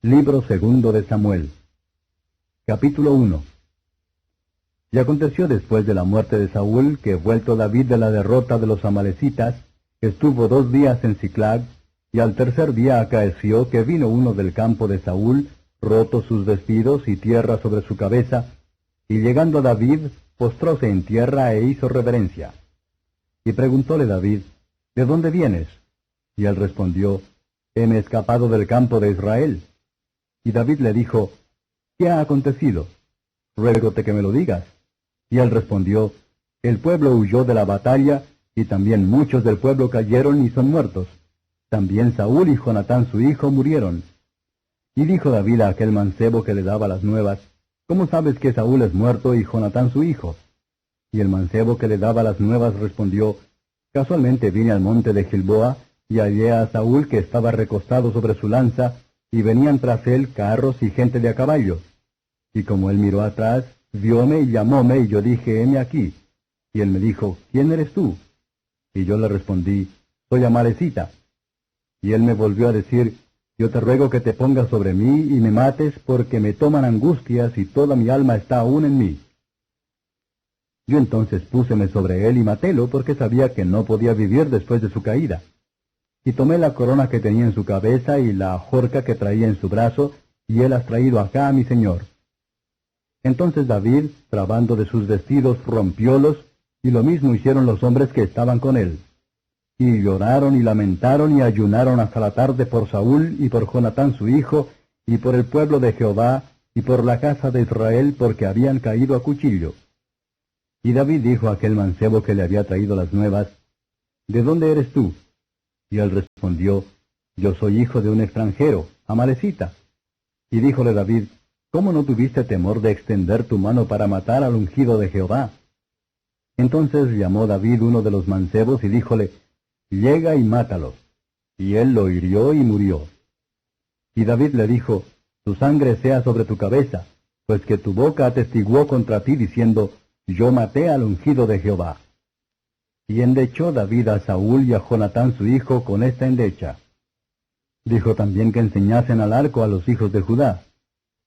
Libro segundo de Samuel. Capítulo 1. Y aconteció después de la muerte de Saúl, que vuelto David de la derrota de los amalecitas, estuvo 2 días en Siclag, y al tercer día acaeció que vino uno del campo de Saúl, roto sus vestidos y tierra sobre su cabeza, y llegando a David, postróse en tierra e hizo reverencia. Y preguntóle David, ¿de dónde vienes? Y él respondió, heme escapado del campo de Israel. Y David le dijo, ¿qué ha acontecido? Ruégote que me lo digas. Y él respondió, el pueblo huyó de la batalla, y también muchos del pueblo cayeron y son muertos. También Saúl y Jonatán su hijo murieron. Y dijo David a aquel mancebo que le daba las nuevas, ¿cómo sabes que Saúl es muerto y Jonatán su hijo? Y el mancebo que le daba las nuevas respondió, casualmente vine al monte de Gilboa, y hallé a Saúl que estaba recostado sobre su lanza, y venían tras él carros y gente de a caballo. Y como él miró atrás, vióme y llamóme, y yo dije, heme aquí. Y él me dijo, ¿quién eres tú? Y yo le respondí, soy amalecita. Y él me volvió a decir, yo te ruego que te pongas sobre mí y me mates, porque me toman angustias y toda mi alma está aún en mí. Yo entonces púseme sobre él y matélo, porque sabía que no podía vivir después de su caída. Y tomé la corona que tenía en su cabeza y la horca que traía en su brazo, y él has traído acá a mi señor. Entonces David, trabando de sus vestidos, rompiólos, y lo mismo hicieron los hombres que estaban con él. Y lloraron y lamentaron y ayunaron hasta la tarde por Saúl y por Jonatán su hijo, y por el pueblo de Jehová, y por la casa de Israel, porque habían caído a cuchillo. Y David dijo a aquel mancebo que le había traído las nuevas, ¿de dónde eres tú? Y él respondió, yo soy hijo de un extranjero, amalecita. Y díjole David, ¿cómo no tuviste temor de extender tu mano para matar al ungido de Jehová? Entonces llamó David uno de los mancebos y díjole, llega y mátalo. Y él lo hirió y murió. Y David le dijo, tu sangre sea sobre tu cabeza, pues que tu boca atestiguó contra ti diciendo, yo maté al ungido de Jehová. Y endechó David a Saúl y a Jonatán su hijo con esta endecha. Dijo también que enseñasen al arco a los hijos de Judá.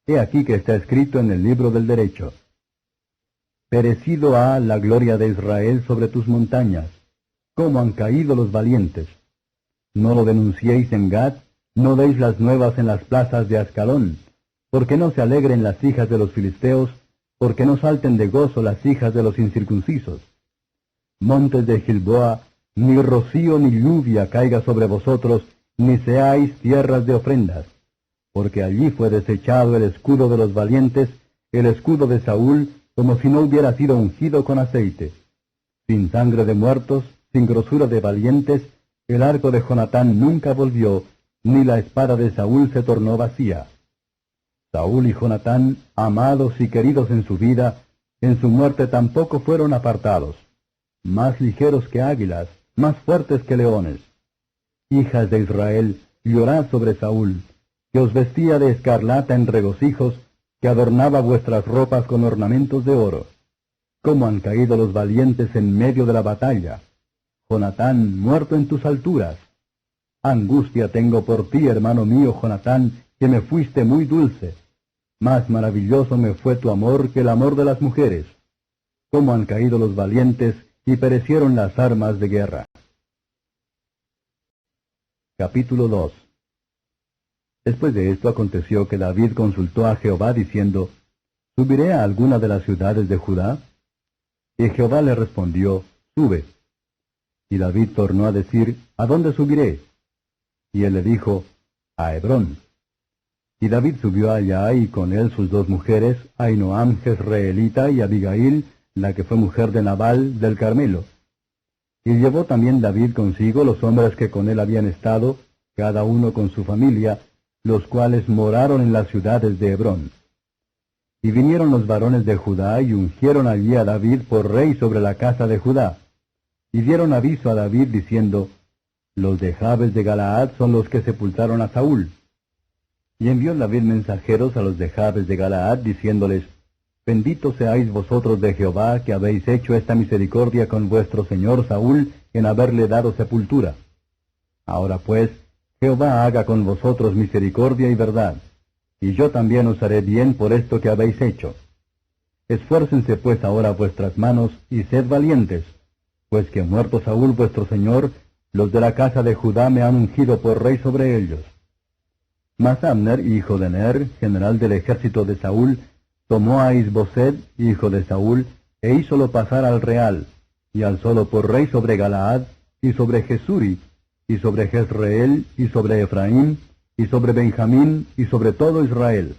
He aquí que está escrito en el libro del derecho. Perecido ha la gloria de Israel sobre tus montañas. ¿Cómo han caído los valientes? No lo denunciéis en Gad, no deis las nuevas en las plazas de Ascalón, porque no se alegren las hijas de los filisteos, porque no salten de gozo las hijas de los incircuncisos. Montes de Gilboa, ni rocío ni lluvia caiga sobre vosotros, ni seáis tierras de ofrendas, porque allí fue desechado el escudo de los valientes, el escudo de Saúl, como si no hubiera sido ungido con aceite. Sin sangre de muertos, sin grosura de valientes, el arco de Jonatán nunca volvió, ni la espada de Saúl se tornó vacía. Saúl y Jonatán, amados y queridos en su vida, en su muerte tampoco fueron apartados. Más ligeros que águilas, más fuertes que leones. Hijas de Israel, llorad sobre Saúl, que os vestía de escarlata en regocijos, que adornaba vuestras ropas con ornamentos de oro. Cómo han caído los valientes en medio de la batalla. Jonatán, muerto en tus alturas. Angustia tengo por ti, hermano mío Jonatán, que me fuiste muy dulce. Más maravilloso me fue tu amor que el amor de las mujeres. Cómo han caído los valientes, y perecieron las armas de guerra. Capítulo 2. Después de esto aconteció que David consultó a Jehová diciendo, ¿subiré a alguna de las ciudades de Judá? Y Jehová le respondió, sube. Y David tornó a decir, ¿a dónde subiré? Y él le dijo, a Hebrón. Y David subió allá, y con él sus 2 mujeres, Ahinoam jezreelita y Abigail, la que fue mujer de Nabal del Carmelo. Y llevó también David consigo los hombres que con él habían estado, cada uno con su familia, los cuales moraron en las ciudades de Hebrón. Y vinieron los varones de Judá, y ungieron allí a David por rey sobre la casa de Judá. Y dieron aviso a David, diciendo, los de Jabes de Galaad son los que sepultaron a Saúl. Y envió David mensajeros a los de Jabes de Galaad, diciéndoles, bendito seáis vosotros de Jehová, que habéis hecho esta misericordia con vuestro señor Saúl, en haberle dado sepultura. Ahora pues, Jehová haga con vosotros misericordia y verdad, y yo también os haré bien por esto que habéis hecho. Esfuércense pues ahora vuestras manos, y sed valientes, pues que muerto Saúl vuestro señor, los de la casa de Judá me han ungido por rey sobre ellos. Mas Abner, hijo de Ner, general del ejército de Saúl, tomó a Isboset, hijo de Saúl, e hízolo pasar al real, y alzólo por rey sobre Galaad, y sobre Jesuri, y sobre Jezreel, y sobre Efraín, y sobre Benjamín, y sobre todo Israel.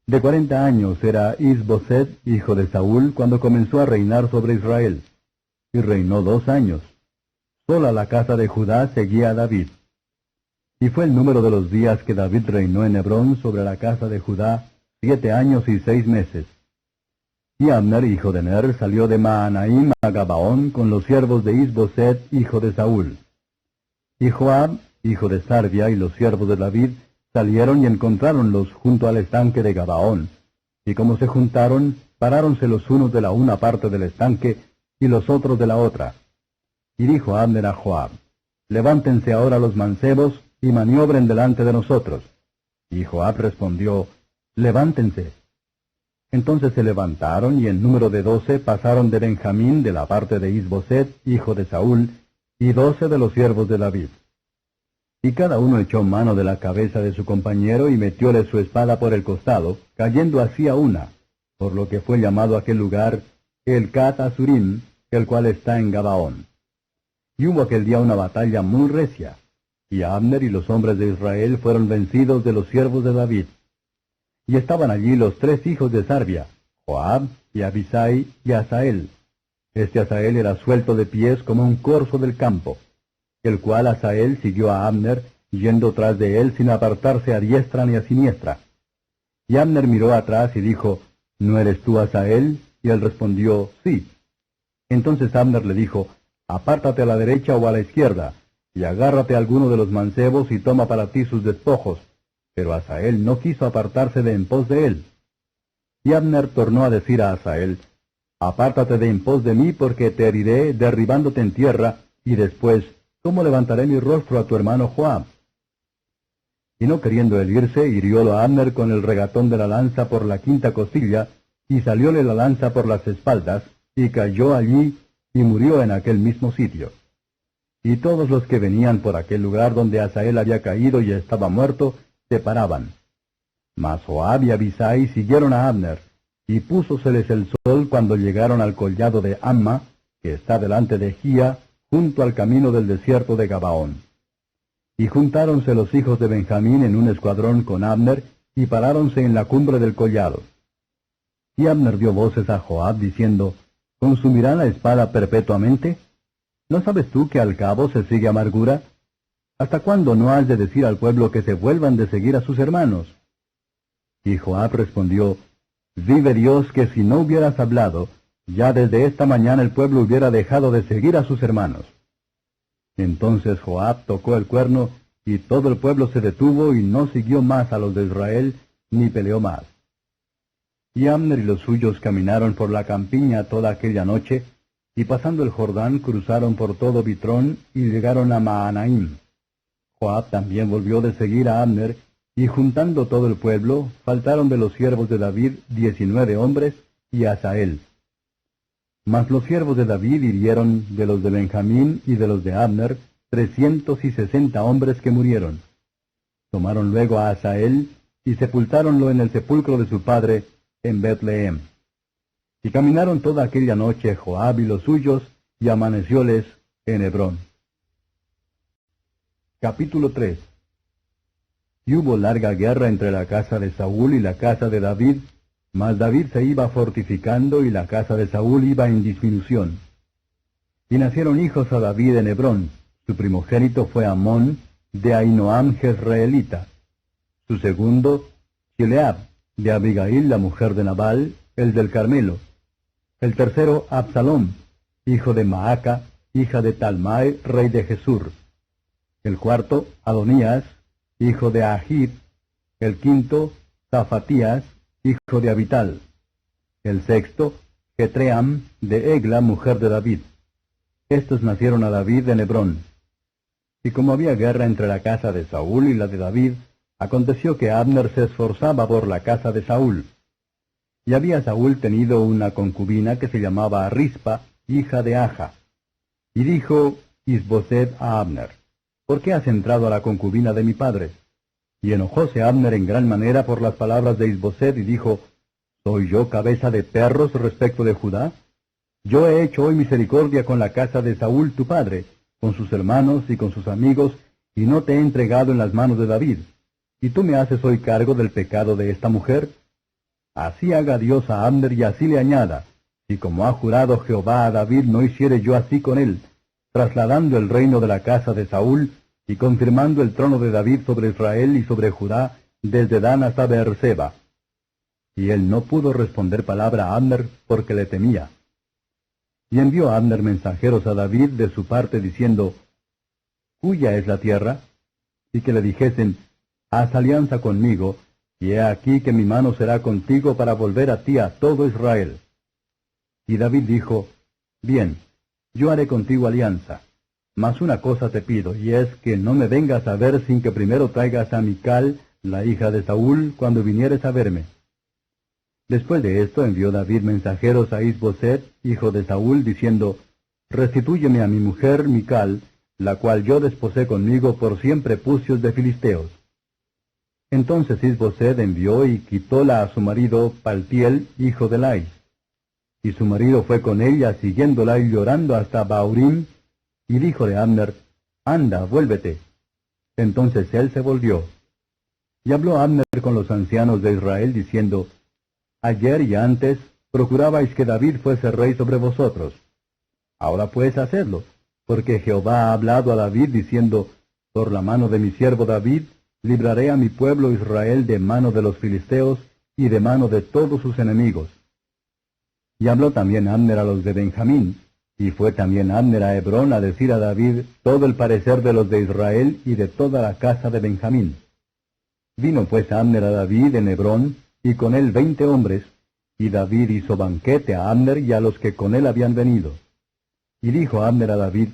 De 40 años era Isboset, hijo de Saúl, cuando comenzó a reinar sobre Israel, y reinó 2 años. Sola la casa de Judá seguía a David. Y fue el número de los días que David reinó en Hebrón sobre la casa de Judá, 7 años y 6 meses. Y Abner, hijo de Ner, salió de Mahanaim a Gabaón con los siervos de Isboset, hijo de Saúl. Y Joab, hijo de Sarvia, y los siervos de David, salieron y encontráronlos junto al estanque de Gabaón. Y como se juntaron, paráronse los unos de la una parte del estanque, y los otros de la otra. Y dijo Abner a Joab, levántense ahora los mancebos, y maniobren delante de nosotros. Y Joab respondió, levántense. Entonces se levantaron, y en número de 12 pasaron de Benjamín de la parte de Isboset, hijo de Saúl, y 12 de los siervos de David. Y cada uno echó mano de la cabeza de su compañero, y metióle su espada por el costado, cayendo así a una, por lo que fue llamado aquel lugar el Cat Azurim, el cual está en Gabaón. Y hubo aquel día una batalla muy recia, y Abner y los hombres de Israel fueron vencidos de los siervos de David. Y estaban allí los 3 hijos de Sarvia, Joab, y Abisai, y Asael. Este Asael era suelto de pies como un corzo del campo, el cual Asael siguió a Abner, yendo tras de él sin apartarse a diestra ni a siniestra. Y Abner miró atrás y dijo, ¿no eres tú Asael? Y él respondió, sí. Entonces Abner le dijo, apártate a la derecha o a la izquierda, y agárrate a alguno de los mancebos y toma para ti sus despojos. Pero Asael no quiso apartarse de en pos de él. Y Abner tornó a decir a Asael, apártate de en pos de mí, porque te heriré derribándote en tierra, y después, ¿cómo levantaré mi rostro a tu hermano Joab? Y no queriendo él irse, hiriólo a Abner con el regatón de la lanza por la 5ª costilla, y salióle la lanza por las espaldas, y cayó allí, y murió en aquel mismo sitio. Y todos los que venían por aquel lugar donde Asael había caído y estaba muerto, se paraban. Mas Joab y Abisai siguieron a Abner, y púsoseles el sol cuando llegaron al collado de Amma, que está delante de Gía, junto al camino del desierto de Gabaón. Y juntáronse los hijos de Benjamín en un escuadrón con Abner, y paráronse en la cumbre del collado. Y Abner dio voces a Joab, diciendo, ¿consumirá la espada perpetuamente? ¿No sabes tú que al cabo se sigue amargura? ¿Hasta cuándo no has de decir al pueblo que se vuelvan de seguir a sus hermanos? Y Joab respondió, vive Dios que si no hubieras hablado, ya desde esta mañana el pueblo hubiera dejado de seguir a sus hermanos. Entonces Joab tocó el cuerno, y todo el pueblo se detuvo y no siguió más a los de Israel, ni peleó más. Y Abner y los suyos caminaron por la campiña toda aquella noche, y pasando el Jordán cruzaron por todo Bitrón y llegaron a Mahanaim. Joab también volvió de seguir a Abner, y juntando todo el pueblo, faltaron de los siervos de David 19 hombres, y Asael. Mas los siervos de David hirieron de los de Benjamín y de los de Abner 360 hombres que murieron. Tomaron luego a Asael, y sepultáronlo en el sepulcro de su padre, en Betlehem. Y caminaron toda aquella noche Joab y los suyos, y amanecióles en Hebrón. Capítulo 3. Y hubo larga guerra entre la casa de Saúl y la casa de David, mas David se iba fortificando y la casa de Saúl iba en disminución. Y nacieron hijos a David en Hebrón. Su primogénito fue Amón, de Ahinoam Jezreelita. Su segundo, Chileab, de Abigail, la mujer de Nabal, el del Carmelo. El tercero, Absalom, hijo de Maaca, hija de Talmai, rey de Jesur. El cuarto, Adonías, hijo de Ahid. El quinto, Zafatías, hijo de Abital. El sexto, Jetream, de Egla, mujer de David. Estos nacieron a David en Hebrón. Y como había guerra entre la casa de Saúl y la de David, Aconteció que Abner se esforzaba por la casa de Saúl. Y había Saúl tenido una concubina que se llamaba Rispa, hija de Aja. Y dijo Is-Boseth a Abner, ¿por qué has entrado a la concubina de mi padre? Y enojóse Abner en gran manera por las palabras de Is-Boseth y dijo, ¿soy yo cabeza de perros respecto de Judá? Yo he hecho hoy misericordia con la casa de Saúl tu padre, con sus hermanos y con sus amigos, y no te he entregado en las manos de David. ¿Y tú me haces hoy cargo del pecado de esta mujer? Así haga Dios a Abner y así le añada, si como ha jurado Jehová a David no hiciere yo así con él, trasladando el reino de la casa de Saúl, y confirmando el trono de David sobre Israel y sobre Judá, desde Dan hasta Beerseba. Y él no pudo responder palabra a Abner, porque le temía. Y envió Abner mensajeros a David de su parte, diciendo, ¿cuya es la tierra? Y que le dijesen, haz alianza conmigo, y he aquí que mi mano será contigo para volver a ti a todo Israel. Y David dijo, bien, yo haré contigo alianza. Mas una cosa te pido, y es que no me vengas a ver sin que primero traigas a Mical, la hija de Saúl, cuando vinieres a verme. Después de esto envió David mensajeros a Is-Boseth, hijo de Saúl, diciendo, restitúyeme a mi mujer Mical, la cual yo desposé conmigo por 100 prepucios de filisteos. Entonces Is-Boseth envió y quitóla a su marido Paltiel, hijo de Lais. Y su marido fue con ella, siguiéndola y llorando hasta Baurim, y díjole a Abner, anda, vuélvete. Entonces él se volvió. Y habló Abner con los ancianos de Israel, diciendo, ayer y antes procurabais que David fuese rey sobre vosotros. Ahora pues hacedlo, porque Jehová ha hablado a David, diciendo, por la mano de mi siervo David, libraré a mi pueblo Israel de mano de los filisteos y de mano de todos sus enemigos. Y habló también Abner a los de Benjamín, y fue también Abner a Hebrón a decir a David todo el parecer de los de Israel y de toda la casa de Benjamín. Vino pues Abner a David en Hebrón, y con él 20 hombres, y David hizo banquete a Abner y a los que con él habían venido. Y dijo Abner a David,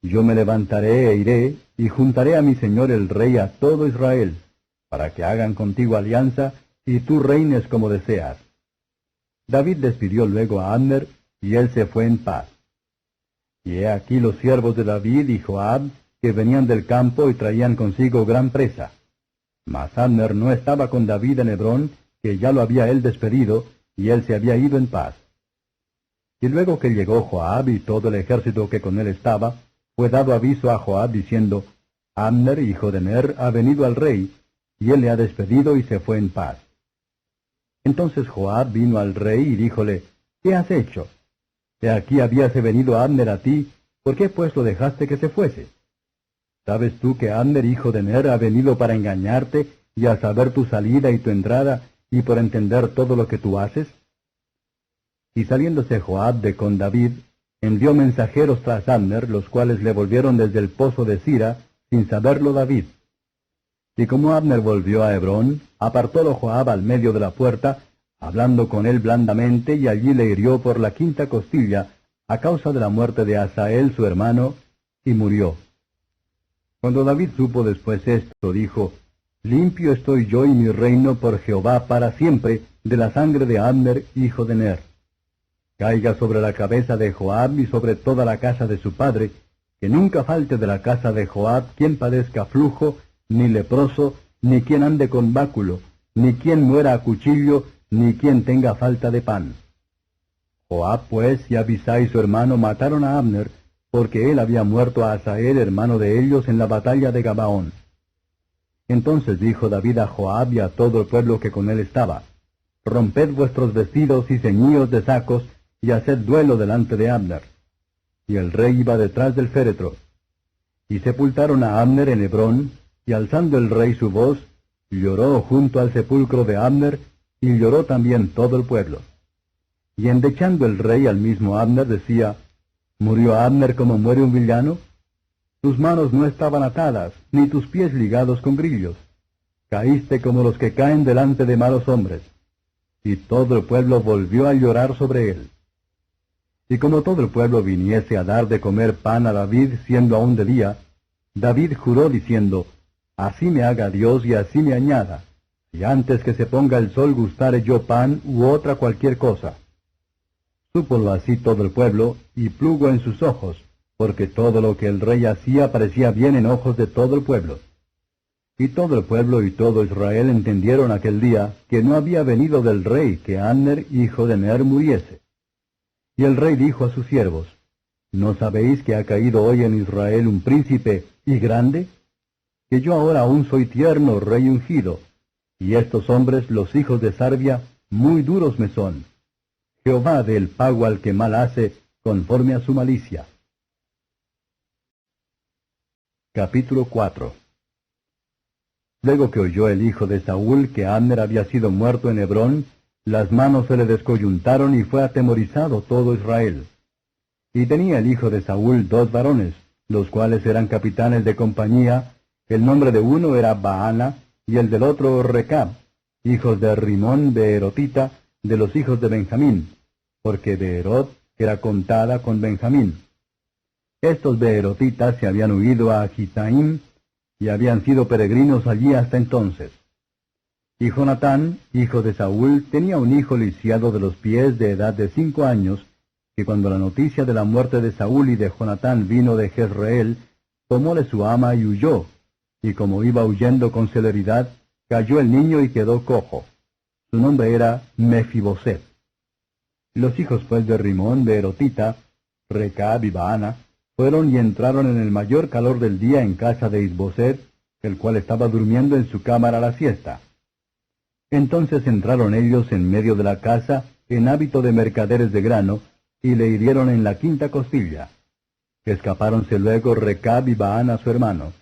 yo me levantaré e iré, y juntaré a mi señor el rey a todo Israel, para que hagan contigo alianza, y tú reines como deseas. David despidió luego a Abner, y él se fue en paz. Y he aquí los siervos de David y Joab, que venían del campo y traían consigo gran presa. Mas Abner no estaba con David en Hebrón, que ya lo había él despedido, y él se había ido en paz. Y luego que llegó Joab y todo el ejército que con él estaba, fue dado aviso a Joab diciendo, Abner, hijo de Ner, ha venido al rey, y él le ha despedido y se fue en paz. Entonces Joab vino al rey y díjole, ¿qué has hecho? He aquí habíase venido Abner a ti, ¿por qué pues lo dejaste que se fuese? ¿Sabes tú que Abner, hijo de Ner, ha venido para engañarte, y al saber tu salida y tu entrada, y por entender todo lo que tú haces? Y saliéndose Joab de con David, envió mensajeros tras Abner, los cuales le volvieron desde el pozo de Sira, sin saberlo David. Y como Abner volvió a Hebrón, apartólo Joab al medio de la puerta, hablando con él blandamente, y allí le hirió por la 5ª costilla, a causa de la muerte de Asael su hermano, y murió. Cuando David supo después esto, dijo, limpio estoy yo y mi reino por Jehová para siempre, de la sangre de Abner, hijo de Ner. Caiga sobre la cabeza de Joab y sobre toda la casa de su padre, que nunca falte de la casa de Joab quien padezca flujo, ni leproso, ni quien ande con báculo, ni quien muera a cuchillo, ni quien tenga falta de pan. Joab pues y Abisai su hermano mataron a Abner, porque él había muerto a Asael, hermano de ellos, en la batalla de Gabaón. Entonces dijo David a Joab y a todo el pueblo que con él estaba, romped vuestros vestidos y ceñíos de sacos, y haced duelo delante de Abner. Y el rey iba detrás del féretro. Y sepultaron a Abner en Hebrón, y alzando el rey su voz, lloró junto al sepulcro de Abner, y lloró también todo el pueblo. Y endechando el rey al mismo Abner, decía, ¿murió Abner como muere un villano? Tus manos no estaban atadas, ni tus pies ligados con grillos. Caíste como los que caen delante de malos hombres. Y todo el pueblo volvió a llorar sobre él. Y como todo el pueblo viniese a dar de comer pan a David, siendo aún de día, David juró diciendo, Así me haga Dios y así me añada, y antes que se ponga el sol gustare yo pan u otra cualquier cosa. Súpolo así todo el pueblo, y plugo en sus ojos, porque todo lo que el rey hacía parecía bien en ojos de todo el pueblo. Y todo el pueblo y todo Israel entendieron aquel día que no había venido del rey que Abner, hijo de Ner, muriese. Y el rey dijo a sus siervos, ¿no sabéis que ha caído hoy en Israel un príncipe y grande? Que yo ahora aún soy tierno, rey ungido, y estos hombres, los hijos de Sarvia, muy duros me son. Jehová dé el pago al que mal hace, conforme a su malicia. Capítulo 4. Luego que oyó el hijo de Saúl que Abner había sido muerto en Hebrón, las manos se le descoyuntaron y fue atemorizado todo Israel. Y tenía el hijo de Saúl 2 varones, los cuales eran capitanes de compañía. El nombre de uno era Baana, y el del otro Recab, hijos de Rimón Beerotita, de los hijos de Benjamín, porque Beerot era contada con Benjamín. Estos Beerotitas se habían huido a Gitaim, y habían sido peregrinos allí hasta entonces. Y Jonatán, hijo de Saúl, tenía un hijo lisiado de los pies de edad de 5 años, que cuando la noticia de la muerte de Saúl y de Jonatán vino de Jezreel, tomóle su ama y huyó, y como iba huyendo con celeridad, cayó el niño y quedó cojo. Su nombre era Mefiboset. Los hijos pues de Rimón Beerotita, Recab y Baana, fueron y entraron en el mayor calor del día en casa de Isboset, el cual estaba durmiendo en su cámara a la siesta. Entonces entraron ellos en medio de la casa, en hábito de mercaderes de grano, y le hirieron en la quinta costilla. Escapáronse luego Recab y Baana su hermano,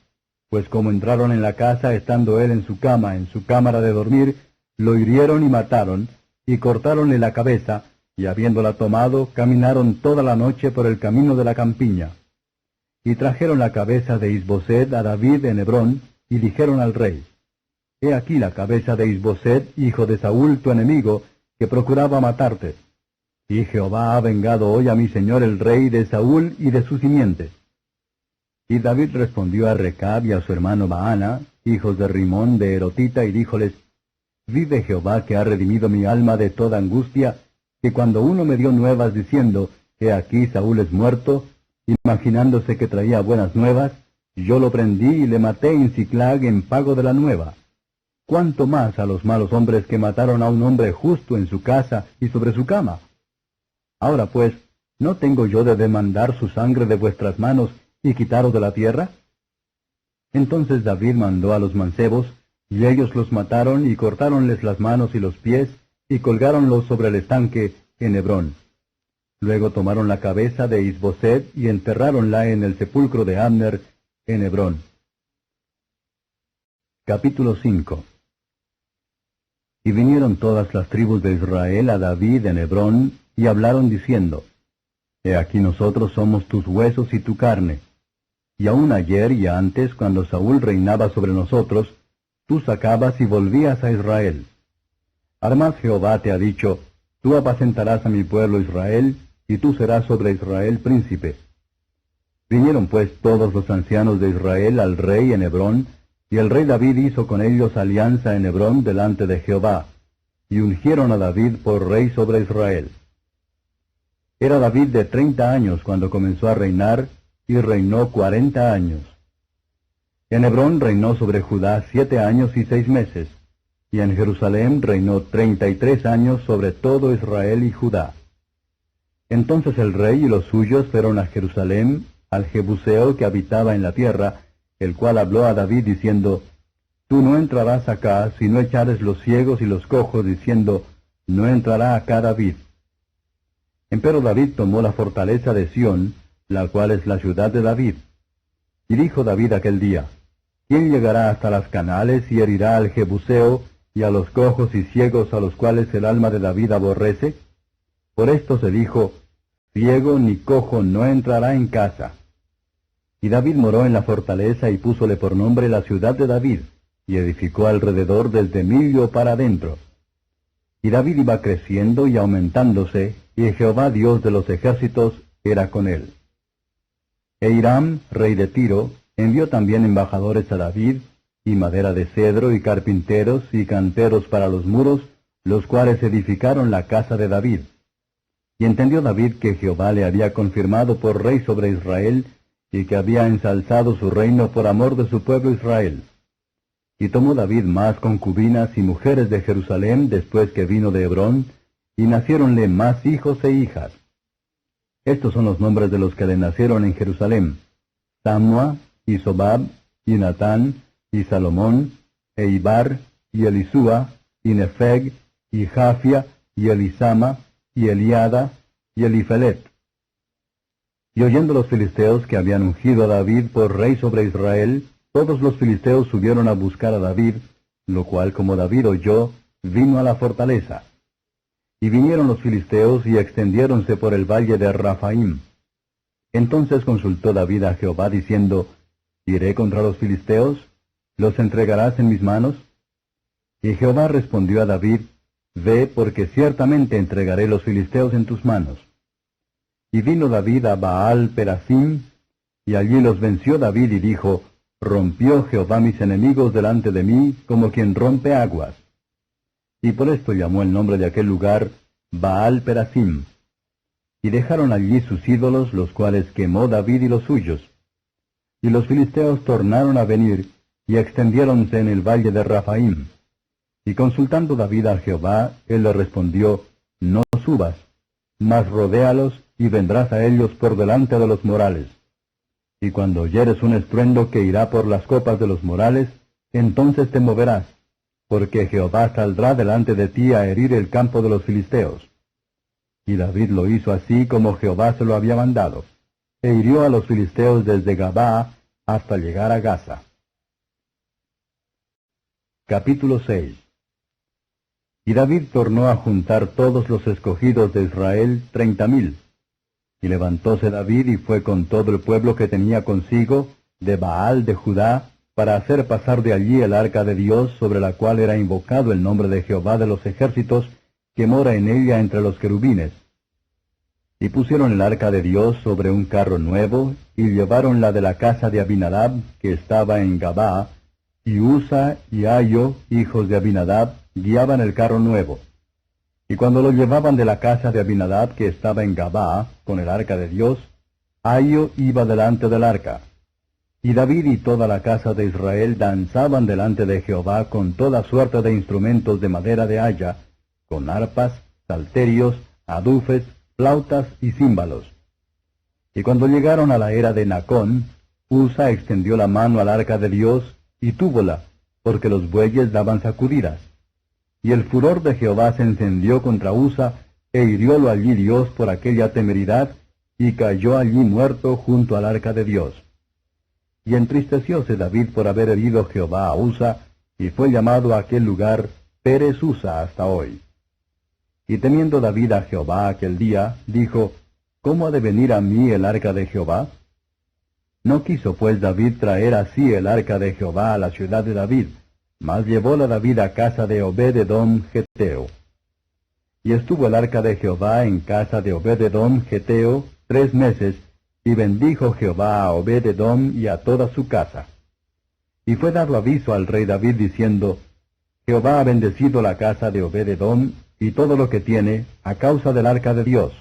pues como entraron en la casa estando él en su cama, en su cámara de dormir, lo hirieron y mataron, y cortáronle la cabeza, y habiéndola tomado, caminaron toda la noche por el camino de la campiña. Y trajeron la cabeza de Isboset a David en Hebrón, y dijeron al rey, He aquí la cabeza de Isboset, hijo de Saúl, tu enemigo, que procuraba matarte. Y Jehová ha vengado hoy a mi señor el rey de Saúl y de su simiente. Y David respondió a Recab y a su hermano Baana, hijos de Rimón de Erotita, y díjoles, Vive Jehová que ha redimido mi alma de toda angustia, que cuando uno me dio nuevas diciendo, He aquí Saúl es muerto, imaginándose que traía buenas nuevas, yo lo prendí y le maté en Siclag en pago de la nueva. ¿Cuánto más a los malos hombres que mataron a un hombre justo en su casa y sobre su cama? Ahora pues, ¿no tengo yo de demandar su sangre de vuestras manos y quitaros de la tierra? Entonces David mandó a los mancebos, y ellos los mataron y cortáronles las manos y los pies, y colgáronlos sobre el estanque en Hebrón. Luego tomaron la cabeza de Isboset y enterráronla en el sepulcro de Abner en Hebrón. Capítulo 5. Y vinieron todas las tribus de Israel a David en Hebrón, y hablaron diciendo, He aquí nosotros somos tus huesos y tu carne. Y aun ayer y antes, cuando Saúl reinaba sobre nosotros, tú sacabas y volvías a Israel. Además Jehová te ha dicho, Tú apacentarás a mi pueblo Israel, y tú serás sobre Israel príncipe. Vinieron pues todos los ancianos de Israel al rey en Hebrón, y el rey David hizo con ellos alianza en Hebrón delante de Jehová, y ungieron a David por rey sobre Israel. Era David de 30 años cuando comenzó a reinar, y reinó 40 años. En Hebrón reinó sobre Judá 7 años y 6 meses, y en Jerusalén reinó 33 años sobre todo Israel y Judá. Entonces el rey y los suyos fueron a Jerusalén, al Jebuseo que habitaba en la tierra, el cual habló a David diciendo, Tú no entrarás acá si no echares los ciegos y los cojos, diciendo, No entrará acá David. Empero David tomó la fortaleza de Sión, la cual es la ciudad de David. Y dijo David aquel día, ¿Quién llegará hasta las canales y herirá al Jebuseo y a los cojos y ciegos a los cuales el alma de David aborrece? Por esto se dijo, Ciego ni cojo no entrará en casa. Y David moró en la fortaleza y púsole por nombre la ciudad de David, y edificó alrededor desde Millo para adentro. Y David iba creciendo y aumentándose, y Jehová Dios de los ejércitos era con él. E Hiram, rey de Tiro, envió también embajadores a David, y madera de cedro, y carpinteros, y canteros para los muros, los cuales edificaron la casa de David. Y entendió David que Jehová le había confirmado por rey sobre Israel, y que había ensalzado su reino por amor de su pueblo Israel. Y tomó David más concubinas y mujeres de Jerusalén después que vino de Hebrón, y naciéronle más hijos e hijas. Estos son los nombres de los que le nacieron en Jerusalén: Samua, y Sobab, y Natán, y Salomón, e Ibar, y Elisúa, y Nefeg, y Jafia, y Elisama, y Eliada, y Elifelet. Y oyendo los filisteos que habían ungido a David por rey sobre Israel, todos los filisteos subieron a buscar a David, lo cual, como David oyó, vino a la fortaleza. Y vinieron los filisteos y extendiéronse por el valle de Rafaim. Entonces consultó David a Jehová, diciendo: ¿Iré contra los filisteos? ¿Los entregarás en mis manos? Y Jehová respondió a David: Ve, porque ciertamente entregaré los filisteos en tus manos. Y vino David a Baal Perasim, y allí los venció David, y dijo: Rompió Jehová mis enemigos delante de mí, como quien rompe aguas. Y por esto llamó el nombre de aquel lugar Baal Perasim. Y dejaron allí sus ídolos, los cuales quemó David y los suyos. Y los filisteos tornaron a venir, y extendiéronse en el valle de Rafaim. Y consultando David a Jehová, él le respondió: No subas, mas rodéalos, y vendrás a ellos por delante de los morales. Y cuando oyeres un estruendo que irá por las copas de los morales, entonces te moverás, porque Jehová saldrá delante de ti a herir el campo de los filisteos. Y David lo hizo así como Jehová se lo había mandado, e hirió a los filisteos desde Gabaa hasta llegar a Gaza. Capítulo 6. Y David tornó a juntar todos los escogidos de Israel, 30,000. Y levantóse David y fue con todo el pueblo que tenía consigo, de Baal de Judá, para hacer pasar de allí el arca de Dios, sobre la cual era invocado el nombre de Jehová de los ejércitos, que mora en ella entre los querubines. Y pusieron el arca de Dios sobre un carro nuevo, y lleváronla de la casa de Abinadab, que estaba en Gabaa, y Usa y Ayo, hijos de Abinadab, guiaban el carro nuevo. Y cuando lo llevaban de la casa de Abinadab, que estaba en Gabaa, con el arca de Dios, Ayo iba delante del arca. Y David y toda la casa de Israel danzaban delante de Jehová con toda suerte de instrumentos de madera de haya, con arpas, salterios, adufes, flautas y címbalos. Y cuando llegaron a la era de Nacón, Usa extendió la mano al arca de Dios, y túvola, porque los bueyes daban sacudidas. Y el furor de Jehová se encendió contra Usa, e hiriólo allí Dios por aquella temeridad, y cayó allí muerto junto al arca de Dios. Y entristecióse David por haber herido Jehová a Usa, y fue llamado a aquel lugar Pérez Usa hasta hoy. Y temiendo David a Jehová aquel día, dijo: ¿Cómo ha de venir a mí el arca de Jehová? No quiso pues David traer así el arca de Jehová a la ciudad de David, mas llevóla David a casa de Obed-edom Geteo. Y estuvo el arca de Jehová en casa de Obed-edom Geteo 3 meses, y bendijo Jehová a Obed-edom y a toda su casa. Y fue dado aviso al rey David diciendo: Jehová ha bendecido la casa de Obed-edom y todo lo que tiene a causa del arca de Dios.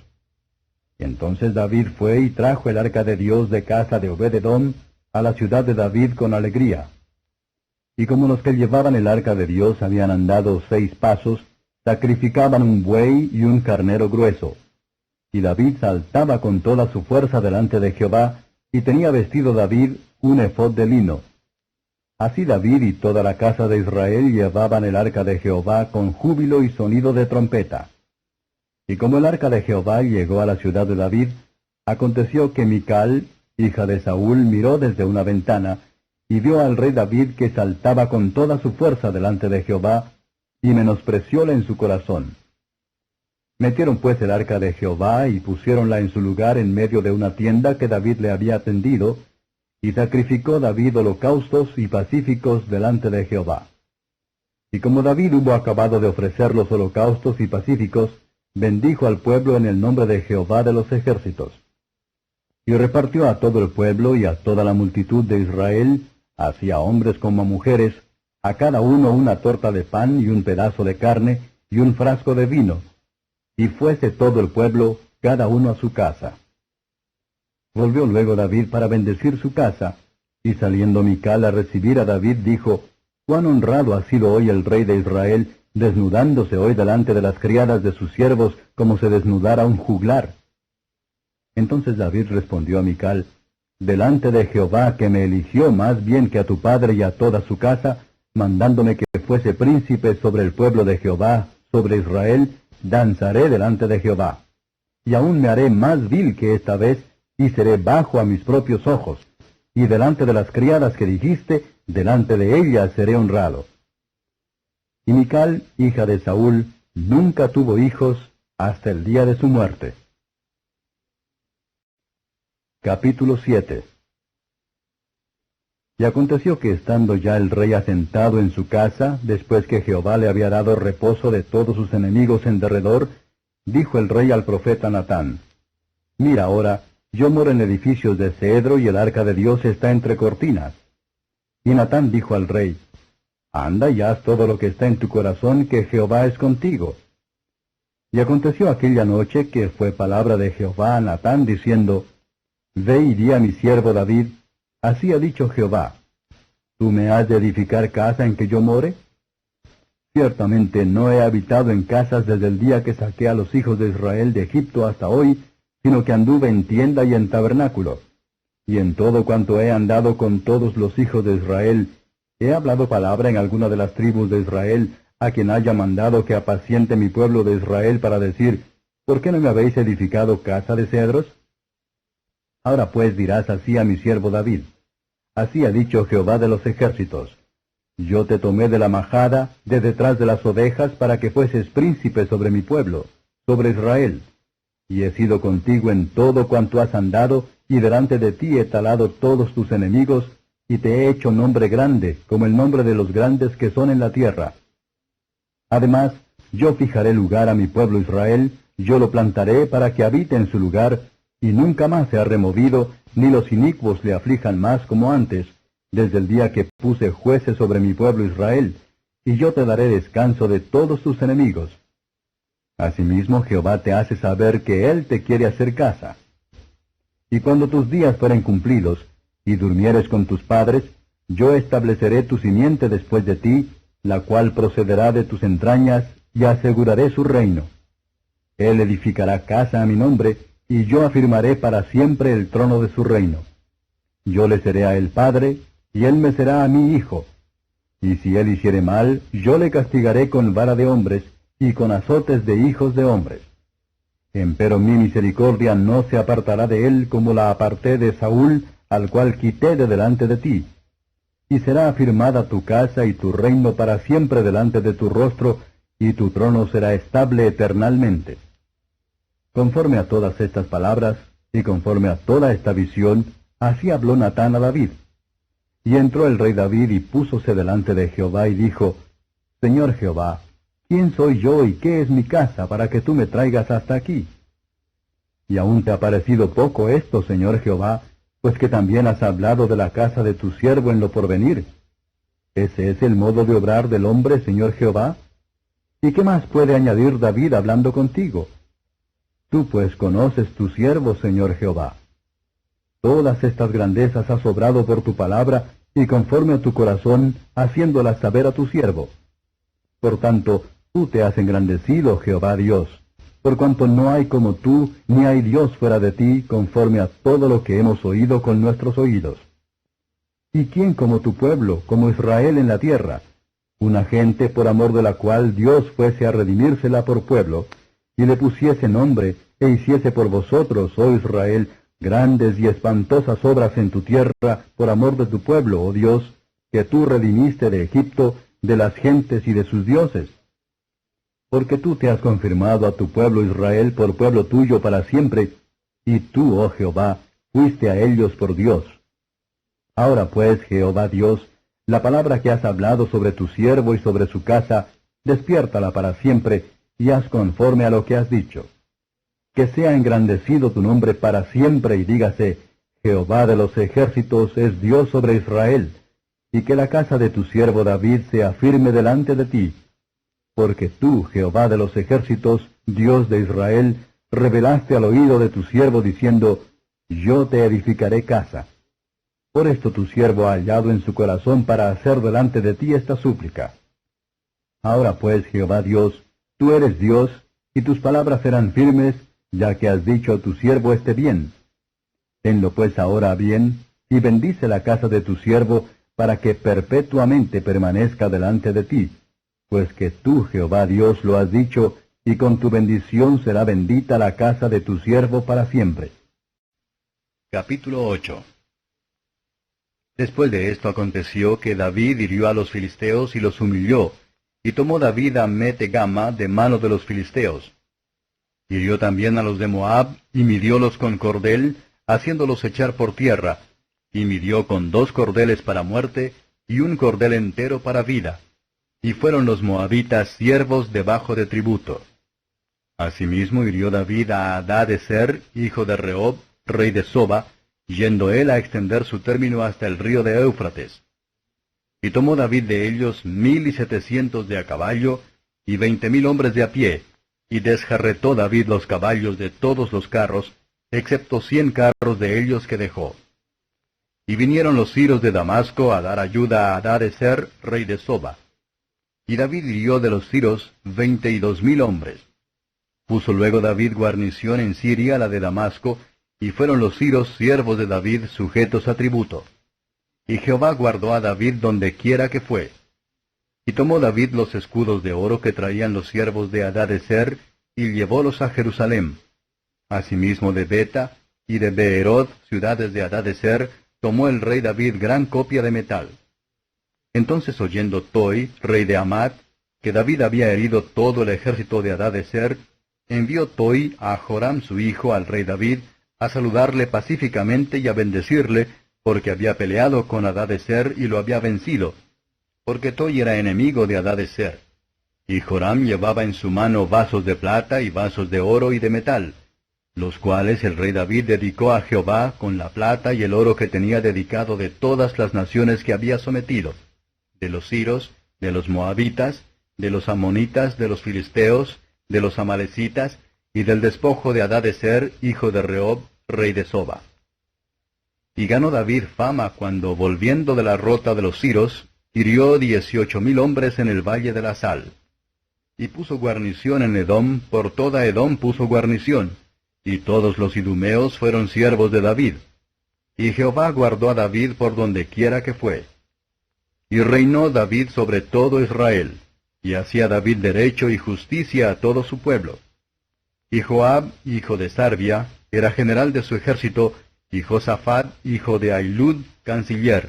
Y entonces David fue y trajo el arca de Dios de casa de Obed-edom a la ciudad de David con alegría. Y como los que llevaban el arca de Dios habían andado 6 pasos, sacrificaban un buey y un carnero grueso. Y David saltaba con toda su fuerza delante de Jehová, y tenía vestido David un efod de lino. Así David y toda la casa de Israel llevaban el arca de Jehová con júbilo y sonido de trompeta. Y como el arca de Jehová llegó a la ciudad de David, aconteció que Mical, hija de Saúl, miró desde una ventana, y vio al rey David que saltaba con toda su fuerza delante de Jehová, y menosprecióla en su corazón. Metieron pues el arca de Jehová, y pusiéronla en su lugar en medio de una tienda que David le había tendido, y sacrificó David holocaustos y pacíficos delante de Jehová. Y como David hubo acabado de ofrecer los holocaustos y pacíficos, bendijo al pueblo en el nombre de Jehová de los ejércitos. Y repartió a todo el pueblo y a toda la multitud de Israel así a hombres como a mujeres, a cada uno una torta de pan y un pedazo de carne y un frasco de vino, y fuese todo el pueblo, cada uno a su casa. Volvió luego David para bendecir su casa, y saliendo Mical a recibir a David, dijo, «Cuán honrado ha sido hoy el rey de Israel, desnudándose hoy delante de las criadas de sus siervos, como se desnudara un juglar». Entonces David respondió a Mical, «Delante de Jehová, que me eligió más bien que a tu padre y a toda su casa, mandándome que fuese príncipe sobre el pueblo de Jehová, sobre Israel, danzaré delante de Jehová. Y aún me haré más vil que esta vez, y seré bajo a mis propios ojos. Y delante de las criadas que dijiste, delante de ellas seré honrado». Y Mical, hija de Saúl, nunca tuvo hijos hasta el día de su muerte. Capítulo 7. Y aconteció que estando ya el rey asentado en su casa, después que Jehová le había dado reposo de todos sus enemigos en derredor, dijo el rey al profeta Natán, «Mira ahora, yo moro en edificios de cedro y el arca de Dios está entre cortinas». Y Natán dijo al rey, «Anda y haz todo lo que está en tu corazón, que Jehová es contigo». Y aconteció aquella noche que fue palabra de Jehová a Natán, diciendo, «Ve y di a mi siervo David, así ha dicho Jehová, ¿tú me has de edificar casa en que yo more? Ciertamente no he habitado en casas desde el día que saqué a los hijos de Israel de Egipto hasta hoy, sino que anduve en tienda y en tabernáculo. Y en todo cuanto he andado con todos los hijos de Israel, ¿he hablado palabra en alguna de las tribus de Israel, a quien haya mandado que apaciente mi pueblo de Israel para decir, ¿por qué no me habéis edificado casa de cedros? Ahora pues dirás así a mi siervo David, así ha dicho Jehová de los ejércitos, yo te tomé de la majada, de detrás de las ovejas, para que fueses príncipe sobre mi pueblo, sobre Israel. Y he sido contigo en todo cuanto has andado, y delante de ti he talado todos tus enemigos, y te he hecho nombre grande, como el nombre de los grandes que son en la tierra. Además, yo fijaré lugar a mi pueblo Israel, yo lo plantaré para que habite en su lugar, y nunca más se ha removido, ni los inicuos le aflijan más como antes, desde el día que puse jueces sobre mi pueblo Israel, y yo te daré descanso de todos tus enemigos. Asimismo Jehová te hace saber que Él te quiere hacer casa. Y cuando tus días fueren cumplidos, y durmieres con tus padres, yo estableceré tu simiente después de ti, la cual procederá de tus entrañas, y aseguraré su reino. Él edificará casa a mi nombre, y yo afirmaré para siempre el trono de su reino. Yo le seré a él padre, y él me será a mí hijo. Y si él hiciere mal, yo le castigaré con vara de hombres, y con azotes de hijos de hombres. Empero mi misericordia no se apartará de él como la aparté de Saúl, al cual quité de delante de ti. Y será afirmada tu casa y tu reino para siempre delante de tu rostro, y tu trono será estable eternalmente. Conforme a todas estas palabras, y conforme a toda esta visión, así habló Natán a David. Y entró el rey David y púsose delante de Jehová y dijo, Señor Jehová, ¿quién soy yo y qué es mi casa para que tú me traigas hasta aquí? Y aún te ha parecido poco esto, Señor Jehová, pues que también has hablado de la casa de tu siervo en lo porvenir. ¿Ese es el modo de obrar del hombre, Señor Jehová? ¿Y qué más puede añadir David hablando contigo? Tú pues conoces tu siervo, Señor Jehová. Todas estas grandezas has obrado por tu palabra, y conforme a tu corazón, haciéndolas saber a tu siervo. Por tanto, tú te has engrandecido, Jehová Dios, por cuanto no hay como tú, ni hay Dios fuera de ti, conforme a todo lo que hemos oído con nuestros oídos. ¿Y quién como tu pueblo, como Israel en la tierra? Una gente por amor de la cual Dios fuese a redimírsela por pueblo, y le pusiese nombre, e hiciese por vosotros, oh Israel, grandes y espantosas obras en tu tierra, por amor de tu pueblo, oh Dios, que tú redimiste de Egipto, de las gentes y de sus dioses. Porque tú te has confirmado a tu pueblo Israel por pueblo tuyo para siempre, y tú, oh Jehová, fuiste a ellos por Dios. Ahora pues, Jehová Dios, la palabra que has hablado sobre tu siervo y sobre su casa, despiértala para siempre, y haz conforme a lo que has dicho. Que sea engrandecido tu nombre para siempre, y dígase, Jehová de los ejércitos es Dios sobre Israel, y que la casa de tu siervo David sea firme delante de ti. Porque tú, Jehová de los ejércitos, Dios de Israel, revelaste al oído de tu siervo diciendo, yo te edificaré casa. Por esto tu siervo ha hallado en su corazón para hacer delante de ti esta súplica. Ahora pues, Jehová Dios, tú eres Dios, y tus palabras serán firmes, ya que has dicho a tu siervo este bien. Tenlo pues ahora bien, y bendice la casa de tu siervo, para que perpetuamente permanezca delante de ti, pues que tú, Jehová Dios, lo has dicho, y con tu bendición será bendita la casa de tu siervo para siempre. Capítulo 8. Después de esto aconteció que David hirió a los filisteos y los humilló, y tomó David a Mete-Gama de mano de los filisteos. Hirió también a los de Moab, y midiólos con cordel, haciéndolos echar por tierra, y midió con 2 cordeles para muerte, y 1 cordel entero para vida. Y fueron los moabitas siervos debajo de tributo. Asimismo hirió David a Hadad-ezer, hijo de Rehob, rey de Soba, yendo él a extender su término hasta el río de Éufrates. Y tomó David de ellos 1,700 de a caballo, y 20,000 hombres de a pie, y desjarretó David los caballos de todos los carros, excepto 100 carros de ellos que dejó. Y vinieron los siros de Damasco a dar ayuda a Hadad-ezer, rey de Soba. Y David hirió de los siros 22,000 hombres. Puso luego David guarnición en Siria, la de Damasco, y fueron los siros siervos de David sujetos a tributo. Y Jehová guardó a David donde quiera que fue. Y tomó David los escudos de oro que traían los siervos de Hadad-ezer, y llevólos a Jerusalén. Asimismo de Beta y de Beerot, ciudades de Hadad-ezer, tomó el rey David gran copia de metal. Entonces oyendo Toi, rey de Amat, que David había herido todo el ejército de Hadad-ezer, envió Toi a Joram su hijo al rey David, a saludarle pacíficamente y a bendecirle, porque había peleado con Hadad-ezer y lo había vencido, porque Toi era enemigo de Hadad-ezer. Y Joram llevaba en su mano vasos de plata y vasos de oro y de metal, los cuales el rey David dedicó a Jehová con la plata y el oro que tenía dedicado de todas las naciones que había sometido, de los siros, de los moabitas, de los amonitas, de los filisteos, de los amalecitas, y del despojo de Hadad-ezer, hijo de Rehob, rey de Soba. Y ganó David fama cuando, volviendo de la rota de los siros, hirió 18,000 hombres en el valle de la Sal. Y puso guarnición en Edom, por toda Edom puso guarnición, y todos los idumeos fueron siervos de David. Y Jehová guardó a David por donde quiera que fue. Y reinó David sobre todo Israel, y hacía David derecho y justicia a todo su pueblo. Y Joab, hijo de Sarvia, era general de su ejército, y Josafat, hijo de Ahilud, canciller.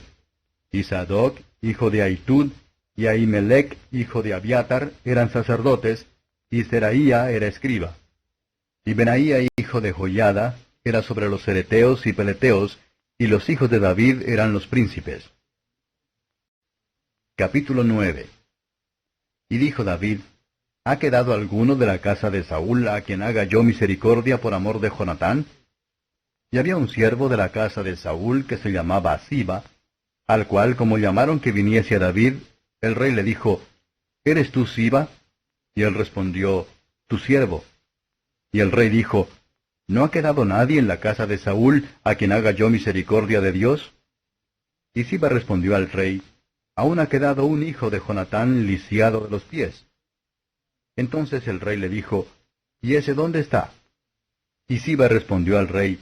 Y Sadoc, hijo de Ahitud, y Ahimelech, hijo de Abiatar, eran sacerdotes, y Seraía era escriba. Y Benaía, hijo de Joiada, era sobre los cereteos y peleteos, y los hijos de David eran los príncipes. Capítulo 9. Y dijo David, ¿ha quedado alguno de la casa de Saúl a quien haga yo misericordia por amor de Jonatán? Y había un siervo de la casa de Saúl que se llamaba Siba, al cual como llamaron que viniese a David, el rey le dijo, ¿eres tú Siba? Y él respondió, tu siervo. Y el rey dijo, ¿no ha quedado nadie en la casa de Saúl a quien haga yo misericordia de Dios? Y Siba respondió al rey, aún ha quedado un hijo de Jonatán lisiado de los pies. Entonces el rey le dijo, ¿y ese dónde está? Y Siba respondió al rey,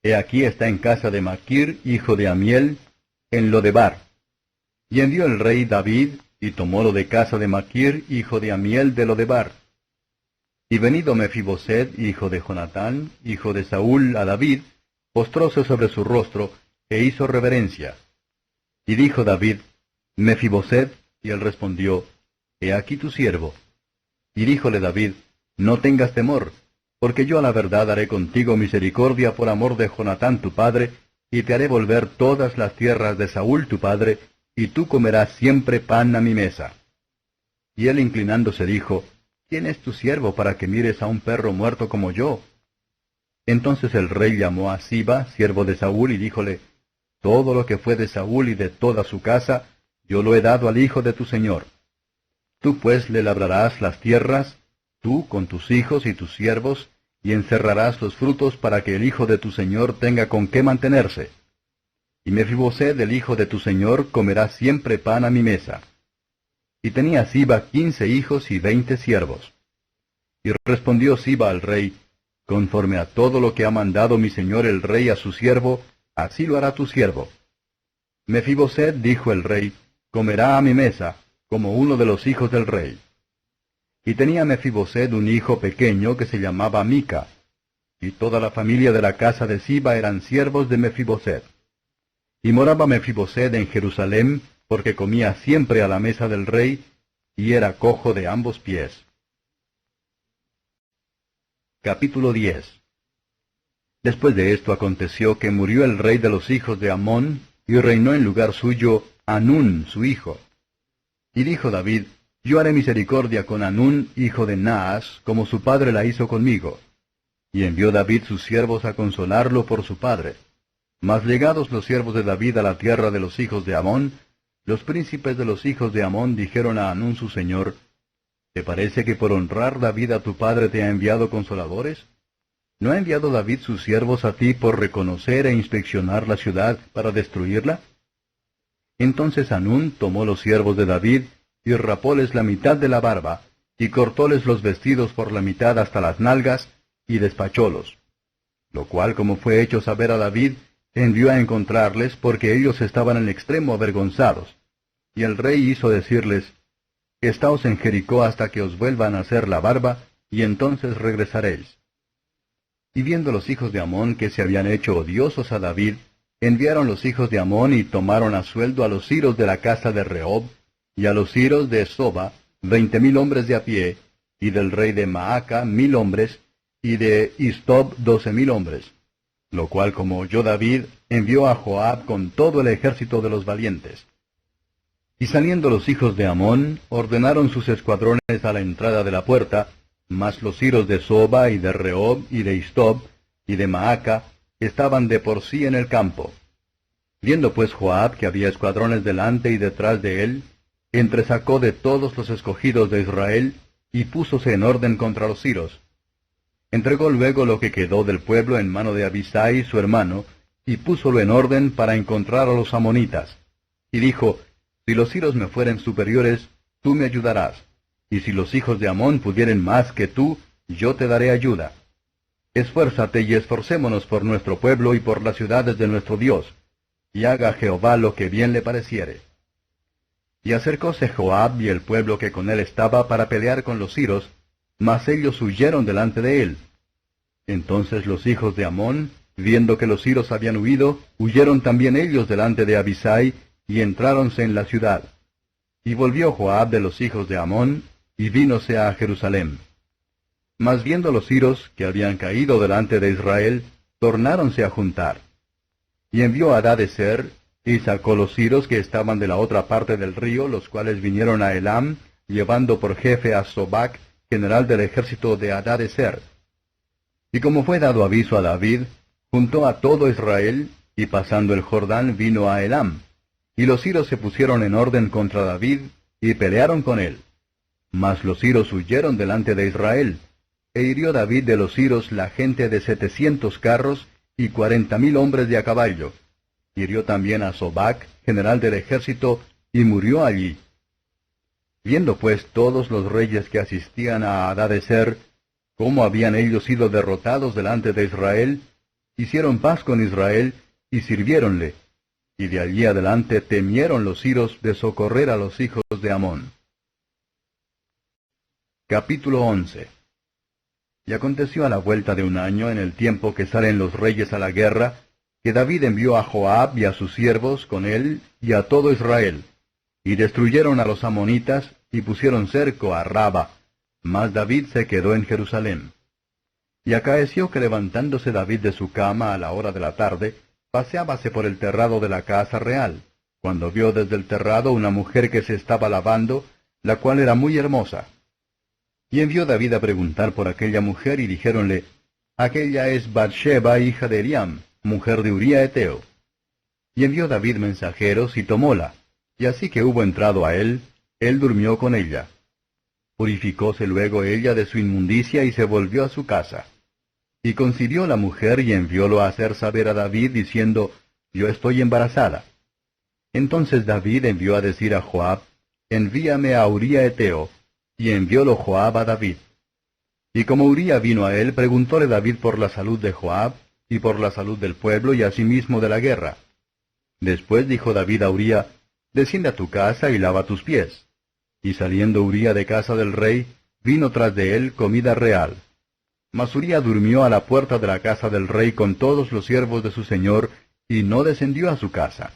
he aquí está en casa de Maquir, hijo de Amiel, en Lodebar. Y envió el rey David, y tomólo de casa de Maquir, hijo de Amiel de Lodebar. Y venido Mefiboset, hijo de Jonatán, hijo de Saúl, a David, postróse sobre su rostro, e hizo reverencia. Y dijo David, Mefiboset, y él respondió, he aquí tu siervo. Y díjole David, no tengas temor, porque yo a la verdad haré contigo misericordia por amor de Jonatán tu padre, y te haré volver todas las tierras de Saúl tu padre, y tú comerás siempre pan a mi mesa. Y él inclinándose dijo, ¿quién es tu siervo para que mires a un perro muerto como yo? Entonces el rey llamó a Siba, siervo de Saúl, y díjole, todo lo que fue de Saúl y de toda su casa, yo lo he dado al hijo de tu señor. Tú pues le labrarás las tierras, tú con tus hijos y tus siervos, y encerrarás los frutos para que el hijo de tu señor tenga con qué mantenerse. Y Mefiboset, el hijo de tu señor, comerá siempre pan a mi mesa. Y tenía Siba 15 hijos y 20 siervos. Y respondió Siba al rey, conforme a todo lo que ha mandado mi señor el rey a su siervo, así lo hará tu siervo. Mefiboset, dijo el rey, comerá a mi mesa, como uno de los hijos del rey. Y tenía Mefiboset un hijo pequeño que se llamaba Mica, y toda la familia de la casa de Siba eran siervos de Mefiboset. Y moraba Mefiboset en Jerusalén, porque comía siempre a la mesa del rey, y era cojo de ambos pies. Capítulo 10. Después de esto aconteció que murió el rey de los hijos de Amón, y reinó en lugar suyo Hanún su hijo. Y dijo David, yo haré misericordia con Hanún, hijo de Naas, como su padre la hizo conmigo. Y envió David sus siervos a consolarlo por su padre. Mas llegados los siervos de David a la tierra de los hijos de Amón, los príncipes de los hijos de Amón dijeron a Hanún su señor, ¿te parece que por honrar David a tu padre te ha enviado consoladores? ¿No ha enviado David sus siervos a ti por reconocer e inspeccionar la ciudad para destruirla? Entonces Hanún tomó los siervos de David, y rapóles la mitad de la barba, y cortóles los vestidos por la mitad hasta las nalgas, y despachólos. Lo cual, como fue hecho saber a David, envió a encontrarles, porque ellos estaban en extremo avergonzados. Y el rey hizo decirles, Estaos en Jericó hasta que os vuelvan a hacer la barba, y entonces regresaréis. Y viendo los hijos de Amón que se habían hecho odiosos a David, enviaron los hijos de Amón y tomaron a sueldo a los siros de la casa de Rehob, y a los siros de Soba, 20,000 hombres de a pie, y del rey de Maaca 1,000 hombres, y de Istob 12,000 hombres. Lo cual, como oyó David, envió a Joab con todo el ejército de los valientes. Y saliendo los hijos de Amón, ordenaron sus escuadrones a la entrada de la puerta, mas los siros de Soba y de Rehob y de Istob y de Maaca estaban de por sí en el campo. Viendo pues Joab que había escuadrones delante y detrás de él, entresacó de todos los escogidos de Israel, y púsose en orden contra los siros. Entregó luego lo que quedó del pueblo en mano de Abisai su hermano, y púsolo en orden para encontrar a los amonitas. Y dijo, si los siros me fueren superiores, tú me ayudarás, y si los hijos de Amón pudieren más que tú, yo te daré ayuda. Esfuérzate y esforcémonos por nuestro pueblo y por las ciudades de nuestro Dios, y haga Jehová lo que bien le pareciere. Y acercóse Joab y el pueblo que con él estaba para pelear con los siros, mas ellos huyeron delante de él. Entonces los hijos de Amón, viendo que los siros habían huido, huyeron también ellos delante de Abisai, y entráronse en la ciudad. Y volvió Joab de los hijos de Amón, y vínose a Jerusalén. Mas viendo los siros que habían caído delante de Israel, tornáronse a juntar. Y envió a Hadadezer, y sacó los siros que estaban de la otra parte del río, los cuales vinieron a Elam, llevando por jefe a Sobac, general del ejército de Hadadezer. Y como fue dado aviso a David, juntó a todo Israel, y pasando el Jordán vino a Elam. Y los siros se pusieron en orden contra David, y pelearon con él. Mas los siros huyeron delante de Israel, e hirió David de los siros la gente de 700 carros, y 40,000 hombres de a caballo. Hirió también a Sobac, general del ejército, y murió allí. Viendo pues todos los reyes que asistían a Hadadezer, cómo habían ellos sido derrotados delante de Israel, hicieron paz con Israel, y sirviéronle. Y de allí adelante temieron los siros de socorrer a los hijos de Amón. Capítulo 11. Y aconteció a la vuelta de un año, en el tiempo que salen los reyes a la guerra, que David envió a Joab y a sus siervos con él y a todo Israel, y destruyeron a los amonitas, y pusieron cerco a Raba, mas David se quedó en Jerusalén. Y acaeció que levantándose David de su cama a la hora de la tarde, paseábase por el terrado de la casa real, cuando vio desde el terrado una mujer que se estaba lavando, la cual era muy hermosa. Y envió David a preguntar por aquella mujer, y dijéronle, aquella es Bathsheba, hija de Eliam, mujer de Uría Eteo. Y envió David mensajeros, y tomóla, Y así que hubo entrado a él, él durmió con ella. Purificóse luego ella de su inmundicia y se volvió a su casa. Y concibió la mujer y enviólo a hacer saber a David, diciendo, Yo estoy embarazada. Entonces David envió a decir a Joab, Envíame a Uría Eteo. Y enviólo Joab a David. Y como Uría vino a él, preguntóle David por la salud de Joab, y por la salud del pueblo, y asimismo de la guerra. Después dijo David a Uría, Desciende a tu casa y lava tus pies. Y saliendo Uría de casa del rey, vino tras de él comida real. Mas Uría durmió a la puerta de la casa del rey con todos los siervos de su señor, y no descendió a su casa.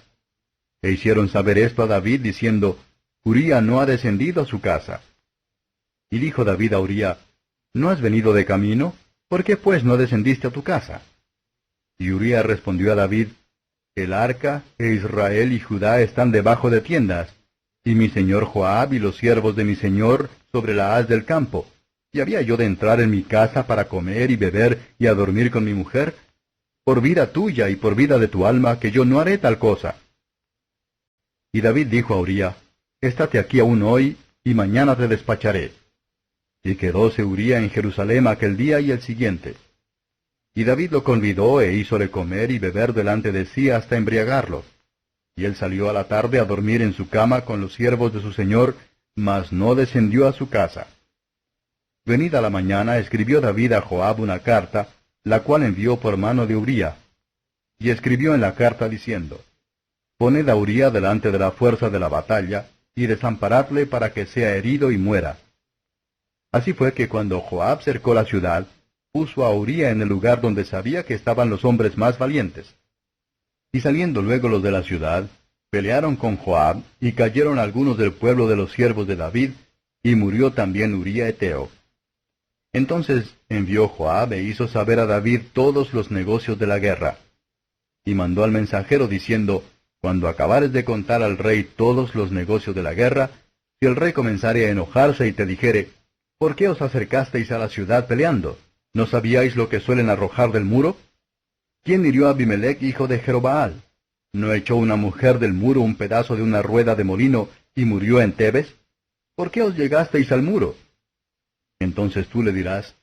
E hicieron saber esto a David, diciendo, Uría no ha descendido a su casa. Y dijo David a Uría, ¿No has venido de camino? ¿Por qué pues no descendiste a tu casa? Y Uría respondió a David, El arca, e Israel y Judá están debajo de tiendas, y mi señor Joab y los siervos de mi señor sobre la haz del campo. ¿Y había yo de entrar en mi casa para comer y beber y a dormir con mi mujer? Por vida tuya y por vida de tu alma, que yo no haré tal cosa. Y David dijo a Uría, Estate aquí aún hoy, y mañana te despacharé. Y quedóse Uría en Jerusalén aquel día y el siguiente. Y David lo convidó e hízole comer y beber delante de sí hasta embriagarlo. Y él salió a la tarde a dormir en su cama con los siervos de su señor, mas no descendió a su casa. Venida la mañana, escribió David a Joab una carta, la cual envió por mano de Uría. Y escribió en la carta diciendo, Poned a Uría delante de la fuerza de la batalla, y desamparadle para que sea herido y muera. Así fue que cuando Joab cercó la ciudad, puso a Uría en el lugar donde sabía que estaban los hombres más valientes. Y saliendo luego los de la ciudad, pelearon con Joab, y cayeron algunos del pueblo de los siervos de David, y murió también Uría Eteo. Entonces envió Joab e hizo saber a David todos los negocios de la guerra. Y mandó al mensajero diciendo, Cuando acabares de contar al rey todos los negocios de la guerra, si el rey comenzare a enojarse y te dijere, ¿Por qué os acercasteis a la ciudad peleando? ¿No sabíais lo que suelen arrojar del muro? ¿Quién hirió a Abimelech, hijo de Jerobaal? ¿No echó una mujer del muro un pedazo de una rueda de molino y murió en Tebes? ¿Por qué os llegasteis al muro? Entonces tú le dirás,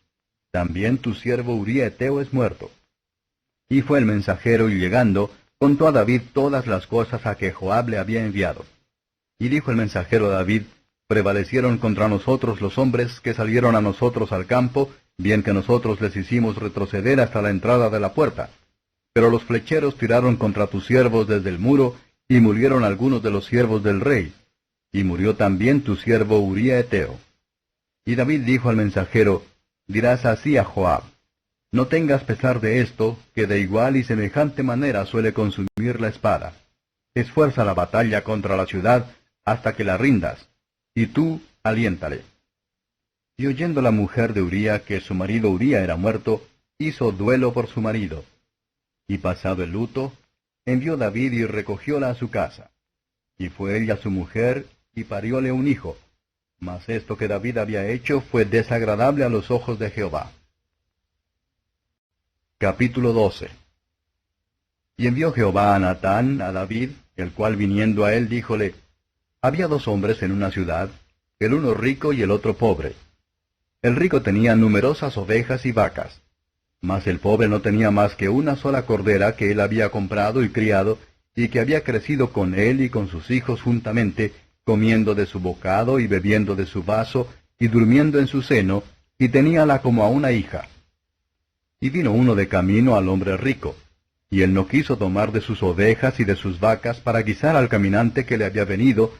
También tu siervo Uría Eteo es muerto. Y fue el mensajero, y llegando, contó a David todas las cosas a que Joab le había enviado. Y dijo el mensajero a David, Prevalecieron contra nosotros los hombres que salieron a nosotros al campo, bien que nosotros les hicimos retroceder hasta la entrada de la puerta. Pero los flecheros tiraron contra tus siervos desde el muro, y murieron algunos de los siervos del rey. Y murió también tu siervo Uría Eteo. Y David dijo al mensajero, Dirás así a Joab, No tengas pesar de esto, que de igual y semejante manera suele consumir la espada. Esfuerza la batalla contra la ciudad hasta que la rindas, y tú aliéntale. Y oyendo la mujer de Uría que su marido Uría era muerto, hizo duelo por su marido. Y pasado el luto, envió David y recogióla a su casa. Y fue ella su mujer, y parióle un hijo. Mas esto que David había hecho fue desagradable a los ojos de Jehová. Capítulo 12. Y envió Jehová a Natán, a David, el cual viniendo a él díjole, Había dos hombres en una ciudad, el uno rico y el otro pobre. El rico tenía numerosas ovejas y vacas, mas el pobre no tenía más que una sola cordera que él había comprado y criado, y que había crecido con él y con sus hijos juntamente, comiendo de su bocado y bebiendo de su vaso, y durmiendo en su seno, y teníala como a una hija. Y vino uno de camino al hombre rico, y él no quiso tomar de sus ovejas y de sus vacas para guisar al caminante que le había venido,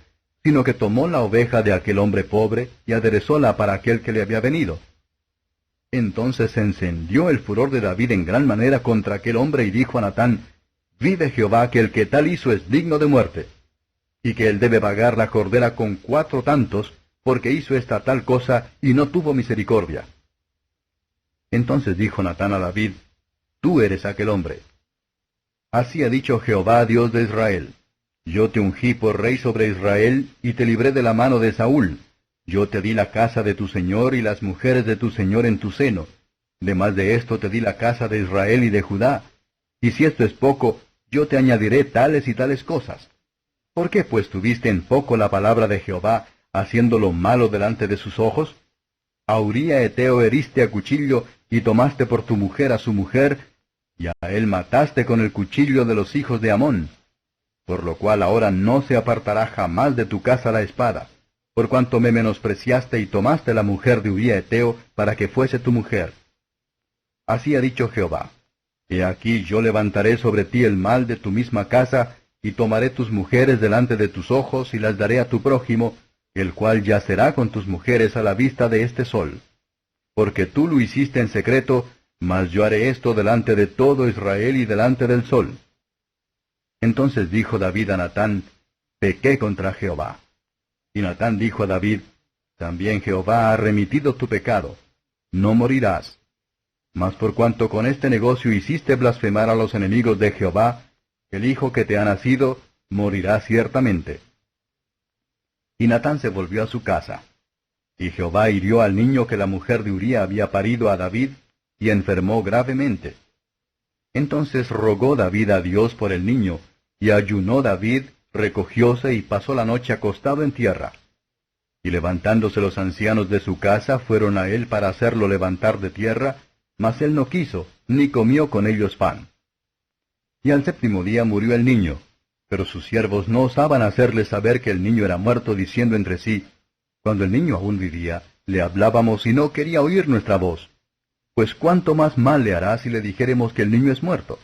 sino que tomó la oveja de aquel hombre pobre y aderezóla para aquel que le había venido. Entonces se encendió el furor de David en gran manera contra aquel hombre y dijo a Natán, Vive Jehová que el que tal hizo es digno de muerte, y que él debe pagar la cordera con 4 tantos, porque hizo esta tal cosa y no tuvo misericordia. Entonces dijo Natán a David, Tú eres aquel hombre. Así ha dicho Jehová, Dios de Israel, Yo te ungí por rey sobre Israel, y te libré de la mano de Saúl. Yo te di la casa de tu señor y las mujeres de tu señor en tu seno. Demás de esto te di la casa de Israel y de Judá. Y si esto es poco, yo te añadiré tales y tales cosas. ¿Por qué pues tuviste en poco la palabra de Jehová, haciendo lo malo delante de sus ojos? A Uría Eteo heriste a cuchillo, y tomaste por tu mujer a su mujer, y a él mataste con el cuchillo de los hijos de Amón. Por lo cual ahora no se apartará jamás de tu casa la espada, por cuanto me menospreciaste y tomaste la mujer de Uría Eteo para que fuese tu mujer. Así ha dicho Jehová: He aquí yo levantaré sobre ti el mal de tu misma casa, y tomaré tus mujeres delante de tus ojos, y las daré a tu prójimo, el cual yacerá con tus mujeres a la vista de este sol. Porque tú lo hiciste en secreto, mas yo haré esto delante de todo Israel y delante del sol. Entonces dijo David a Natán: Pequé contra Jehová. Y Natán dijo a David: También Jehová ha remitido tu pecado. No morirás. Mas por cuanto con este negocio hiciste blasfemar a los enemigos de Jehová, el hijo que te ha nacido morirá ciertamente. Y Natán se volvió a su casa. Y Jehová hirió al niño que la mujer de Uría había parido a David, y enfermó gravemente. Entonces rogó David a Dios por el niño, y ayunó David, recogióse y pasó la noche acostado en tierra. Y levantándose los ancianos de su casa, fueron a él para hacerlo levantar de tierra, mas él no quiso, ni comió con ellos pan. Y al séptimo día murió el niño, pero sus siervos no osaban hacerle saber que el niño era muerto, diciendo entre sí: Cuando el niño aún vivía, le hablábamos y no quería oír nuestra voz. Pues cuánto más mal le hará si le dijéremos que el niño es muerto.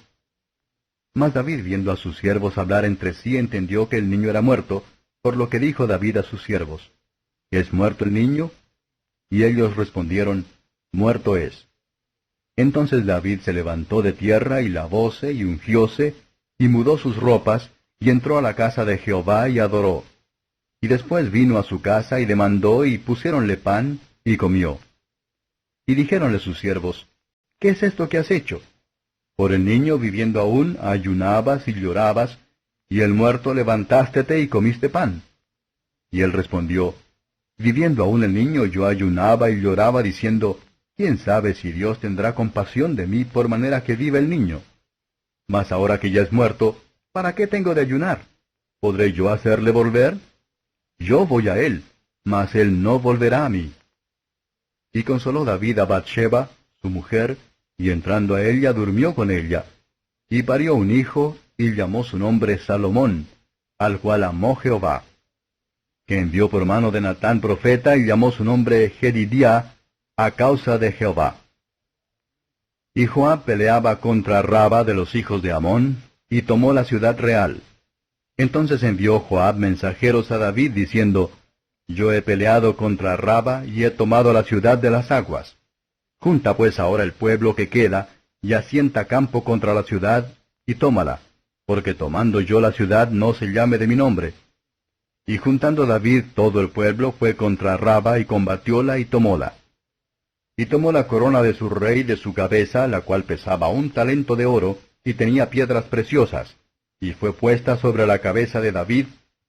Mas David, viendo a sus siervos hablar entre sí, entendió que el niño era muerto, por lo que dijo David a sus siervos: ¿Es muerto el niño? Y ellos respondieron: Muerto es. Entonces David se levantó de tierra, y lavóse, y ungióse, y mudó sus ropas, y entró a la casa de Jehová, y adoró. Y después vino a su casa, y demandó, y pusiéronle pan, y comió. Y dijéronle sus siervos: ¿Qué es esto que has hecho? Por el niño viviendo aún, ayunabas y llorabas, y el muerto levantástete y comiste pan. Y él respondió: Viviendo aún el niño, yo ayunaba y lloraba, diciendo: ¿Quién sabe si Dios tendrá compasión de mí por manera que viva el niño? Mas ahora que ya es muerto, ¿para qué tengo de ayunar? ¿Podré yo hacerle volver? Yo voy a él, mas él no volverá a mí. Y consoló David a Bathsheba, su mujer, y entrando a ella durmió con ella. Y parió un hijo, y llamó su nombre Salomón, al cual amó Jehová. Que envió por mano de Natán profeta, y llamó su nombre Jedidiá, a causa de Jehová. Y Joab peleaba contra Raba de los hijos de Amón, y tomó la ciudad real. Entonces envió Joab mensajeros a David, diciendo: Yo he peleado contra Raba, y he tomado la ciudad de las aguas. Junta pues ahora el pueblo que queda, y asienta campo contra la ciudad, y tómala, porque tomando yo la ciudad no se llame de mi nombre. Y juntando David todo el pueblo, fue contra Raba, y combatióla, y tomóla. Y tomó la corona de su rey de su cabeza, la cual pesaba 1 talento de oro, y tenía piedras preciosas, y fue puesta sobre la cabeza de David,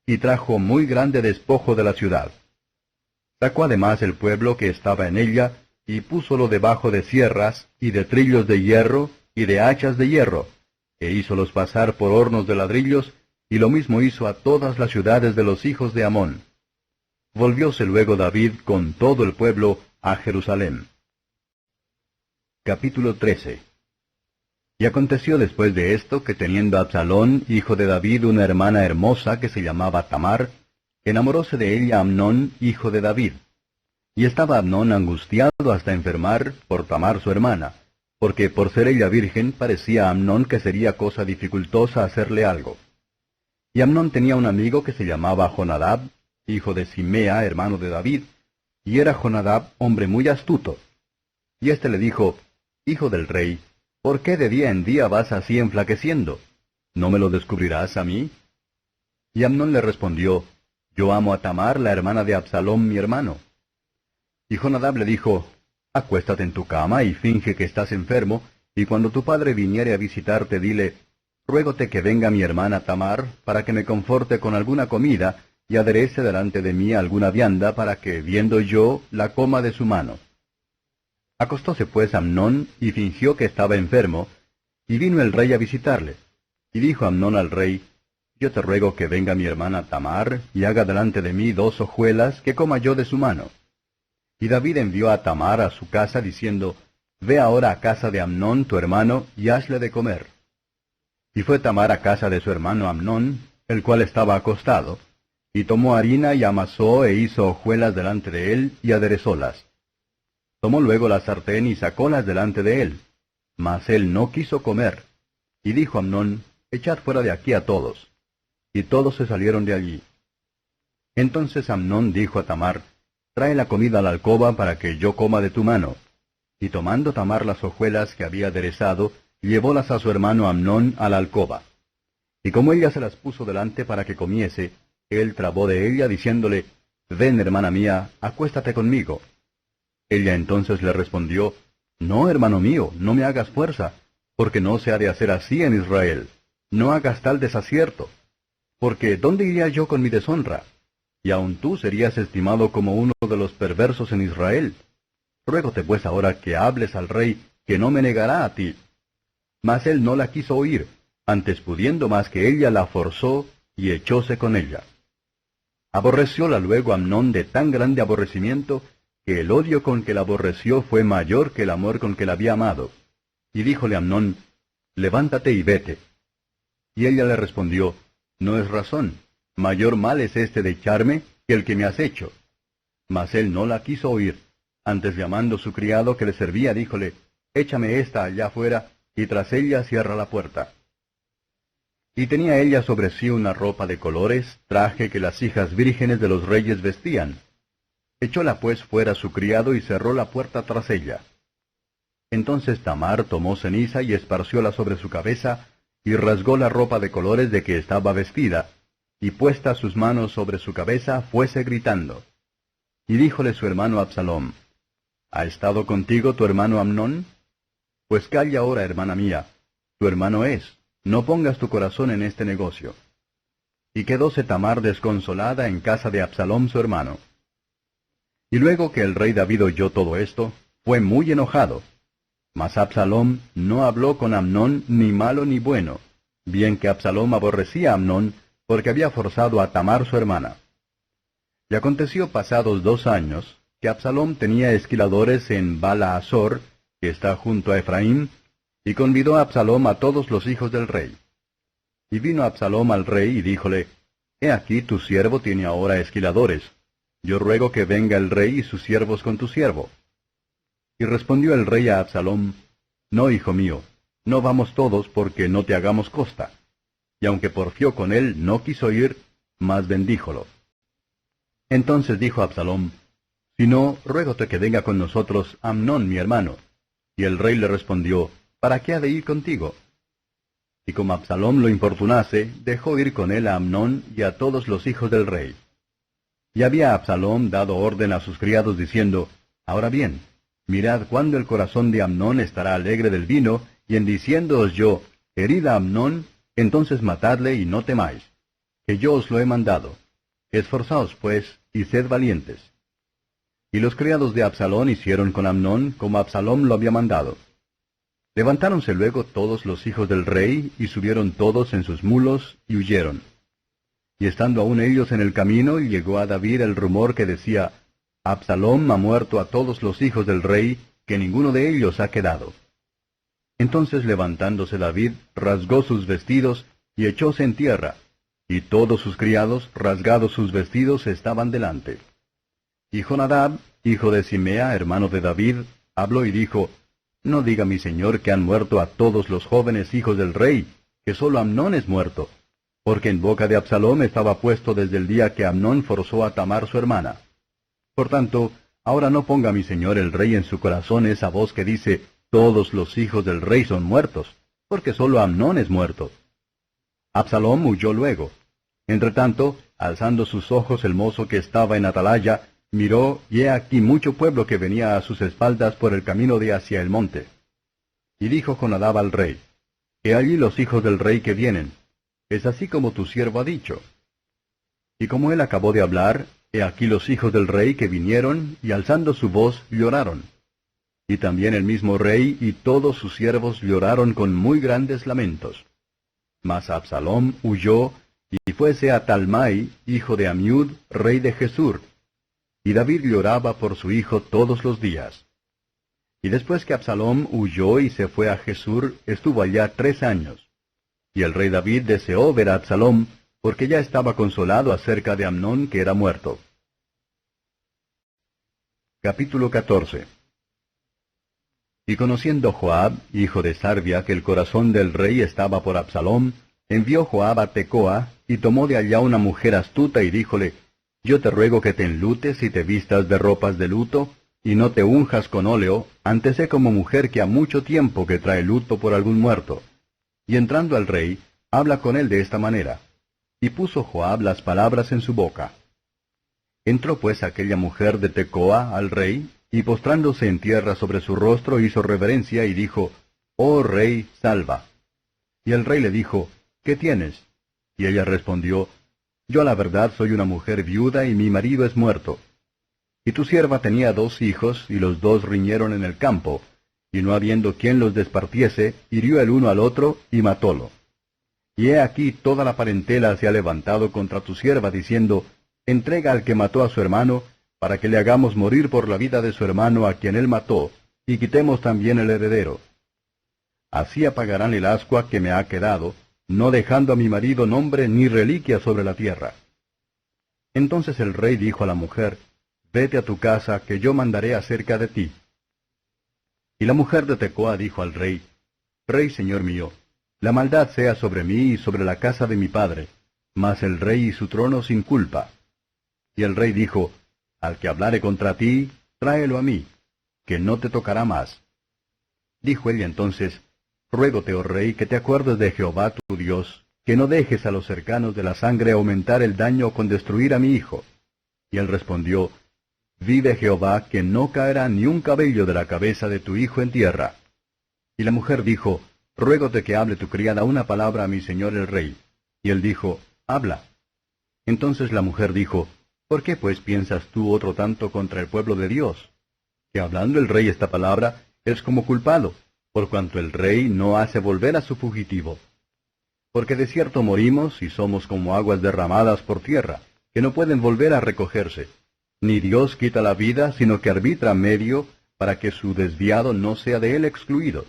y trajo muy grande despojo de la ciudad. Sacó además el pueblo que estaba en ella, y púsolo debajo de sierras, y de trillos de hierro, y de hachas de hierro, e hízolos pasar por hornos de ladrillos, y lo mismo hizo a todas las ciudades de los hijos de Amón. Volvióse luego David con todo el pueblo a Jerusalén. Capítulo 13. Y aconteció después de esto, que teniendo Absalón, hijo de David, una hermana hermosa que se llamaba Tamar, enamoróse de ella Amnón, hijo de David. Y estaba Amnón angustiado hasta enfermar por Tamar su hermana, porque por ser ella virgen parecía a Amnón que sería cosa dificultosa hacerle algo. Y Amnón tenía un amigo que se llamaba Jonadab, hijo de Simea, hermano de David, y era Jonadab hombre muy astuto. Y éste le dijo: Hijo del rey, ¿por qué de día en día vas así enflaqueciendo? ¿No me lo descubrirás a mí? Y Amnón le respondió: Yo amo a Tamar, la hermana de Absalón mi hermano. Y Jonadab le dijo: Acuéstate en tu cama y finge que estás enfermo, y cuando tu padre viniere a visitarte, dile: Ruégote que venga mi hermana Tamar, para que me conforte con alguna comida, y aderece delante de mí alguna vianda, para que, viendo yo, la coma de su mano. Acostóse pues Amnón, y fingió que estaba enfermo, y vino el rey a visitarle. Y dijo Amnón al rey: yo te ruego que venga mi hermana Tamar, y haga delante de mí 2 hojuelas, que coma yo de su mano. Y David envió a Tamar a su casa, diciendo, Ve ahora a casa de Amnón tu hermano, y hazle de comer. Y fue Tamar a casa de su hermano Amnón, el cual estaba acostado, y tomó harina y amasó e hizo hojuelas delante de él, y aderezólas. Tomó luego la sartén y sacólas delante de él. Mas él no quiso comer. Y dijo Amnón, Echad fuera de aquí a todos. Y todos se salieron de allí. Entonces Amnón dijo a Tamar, Trae la comida a la alcoba para que yo coma de tu mano. Y tomando Tamar las hojuelas que había aderezado, llevólas a su hermano Amnón a la alcoba. Y como ella se las puso delante para que comiese, él trabó de ella, diciéndole, Ven, hermana mía, acuéstate conmigo. Ella entonces le respondió, No, hermano mío, no me hagas fuerza, porque no se ha de hacer así en Israel. No hagas tal desacierto. Porque ¿dónde iría yo con mi deshonra? Y aun tú serías estimado como uno de los perversos en Israel. Ruégote pues ahora que hables al rey, que no me negará a ti. Mas él no la quiso oír, antes pudiendo más que ella la forzó, y echóse con ella. Aborrecióla luego Amnón de tan grande aborrecimiento, que el odio con que la aborreció fue mayor que el amor con que la había amado. Y díjole Amnón, Levántate y vete. Y ella le respondió, No es razón, mayor mal es este de echarme que el que me has hecho. Mas él no la quiso oír. Antes llamando su criado que le servía, díjole, Échame esta allá afuera, y tras ella cierra la puerta. Y tenía ella sobre sí una ropa de colores, traje que las hijas vírgenes de los reyes vestían. Echóla pues fuera su criado y cerró la puerta tras ella. Entonces Tamar tomó ceniza y esparcióla sobre su cabeza, y rasgó la ropa de colores de que estaba vestida, y puestas sus manos sobre su cabeza, fuese gritando. Y díjole su hermano Absalom, ¿Ha estado contigo tu hermano Amnón? Pues calla ahora, hermana mía, tu hermano es, no pongas tu corazón en este negocio. Y quedóse Tamar desconsolada en casa de Absalom su hermano. Y luego que el rey David oyó todo esto, fue muy enojado. Mas Absalom no habló con Amnón ni malo ni bueno, bien que Absalom aborrecía a Amnón, porque había forzado a Tamar su hermana. Y aconteció pasados 2 años, que Absalom tenía esquiladores en Bala-Azor, que está junto a Efraín, y convidó a Absalom a todos los hijos del rey. Y vino Absalom al rey y díjole, He aquí tu siervo tiene ahora esquiladores. Yo ruego que venga el rey y sus siervos con tu siervo. Y respondió el rey a Absalom, No, hijo mío, no vamos todos porque no te hagamos costa. Y aunque porfió con él, no quiso ir, mas bendíjolo. Entonces dijo Absalom, Si no, ruégote que venga con nosotros Amnón mi hermano. Y el rey le respondió, ¿Para qué ha de ir contigo? Y como Absalom lo importunase, dejó ir con él a Amnón y a todos los hijos del rey. Y había Absalom dado orden a sus criados diciendo, Ahora bien, mirad cuándo el corazón de Amnón estará alegre del vino, y en diciéndoos yo, Herid a Amnón, entonces matadle y no temáis, que yo os lo he mandado. Esforzaos pues, y sed valientes. Y los criados de Absalom hicieron con Amnón como Absalom lo había mandado. Levantáronse luego todos los hijos del rey, y subieron todos en sus mulos, y huyeron. Y estando aún ellos en el camino, llegó a David el rumor que decía, Absalom ha muerto a todos los hijos del rey, que ninguno de ellos ha quedado. Entonces levantándose David, rasgó sus vestidos, y echóse en tierra, y todos sus criados, rasgados sus vestidos, estaban delante. Y Jonadab, hijo de Simea, hermano de David, habló y dijo, No diga mi señor que han muerto a todos los jóvenes hijos del rey, que solo Amnón es muerto, porque en boca de Absalom estaba puesto desde el día que Amnón forzó a Tamar su hermana. Por tanto, ahora no ponga mi señor el rey en su corazón esa voz que dice, Todos los hijos del rey son muertos, porque solo Amnón es muerto. Absalom huyó luego. Entretanto, alzando sus ojos el mozo que estaba en atalaya, miró, y he aquí mucho pueblo que venía a sus espaldas por el camino de hacia el monte. Y dijo Jonadab al rey, He allí los hijos del rey que vienen. Es así como tu siervo ha dicho. Y como él acabó de hablar, he aquí los hijos del rey que vinieron, y alzando su voz, lloraron. Y también el mismo rey y todos sus siervos lloraron con muy grandes lamentos. Mas Absalom huyó, y fuese a Talmai, hijo de Amiud, rey de Gesur. Y David lloraba por su hijo todos los días. Y después que Absalom huyó y se fue a Gesur, estuvo allá 3 años. Y el rey David deseó ver a Absalom, porque ya estaba consolado acerca de Amnón, que era muerto. Capítulo 14. Y conociendo Joab, hijo de Sarvia, que el corazón del rey estaba por Absalom, envió Joab a Tecoa, y tomó de allá una mujer astuta, y díjole, yo te ruego que te enlutes y te vistas de ropas de luto, y no te unjas con óleo, antes sé como mujer que ha mucho tiempo que trae luto por algún muerto. Y entrando al rey, habla con él de esta manera. Y puso Joab las palabras en su boca. Entró pues aquella mujer de Tecoa al rey, y postrándose en tierra sobre su rostro hizo reverencia y dijo, Oh rey, salva. Y el rey le dijo, ¿qué tienes? Y ella respondió, Yo a la verdad soy una mujer viuda y mi marido es muerto. Y tu sierva tenía 2 hijos, y los 2 riñeron en el campo, y no habiendo quien los despartiese, hirió el uno al otro y matólo. Y he aquí toda la parentela se ha levantado contra tu sierva, diciendo, Entrega al que mató a su hermano, para que le hagamos morir por la vida de su hermano a quien él mató, y quitemos también el heredero. Así apagarán el ascua que me ha quedado, no dejando a mi marido nombre ni reliquia sobre la tierra. Entonces el rey dijo a la mujer, Vete a tu casa, que yo mandaré acerca de ti. Y la mujer de Tecoa dijo al rey, Rey señor mío, la maldad sea sobre mí y sobre la casa de mi padre, mas el rey y su trono sin culpa. Y el rey dijo, Al que hablare contra ti, tráelo a mí, que no te tocará más. Dijo ella entonces, Ruégote, oh rey, que te acuerdes de Jehová tu Dios, que no dejes a los cercanos de la sangre aumentar el daño con destruir a mi hijo. Y él respondió, Vive Jehová, que no caerá ni un cabello de la cabeza de tu hijo en tierra. Y la mujer dijo, Ruégote que hable tu criada una palabra a mi señor el rey. Y él dijo, Habla. Entonces la mujer dijo, ¿Por qué pues piensas tú otro tanto contra el pueblo de Dios? Que hablando el rey esta palabra, es como culpado, por cuanto el rey no hace volver a su fugitivo. Porque de cierto morimos y somos como aguas derramadas por tierra, que no pueden volver a recogerse. Ni Dios quita la vida, sino que arbitra medio para que su desviado no sea de él excluido.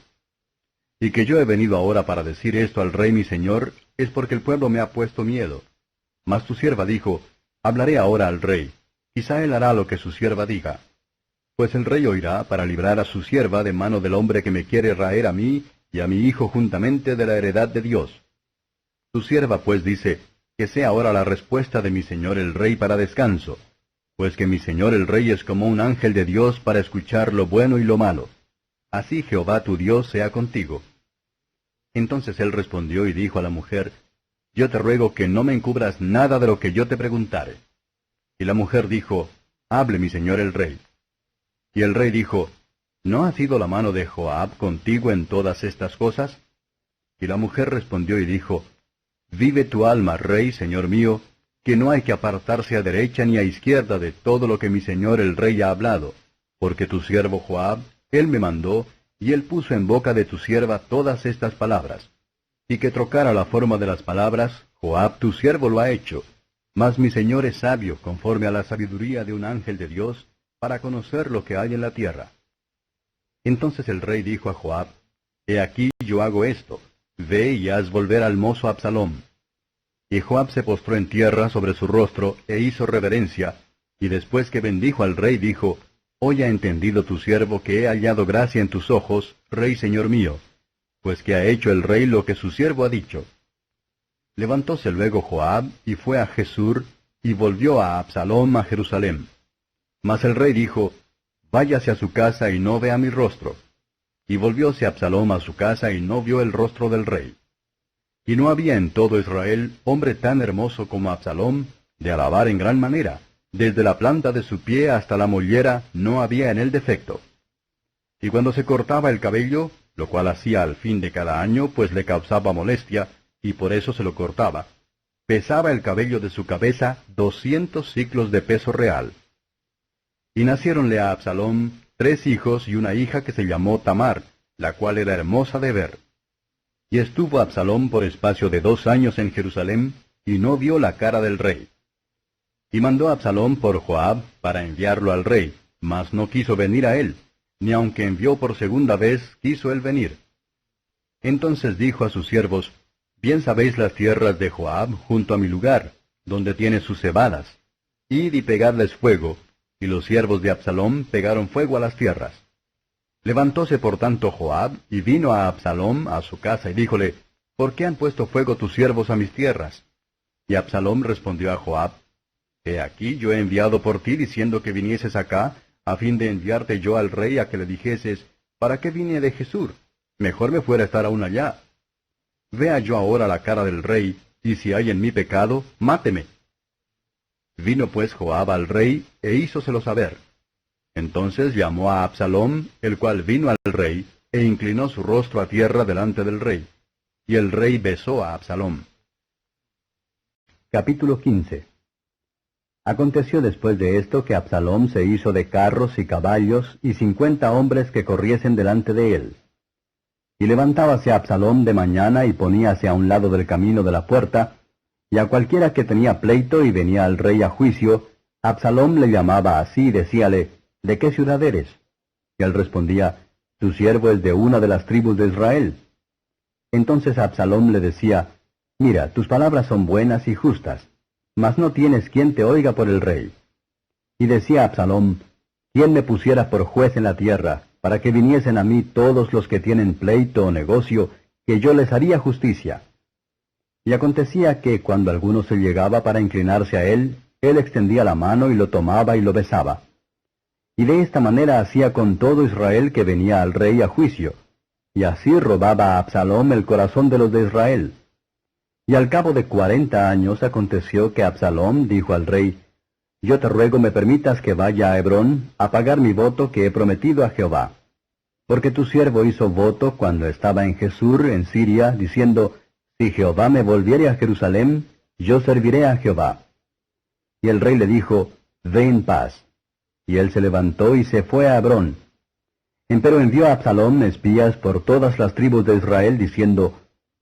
Y que yo he venido ahora para decir esto al rey mi señor, es porque el pueblo me ha puesto miedo. Mas tu sierva dijo, Hablaré ahora al rey, quizá él hará lo que su sierva diga. Pues el rey oirá para librar a su sierva de mano del hombre que me quiere raer a mí y a mi hijo juntamente de la heredad de Dios. Tu sierva pues dice, que sea ahora la respuesta de mi señor el rey para descanso, pues que mi señor el rey es como un ángel de Dios para escuchar lo bueno y lo malo. Así Jehová tu Dios sea contigo. Entonces él respondió y dijo a la mujer, Yo te ruego que no me encubras nada de lo que yo te preguntare. Y la mujer dijo, Hable mi señor el rey. Y el rey dijo, ¿No ha sido la mano de Joab contigo en todas estas cosas? Y la mujer respondió y dijo, Vive tu alma, rey, señor mío, que no hay que apartarse a derecha ni a izquierda de todo lo que mi señor el rey ha hablado, porque tu siervo Joab, él me mandó, y él puso en boca de tu sierva todas estas palabras. Y que trocara la forma de las palabras, Joab tu siervo lo ha hecho, mas mi señor es sabio, conforme a la sabiduría de un ángel de Dios, para conocer lo que hay en la tierra. Entonces el rey dijo a Joab, He aquí yo hago esto, ve y haz volver al mozo Absalom. Y Joab se postró en tierra sobre su rostro, e hizo reverencia, y después que bendijo al rey dijo, Hoy ha entendido tu siervo que he hallado gracia en tus ojos, rey señor mío, pues que ha hecho el rey lo que su siervo ha dicho. Levantóse luego Joab, y fue a Gesur, y volvió a Absalom a Jerusalén. Mas el rey dijo, Váyase a su casa y no vea mi rostro. Y volvióse Absalom a su casa y no vio el rostro del rey. Y no había en todo Israel hombre tan hermoso como Absalom, de alabar en gran manera, desde la planta de su pie hasta la mollera no había en él defecto. Y cuando se cortaba el cabello, lo cual hacía al fin de cada año, pues le causaba molestia, y por eso se lo cortaba, pesaba el cabello de su cabeza 200 siclos de peso real. Y naciéronle a Absalom 3 hijos y una hija que se llamó Tamar, la cual era hermosa de ver. Y estuvo Absalom por espacio de 2 años en Jerusalén, y no vio la cara del rey. Y mandó a Absalom por Joab para enviarlo al rey, mas no quiso venir a él, ni aunque envió por segunda vez, quiso él venir. Entonces dijo a sus siervos, Bien sabéis las tierras de Joab junto a mi lugar, donde tiene sus cebadas. Id y pegadles fuego. Y los siervos de Absalom pegaron fuego a las tierras. Levantóse por tanto Joab, y vino a Absalom a su casa, y díjole, ¿Por qué han puesto fuego tus siervos a mis tierras? Y Absalom respondió a Joab, He aquí yo he enviado por ti diciendo que vinieses acá, a fin de enviarte yo al rey a que le dijeses, ¿para qué vine de Jesús? Mejor me fuera estar aún allá. Vea yo ahora la cara del rey, y si hay en mí pecado, máteme. Vino pues Joab al rey, e hízoselo saber. Entonces llamó a Absalom, el cual vino al rey, e inclinó su rostro a tierra delante del rey. Y el rey besó a Absalom. Capítulo 15. Aconteció después de esto que Absalom se hizo de carros y caballos, y 50 hombres que corriesen delante de él. Y levantábase Absalom de mañana, y poníase a un lado del camino de la puerta, y a cualquiera que tenía pleito y venía al rey a juicio, Absalom le llamaba así y decíale, ¿De qué ciudad eres? Y él respondía, Tu siervo es de una de las tribus de Israel. Entonces Absalom le decía, Mira, tus palabras son buenas y justas, mas no tienes quien te oiga por el rey. Y decía Absalom, ¿Quién me pusiera por juez en la tierra, para que viniesen a mí todos los que tienen pleito o negocio, que yo les haría justicia? Y acontecía que cuando alguno se llegaba para inclinarse a él extendía la mano y lo tomaba y lo besaba. Y de esta manera hacía con todo Israel que venía al rey a juicio, y así robaba a Absalom el corazón de los de Israel. Y al cabo de 40 años aconteció que Absalom dijo al rey, Yo te ruego me permitas que vaya a Hebrón a pagar mi voto que he prometido a Jehová. Porque tu siervo hizo voto cuando estaba en Jesur, en Siria, diciendo, Si Jehová me volviere a Jerusalén, yo serviré a Jehová. Y el rey le dijo, Ve en paz. Y él se levantó y se fue a Hebrón. Empero envió a Absalom espías por todas las tribus de Israel, diciendo,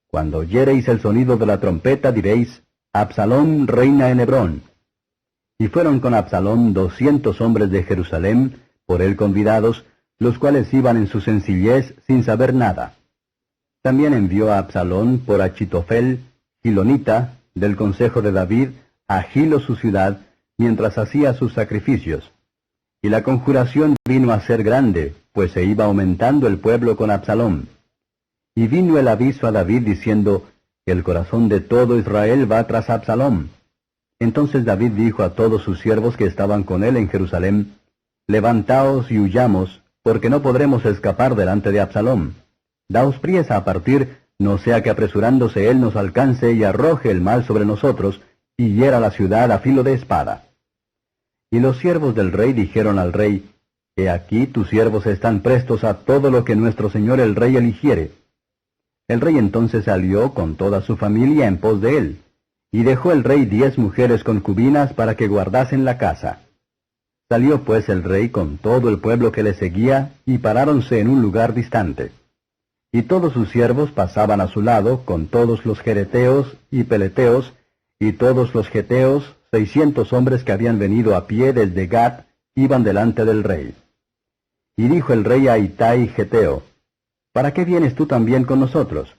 Cuando oyereis el sonido de la trompeta, diréis, Absalom reina en Hebrón. Y fueron con Absalom 200 hombres de Jerusalén, por él convidados, los cuales iban en su sencillez sin saber nada. También envió a Absalom por Achitofel, Gilonita, del consejo de David, a Gilo su ciudad, mientras hacía sus sacrificios. Y la conjuración vino a ser grande, pues se iba aumentando el pueblo con Absalom. Y vino el aviso a David diciendo, El corazón de todo Israel va tras Absalom. Entonces David dijo a todos sus siervos que estaban con él en Jerusalén, Levantaos y huyamos, porque no podremos escapar delante de Absalom. Daos priesa a partir, no sea que apresurándose él nos alcance y arroje el mal sobre nosotros, y hiera la ciudad a filo de espada. Y los siervos del rey dijeron al rey, He aquí tus siervos están prestos a todo lo que nuestro señor el rey eligiere. El rey entonces salió con toda su familia en pos de él, y dejó el rey 10 mujeres concubinas para que guardasen la casa. Salió pues el rey con todo el pueblo que le seguía, y paráronse en un lugar distante. Y todos sus siervos pasaban a su lado, con todos los jereteos y peleteos, y todos los geteos, 600 hombres que habían venido a pie desde Gat, iban delante del rey. Y dijo el rey a Itai Geteo, ¿Para qué vienes tú también con nosotros?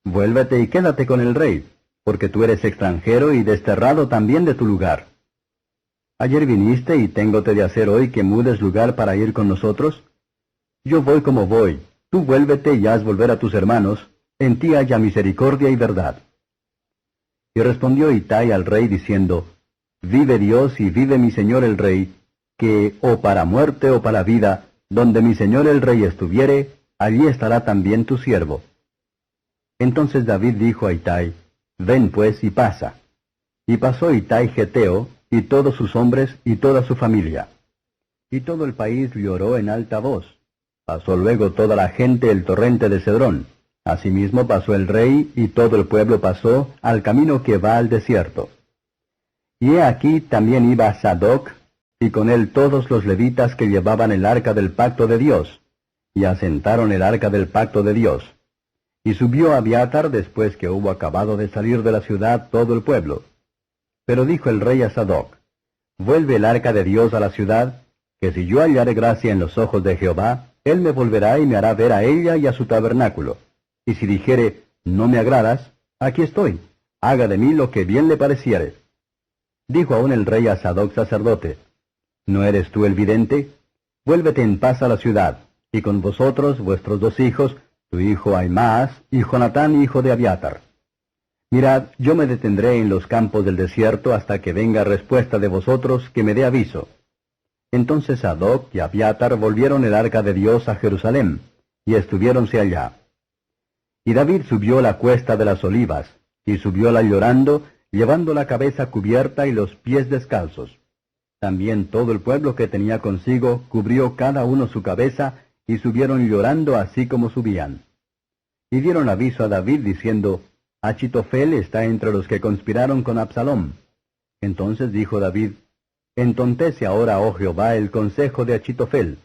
Vuélvete y quédate con el rey, porque tú eres extranjero y desterrado también de tu lugar. Ayer viniste y téngote de hacer hoy que mudes lugar para ir con nosotros. Yo voy como voy, tú vuélvete y haz volver a tus hermanos, en ti haya misericordia y verdad. Y respondió Itai al rey diciendo, Vive Dios y vive mi señor el rey, que o para muerte o para vida, donde mi señor el rey estuviere, allí estará también tu siervo. Entonces David dijo a Itai, Ven pues y pasa. Y pasó Itai Geteo, y todos sus hombres y toda su familia. Y todo el país lloró en alta voz. Pasó luego toda la gente el torrente de Cedrón. Asimismo pasó el rey, y todo el pueblo pasó al camino que va al desierto. Y he aquí también iba Sadoc, y con él todos los levitas que llevaban el arca del pacto de Dios, y asentaron el arca del pacto de Dios. Y subió Abiatar después que hubo acabado de salir de la ciudad todo el pueblo. Pero dijo el rey a Sadoc, vuelve el arca de Dios a la ciudad, que si yo hallare gracia en los ojos de Jehová, él me volverá y me hará ver a ella y a su tabernáculo. Y si dijere, no me agradas, aquí estoy, haga de mí lo que bien le pareciere. Dijo aún el rey a Sadoc sacerdote, ¿no eres tú el vidente? Vuélvete en paz a la ciudad, y con vosotros vuestros 2 hijos, tu hijo Ahimaas y Jonatán hijo de Abiatar. Mirad, yo me detendré en los campos del desierto hasta que venga respuesta de vosotros que me dé aviso. Entonces Sadoc y Abiatar volvieron el arca de Dios a Jerusalén, y estuviéronse allá. Y David subió la cuesta de las olivas, y subióla llorando, llevando la cabeza cubierta y los pies descalzos. También todo el pueblo que tenía consigo cubrió cada uno su cabeza, y subieron llorando así como subían. Y dieron aviso a David diciendo, Achitofel está entre los que conspiraron con Absalom. Entonces dijo David, entontece ahora, oh Jehová, el consejo de Achitofel.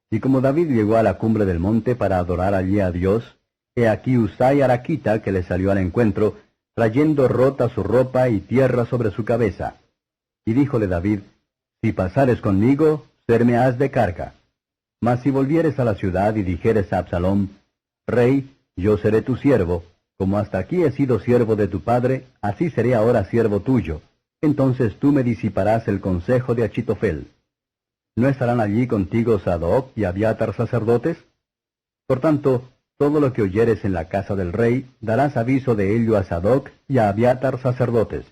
Y como David llegó a la cumbre del monte para adorar allí a Dios, he aquí Husai Araquita que le salió al encuentro, trayendo rota su ropa y tierra sobre su cabeza. Y díjole David, si pasares conmigo, serme has de carga. Mas si volvieres a la ciudad y dijeres a Absalom, Rey, yo seré tu siervo, como hasta aquí he sido siervo de tu padre, así seré ahora siervo tuyo. Entonces tú me disiparás el consejo de Achitofel. ¿No estarán allí contigo Sadoc y Abiatar sacerdotes? Por tanto, todo lo que oyeres en la casa del rey, darás aviso de ello a Sadoc y a Abiatar sacerdotes.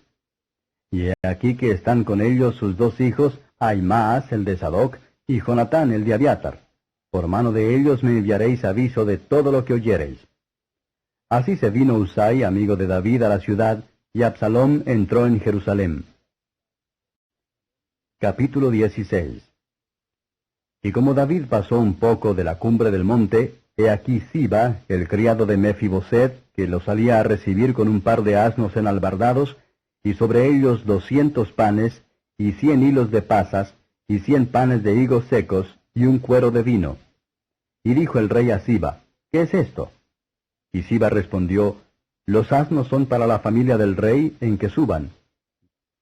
Y he aquí que están con ellos sus 2 hijos, Ahimaas el de Sadoc, y Jonatán el de Abiatar. Por mano de ellos me enviaréis aviso de todo lo que oyereis. Así se vino Husai, amigo de David, a la ciudad, y Absalom entró en Jerusalén. Capítulo 16. Y como David pasó un poco de la cumbre del monte, he aquí Siba, el criado de Mefiboset, que lo salía a recibir con un par de asnos enalbardados, y sobre ellos 200 panes, y 100 hilos de pasas, y 100 panes de higos secos, y un cuero de vino. Y dijo el rey a Siba, ¿qué es esto? Y Siba respondió, los asnos son para la familia del rey en que suban,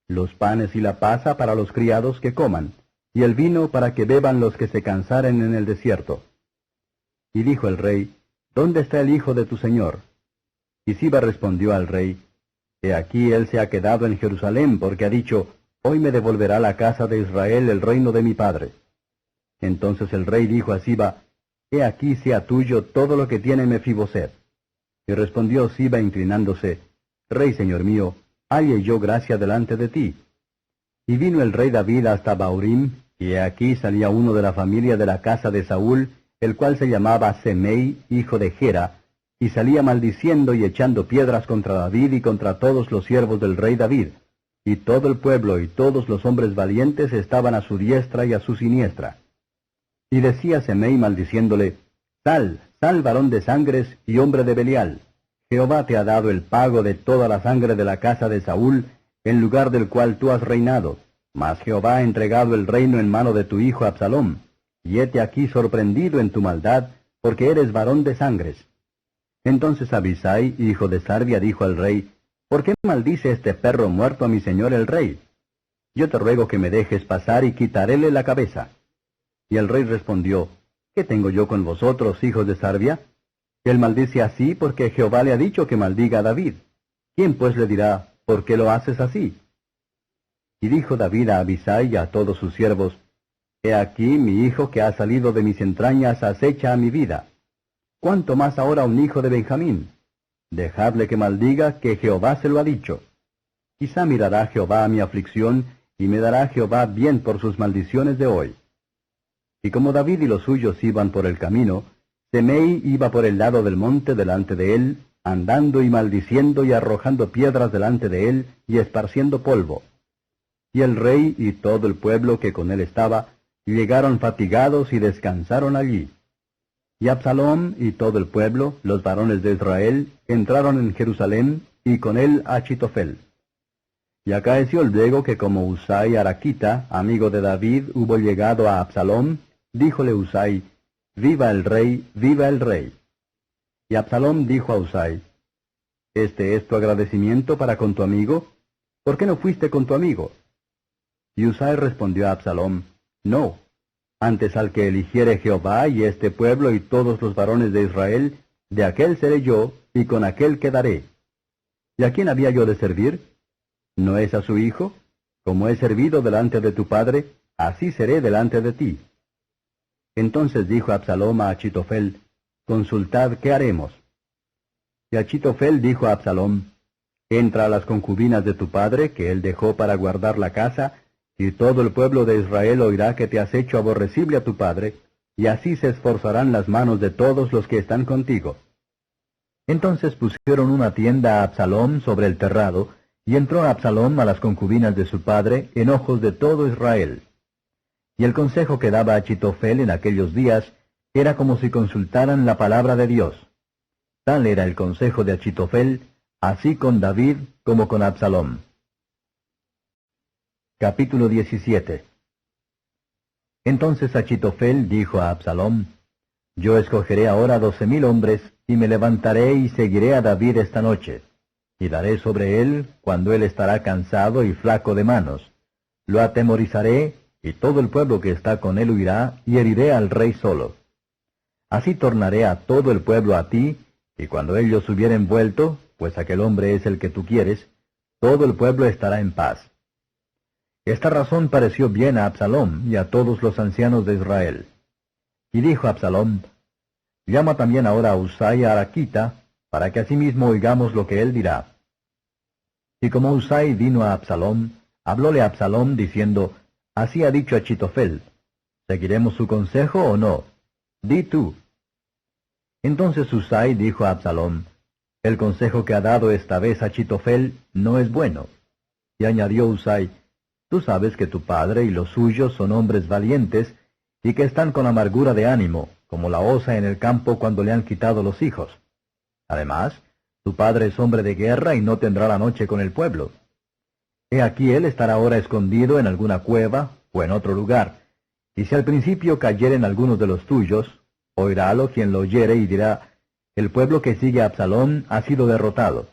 los panes y la pasa para los criados que coman, y el vino para que beban los que se cansaren en el desierto. Y dijo el rey, ¿dónde está el hijo de tu señor? Y Siba respondió al rey, he aquí él se ha quedado en Jerusalén, porque ha dicho, hoy me devolverá la casa de Israel el reino de mi padre. Entonces el rey dijo a Siba, he aquí sea tuyo todo lo que tiene Mefiboset. Y respondió Siba inclinándose, Rey señor mío, halle yo gracia delante de ti. Y vino el rey David hasta Baurim, y he aquí salía uno de la familia de la casa de Saúl, el cual se llamaba Semei, hijo de Gera, y salía maldiciendo y echando piedras contra David y contra todos los siervos del rey David. Y todo el pueblo y todos los hombres valientes estaban a su diestra y a su siniestra. Y decía Semei maldiciéndole, Sal, sal varón de sangres y hombre de Belial. Jehová te ha dado el pago de toda la sangre de la casa de Saúl, en lugar del cual tú has reinado. Mas Jehová ha entregado el reino en mano de tu hijo Absalom. Y hete aquí sorprendido en tu maldad, porque eres varón de sangres. Entonces Abisai, hijo de Sarbia, dijo al rey, ¿por qué maldice este perro muerto a mi señor el rey? Yo te ruego que me dejes pasar y quitaréle la cabeza. Y el rey respondió, ¿qué tengo yo con vosotros, hijos de Sarbia? Él maldice así porque Jehová le ha dicho que maldiga a David. ¿Quién pues le dirá, por qué lo haces así? Y dijo David a Abisai y a todos sus siervos, he aquí mi hijo que ha salido de mis entrañas acecha a mi vida. ¿Cuánto más ahora un hijo de Benjamín? Dejadle que maldiga, que Jehová se lo ha dicho. Quizá mirará Jehová a mi aflicción, y me dará Jehová bien por sus maldiciones de hoy. Y como David y los suyos iban por el camino, Semei iba por el lado del monte delante de él, andando y maldiciendo y arrojando piedras delante de él, y esparciendo polvo. Y el rey y todo el pueblo que con él estaba, llegaron fatigados y descansaron allí. Y Absalom y todo el pueblo, los varones de Israel, entraron en Jerusalén, y con él Achitofel. Y acaeció luego que como Husai Araquita, amigo de David, hubo llegado a Absalom, díjole Husai, viva el rey, viva el rey. Y Absalom dijo a Husai, ¿este es tu agradecimiento para con tu amigo? ¿Por qué no fuiste con tu amigo? Y Husai respondió a Absalom, no, antes al que eligiere Jehová y este pueblo y todos los varones de Israel, de aquel seré yo, y con aquel quedaré. ¿Y a quién había yo de servir? ¿No es a su hijo? Como he servido delante de tu padre, así seré delante de ti. Entonces dijo Absalom a Achitofel, consultad qué haremos. Y Achitofel dijo a Absalom, entra a las concubinas de tu padre, que él dejó para guardar la casa, y todo el pueblo de Israel oirá que te has hecho aborrecible a tu padre, y así se esforzarán las manos de todos los que están contigo. Entonces pusieron una tienda a Absalom sobre el terrado, y entró Absalom a las concubinas de su padre en ojos de todo Israel. Y el consejo que daba Achitofel en aquellos días era como si consultaran la palabra de Dios. Tal era el consejo de Achitofel, así con David como con Absalom. Capítulo 17. Entonces Achitofel dijo a Absalom, yo escogeré ahora 12,000 hombres, y me levantaré y seguiré a David esta noche, y daré sobre él cuando él estará cansado y flaco de manos. Lo atemorizaré, y todo el pueblo que está con él huirá, y heriré al rey solo. Así tornaré a todo el pueblo a ti, y cuando ellos hubieren vuelto, pues aquel hombre es el que tú quieres, todo el pueblo estará en paz. Esta razón pareció bien a Absalom y a todos los ancianos de Israel. Y dijo Absalom, llama también ahora a Husai Arachita, para que asimismo oigamos lo que él dirá. Y como Husai vino a Absalom, hablóle a Absalom diciendo, así ha dicho Achitofel, ¿seguiremos su consejo o no? Di tú. Entonces Husai dijo a Absalom, el consejo que ha dado esta vez Achitofel no es bueno. Y añadió Husai, tú sabes que tu padre y los suyos son hombres valientes, y que están con amargura de ánimo, como la osa en el campo cuando le han quitado los hijos. Además, tu padre es hombre de guerra y no tendrá la noche con el pueblo. He aquí él estará ahora escondido en alguna cueva o en otro lugar, y si al principio cayeren algunos de los tuyos, oirálo quien lo oyere y dirá, el pueblo que sigue a Absalom ha sido derrotado.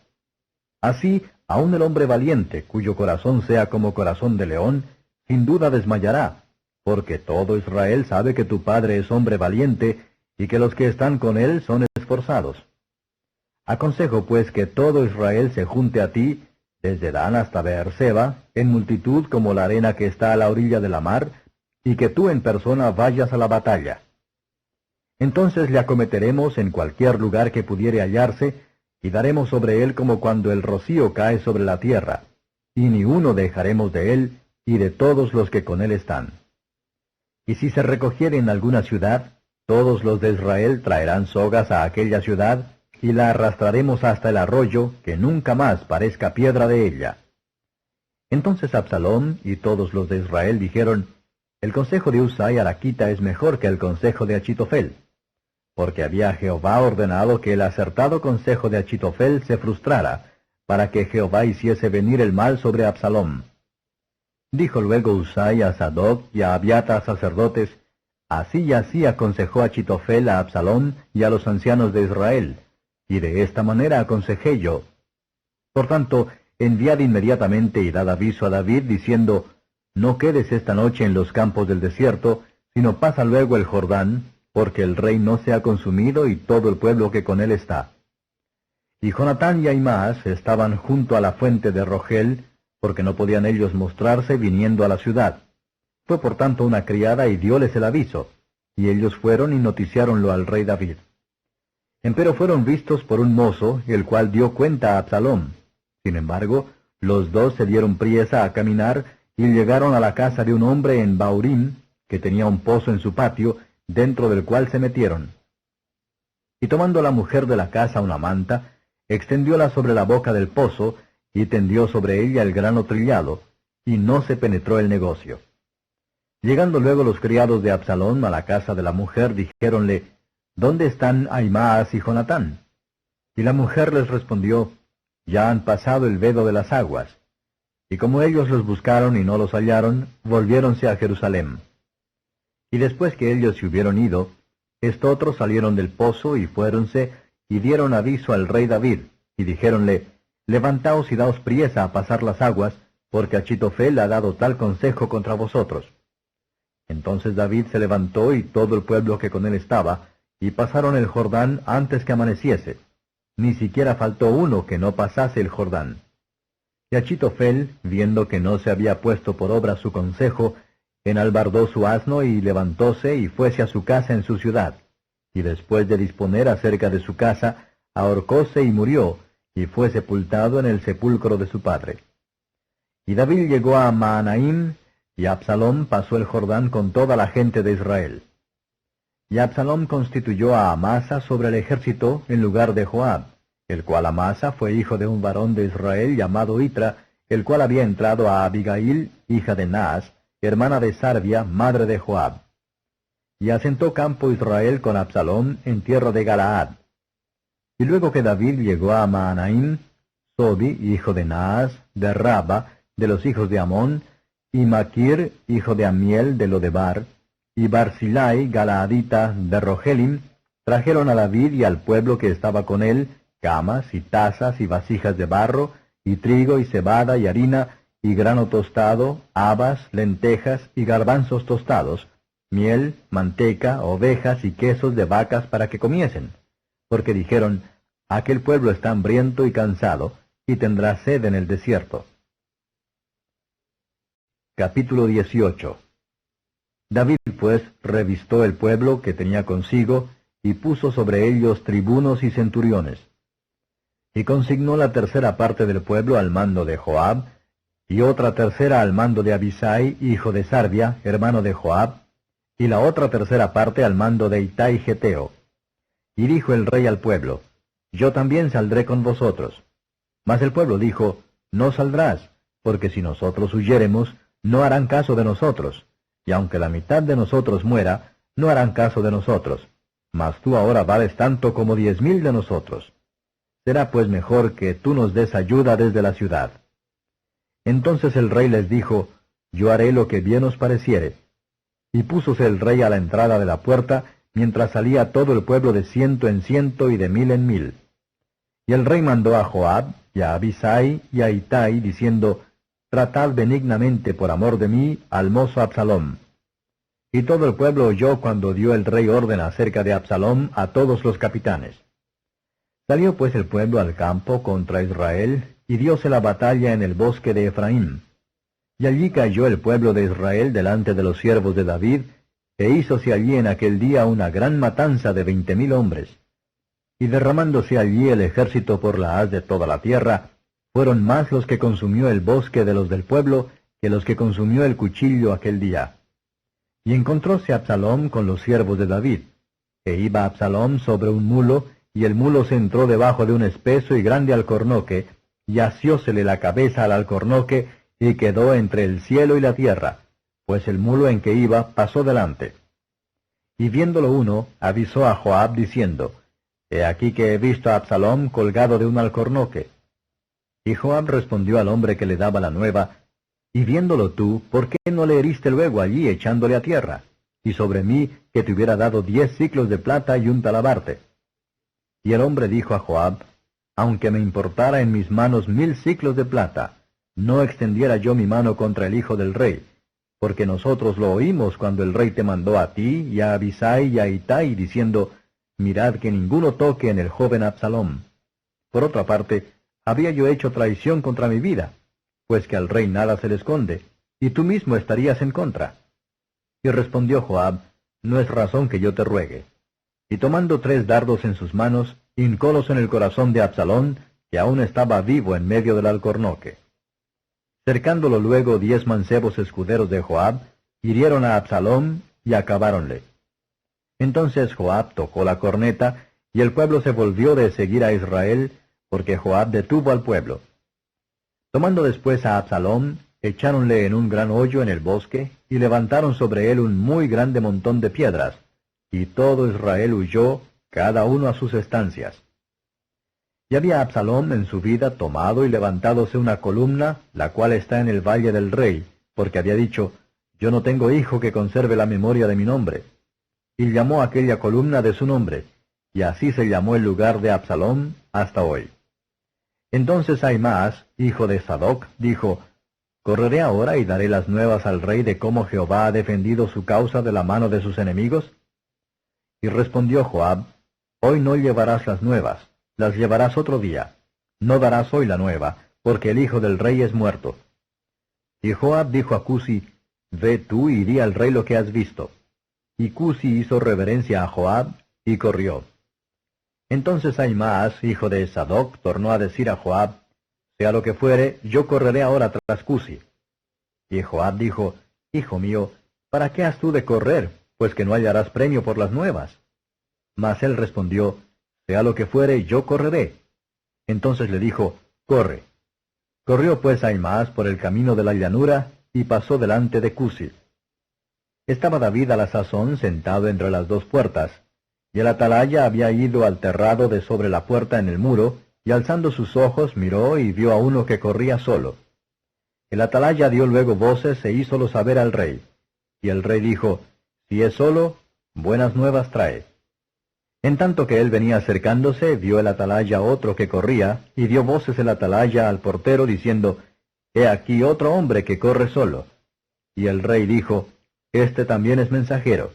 Así, aun el hombre valiente, cuyo corazón sea como corazón de león, sin duda desmayará, porque todo Israel sabe que tu padre es hombre valiente, y que los que están con él son esforzados. Aconsejo pues que todo Israel se junte a ti, desde Dan hasta Beerseba, en multitud como la arena que está a la orilla de la mar, y que tú en persona vayas a la batalla. Entonces le acometeremos en cualquier lugar que pudiere hallarse, y daremos sobre él como cuando el rocío cae sobre la tierra, y ni uno dejaremos de él y de todos los que con él están. Y si se recogiere en alguna ciudad, todos los de Israel traerán sogas a aquella ciudad, y la arrastraremos hasta el arroyo, que nunca más parezca piedra de ella. Entonces Absalom y todos los de Israel dijeron, el consejo de Husai Arachita es mejor que el consejo de Achitofel, porque había Jehová ordenado que el acertado consejo de Achitofel se frustrara, para que Jehová hiciese venir el mal sobre Absalom. Dijo luego Husai a Sadoc y a Abiatar sacerdotes, así y así aconsejó Achitofel a Absalom y a los ancianos de Israel, y de esta manera aconsejé yo. Por tanto, enviad inmediatamente y dad aviso a David, diciendo, no quedes esta noche en los campos del desierto, sino pasa luego el Jordán, porque el rey no se ha consumido y todo el pueblo que con él está. Y Jonatán y Ahimaas estaban junto a la fuente de Rogel, porque no podían ellos mostrarse viniendo a la ciudad. Fue por tanto una criada y dióles el aviso, y ellos fueron y noticiáronlo al rey David. Empero fueron vistos por un mozo, el cual dio cuenta a Absalom. Sin embargo, los dos se dieron priesa a caminar, y llegaron a la casa de un hombre en Baurim, que tenía un pozo en su patio, dentro del cual se metieron. Y tomando la mujer de la casa una manta, extendióla sobre la boca del pozo, y tendió sobre ella el grano trillado, y no se penetró el negocio. Llegando luego los criados de Absalom a la casa de la mujer, dijéronle, ¿dónde están Ahimaas y Jonatán? Y la mujer les respondió, ya han pasado el vedo de las aguas. Y como ellos los buscaron y no los hallaron, volviéronse a Jerusalén. Y después que ellos se hubieron ido, estotros salieron del pozo y fuéronse, y dieron aviso al rey David, y dijéronle, levantaos y daos priesa a pasar las aguas, porque Achitofel ha dado tal consejo contra vosotros. Entonces David se levantó y todo el pueblo que con él estaba, y pasaron el Jordán antes que amaneciese. Ni siquiera faltó uno que no pasase el Jordán. Y Achitofel, viendo que no se había puesto por obra su consejo, enalbardó su asno y levantóse y fuese a su casa en su ciudad. Y después de disponer acerca de su casa, ahorcóse y murió, y fue sepultado en el sepulcro de su padre. Y David llegó a Mahanaim, y Absalom pasó el Jordán con toda la gente de Israel. Y Absalom constituyó a Amasa sobre el ejército en lugar de Joab, el cual Amasa fue hijo de un varón de Israel llamado Itra, el cual había entrado a Abigail, hija de Naas, hermana de Sarvia, madre de Joab. Y asentó campo Israel con Absalom en tierra de Galaad. Y luego que David llegó a Mahanaim, Sobi, hijo de Naas, de Raba, de los hijos de Amón, y Maquir, hijo de Amiel, de Lodebar, y Barzilai, Galaadita, de Rogelim, trajeron a David y al pueblo que estaba con él, camas, y tazas, y vasijas de barro, y trigo, y cebada, y harina, y grano tostado, habas, lentejas, y garbanzos tostados, miel, manteca, ovejas y quesos de vacas para que comiesen. Porque dijeron, aquel pueblo está hambriento y cansado, y tendrá sed en el desierto. Capítulo 18. David pues revistó el pueblo que tenía consigo, y puso sobre ellos tribunos y centuriones. Y consignó la tercera parte del pueblo al mando de Joab, y otra tercera al mando de Abisai, hijo de Sarvia, hermano de Joab, y la otra tercera parte al mando de Itai Geteo. Y dijo el rey al pueblo, yo también saldré con vosotros. Mas el pueblo dijo, no saldrás, porque si nosotros huyéremos, no harán caso de nosotros, y aunque la mitad de nosotros muera, no harán caso de nosotros. Mas tú ahora vales tanto como 10,000 de nosotros. Será pues mejor que tú nos des ayuda desde la ciudad. Entonces el rey les dijo, yo haré lo que bien os pareciere. Y púsose el rey a la entrada de la puerta, mientras salía todo el pueblo de 100 en 100 y de 1000 en 1000. Y el rey mandó a Joab, y a Abisai, y a Itai, diciendo, tratad benignamente por amor de mí al mozo Absalom. Y todo el pueblo oyó cuando dio el rey orden acerca de Absalom a todos los capitanes. Salió pues el pueblo al campo contra Israel, y dióse la batalla en el bosque de Efraín. Y allí cayó el pueblo de Israel delante de los siervos de David, e hízose allí en aquel día una gran matanza de 20,000 hombres. Y derramándose allí el ejército por la haz de toda la tierra, fueron más los que consumió el bosque de los del pueblo, que los que consumió el cuchillo aquel día. Y encontróse Absalom con los siervos de David. E iba Absalom sobre un mulo, y el mulo se entró debajo de un espeso y grande alcornoque, y asiósele la cabeza al alcornoque, y quedó entre el cielo y la tierra, pues el mulo en que iba pasó delante. Y viéndolo uno, avisó a Joab diciendo, he aquí que he visto a Absalom colgado de un alcornoque. Y Joab respondió al hombre que le daba la nueva, y viéndolo tú, ¿por qué no le heriste luego allí echándole a tierra? Y sobre mí, que te hubiera dado 10 siclos de plata y un talabarte. Y el hombre dijo a Joab, aunque me importara en mis manos 1000 siclos de plata, no extendiera yo mi mano contra el hijo del rey, porque nosotros lo oímos cuando el rey te mandó a ti, y a Abisai y a Itai, diciendo, mirad que ninguno toque en el joven Absalom. Por otra parte, había yo hecho traición contra mi vida, pues que al rey nada se le esconde, y tú mismo estarías en contra. Y respondió Joab, no es razón que yo te ruegue. Y tomando 3 dardos en sus manos, hincólos en el corazón de Absalom, que aún estaba vivo en medio del alcornoque. Cercándolo luego 10 mancebos escuderos de Joab, hirieron a Absalom y acabáronle. Entonces Joab tocó la corneta, y el pueblo se volvió de seguir a Israel, porque Joab detuvo al pueblo. Tomando después a Absalom, echáronle en un gran hoyo en el bosque, y levantaron sobre él un muy grande montón de piedras, y todo Israel huyó, cada uno a sus estancias. Y había Absalom en su vida tomado y levantádose una columna, la cual está en el valle del rey, porque había dicho, yo no tengo hijo que conserve la memoria de mi nombre. Y llamó aquella columna de su nombre, y así se llamó el lugar de Absalom hasta hoy. Entonces Ahimaas, hijo de Sadoc, dijo, ¿correré ahora y daré las nuevas al rey de cómo Jehová ha defendido su causa de la mano de sus enemigos? Y respondió Joab, hoy no llevarás las nuevas, las llevarás otro día. No darás hoy la nueva, porque el hijo del rey es muerto. Y Joab dijo a Cusi, ve tú y di al rey lo que has visto. Y Cusi hizo reverencia a Joab, y corrió. Entonces Ahimaas, hijo de Sadoc, tornó a decir a Joab, sea lo que fuere, yo correré ahora tras Cusi. Y Joab dijo, hijo mío, ¿para qué has tú de correr, pues que no hallarás premio por las nuevas? Mas él respondió, sea lo que fuere, yo correré. Entonces le dijo, corre. Corrió pues Ahimaas por el camino de la llanura, y pasó delante de Cusi. Estaba David a la sazón sentado entre las dos puertas, y el atalaya había ido al terrado de sobre la puerta en el muro, y alzando sus ojos miró y vio a uno que corría solo. El atalaya dio luego voces e hízolo saber al rey. Y el rey dijo, si es solo, buenas nuevas trae. En tanto que él venía acercándose, vio el atalaya otro que corría, y dio voces el atalaya al portero, diciendo, he aquí otro hombre que corre solo. Y el rey dijo, este también es mensajero.